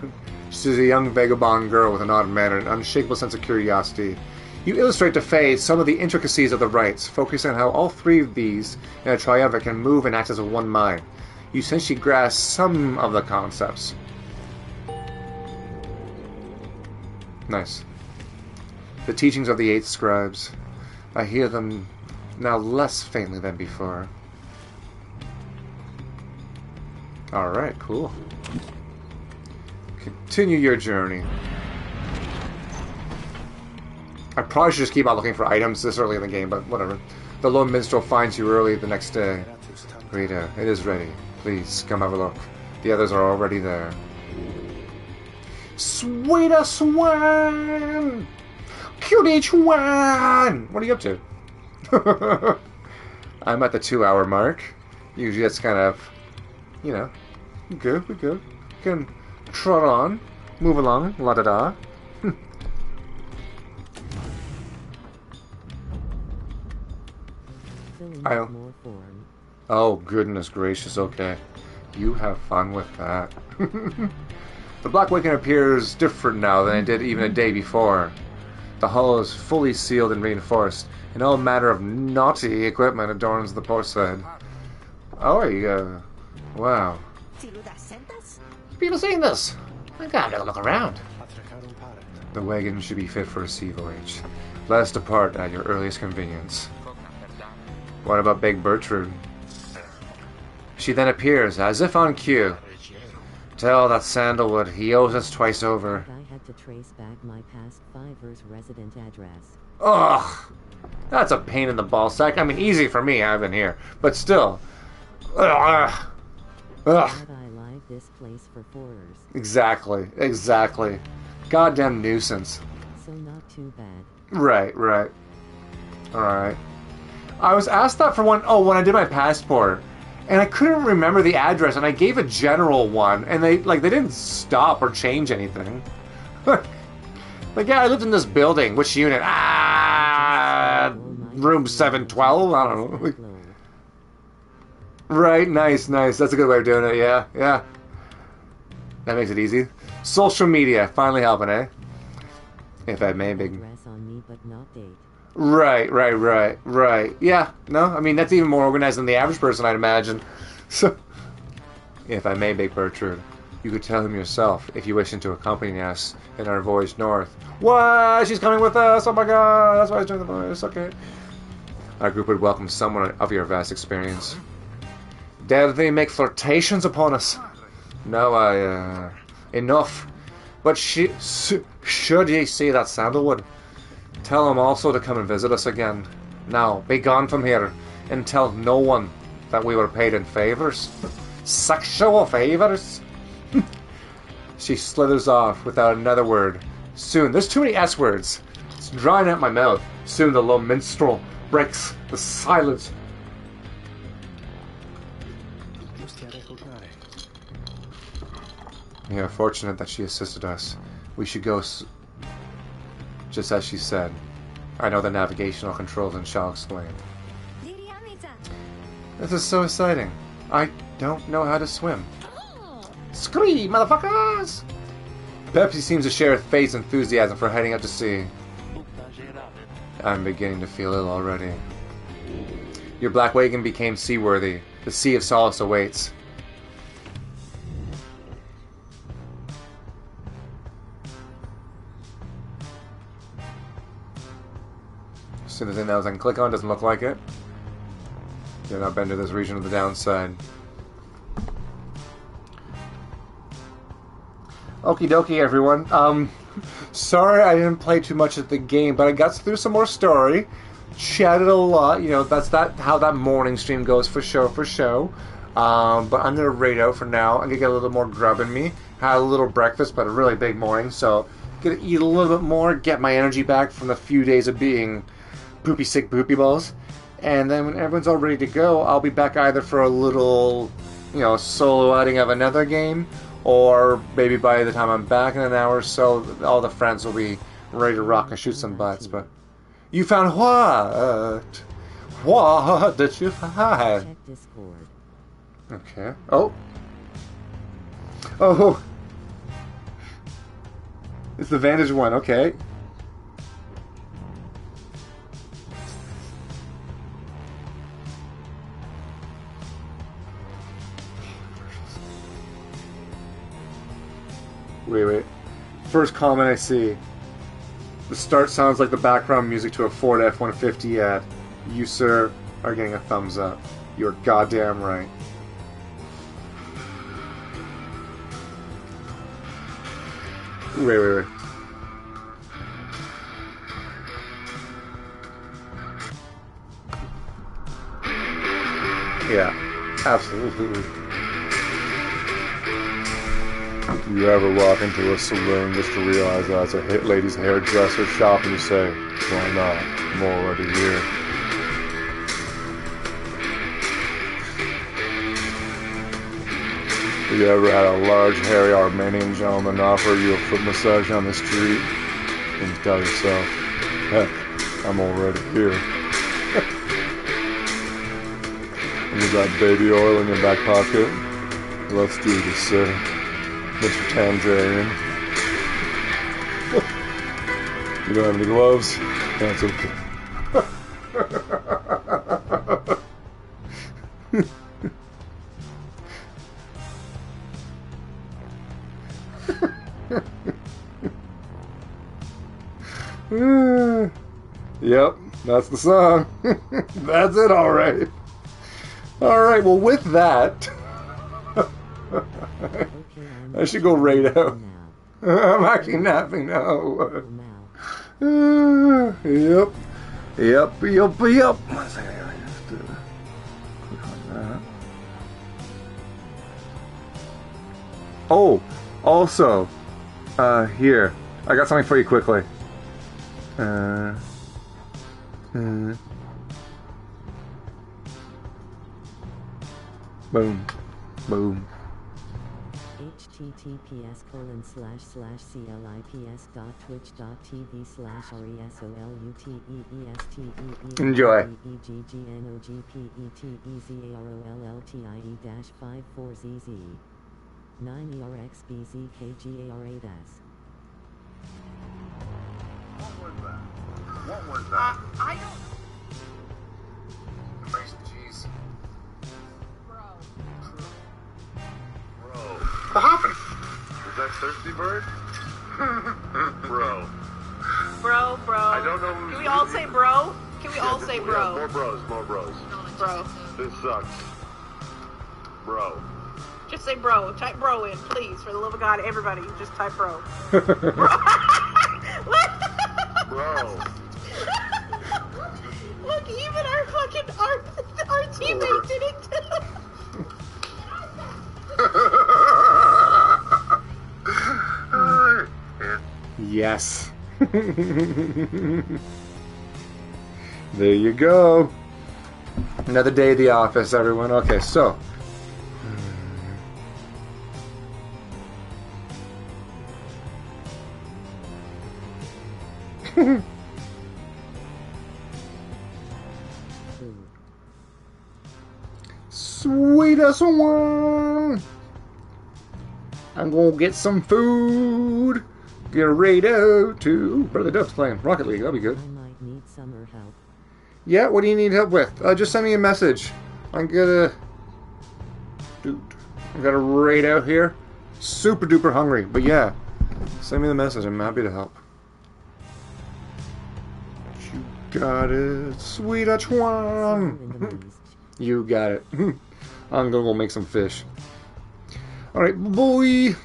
She's a young vagabond girl with an odd manner and an unshakable sense of curiosity. You illustrate to Faye some of the intricacies of the rites, focusing on how all three of these in a triumvirate can move and act as a one mind. You sense she grasps some of the concepts. Nice. The teachings of the 8 scribes. I hear them now less faintly than before. Alright, cool. Continue your journey. I probably should just keep on looking for items this early in the game, but whatever. The lone minstrel finds you early the next day. Rita, it is ready. Please, come have a look. The others are already there. Sweeter swan! Cutie swan! What are you up to? I'm at the 2-hour mark. Usually that's kind of, you know, good, we're good. Can trot on, move along, la da da. Oh, goodness gracious, okay. You have fun with that. The Black Waken appears different now than it did even a day before. The hull is fully sealed and reinforced, and all manner of naughty equipment adorns the port side. Oh, wow. People seeing this? I gotta have a look around. The wagon should be fit for a sea voyage. Let us depart at your earliest convenience. What about Big Bertrude? She then appears, as if on cue. Tell that Sandalwood he owes us twice over. I had to trace back my past 5's resident address. Ugh! That's a pain in the ballsack. I mean, easy for me, I've been here. But still. Ugh. Ugh. Had I lied this place for 4'ers. Exactly. Exactly. Goddamn nuisance. So not too bad. Right, right. Alright. I was asked that for when I did my passport. And I couldn't remember the address, and I gave a general one, and they didn't stop or change anything. Like, yeah, I lived in this building. Which unit? Room 712? I don't know. Right, nice, nice. That's a good way of doing it, yeah, yeah. That makes it easy. Social media, finally helping, eh? If I may, big... Address on me, but not date. Right. Yeah, no, I mean, that's even more organized than the average person, I'd imagine. So, if I may, Big Bertrude, you could tell him yourself if you wish to accompany us in our voyage north. What? She's coming with us? Oh my god, that's why I was doing the voice, okay. Our group would welcome someone of your vast experience. Dare they make flirtations upon us? No, enough. But should ye see that Sandalwood, tell him also to come and visit us again. Now, be gone from here, and tell no one that we were paid in favors. Sexual favors? She slithers off without another word. Soon, there's too many S words. It's drying out my mouth. Soon the low minstrel breaks the silence. We are fortunate that she assisted us. We should go just as she said. I know the navigational controls and shall explain. This is so exciting. I don't know how to swim. Scream, motherfuckers! Pepsi seems to share Faye's enthusiasm for heading out to sea. I'm beginning to feel ill already. Your black wagon became seaworthy. The sea of solace awaits. As soon as anything else I can click on doesn't look like it. You've not been to this region of the downside. Okie dokie, everyone. Sorry I didn't play too much of the game, but I got through some more story. Chatted a lot. You know, that's how that morning stream goes for show. But I'm gonna raid out for now. I'm gonna get a little more grub in me. Had a little breakfast, but a really big morning, so gonna eat a little bit more, get my energy back from the few days of being poopy sick poopy balls. And then when everyone's all ready to go, I'll be back either for a little, solo outing of another game, or maybe by the time I'm back in an hour or so, all the friends will be ready to rock and shoot some butts. But you found what? What did you find? Check Discord. Okay. Oh. Oh. It's the Vantage one. Okay. Wait. First comment I see. The start sounds like the background music to a Ford F-150 ad. You, sir, are getting a thumbs up. You're goddamn right. Wait. Yeah, absolutely. You ever walk into a saloon just to realize that's a hit lady's hairdresser shop and you say, why not? I'm already here. You ever had a large, hairy Armenian gentleman offer you a foot massage on the street? And you tell yourself, heck, I'm already here. And you got baby oil in your back pocket? Let's do this, sir. Mr. Tanzarian. You don't have any gloves? That's okay. Yep, that's the song. That's it, alright. Alright, well with that, I should go raid out. I'm actually napping now. Yep. One second, I have to click on that. Oh, also, here, I got something for you quickly. Boom. https://clips.twitch.tv/resolutee Enjoy. EGGNOGPETEZEROLLTIE-54ZZ 9ERXBZKGAR8S. What was that? I don't. Jeez. Bro. What happened? Is that Thirsty Bird? Bro. Bro. I don't know who's... Can we all say bro? Can we all say bro? Yeah, more bros. Bro. This sucks. Bro. Just say bro. Type bro in, please. For the love of God, everybody, just type bro. Bro. Look, even our teammate did it too. Yes. There you go. Another day at the office, everyone. Okay, so. Sweetest one. I'm gonna get some food. Get a radio too. Brother Duck's playing Rocket League. That'll be good. I might need summer help. Yeah, what do you need help with? Just send me a message. I'm gonna... Dude, I got a raid out here. Super duper hungry. But yeah, send me the message. I'm happy to help. You got it. Sweet one. You got it. I'm gonna go make some fish. Alright, boy.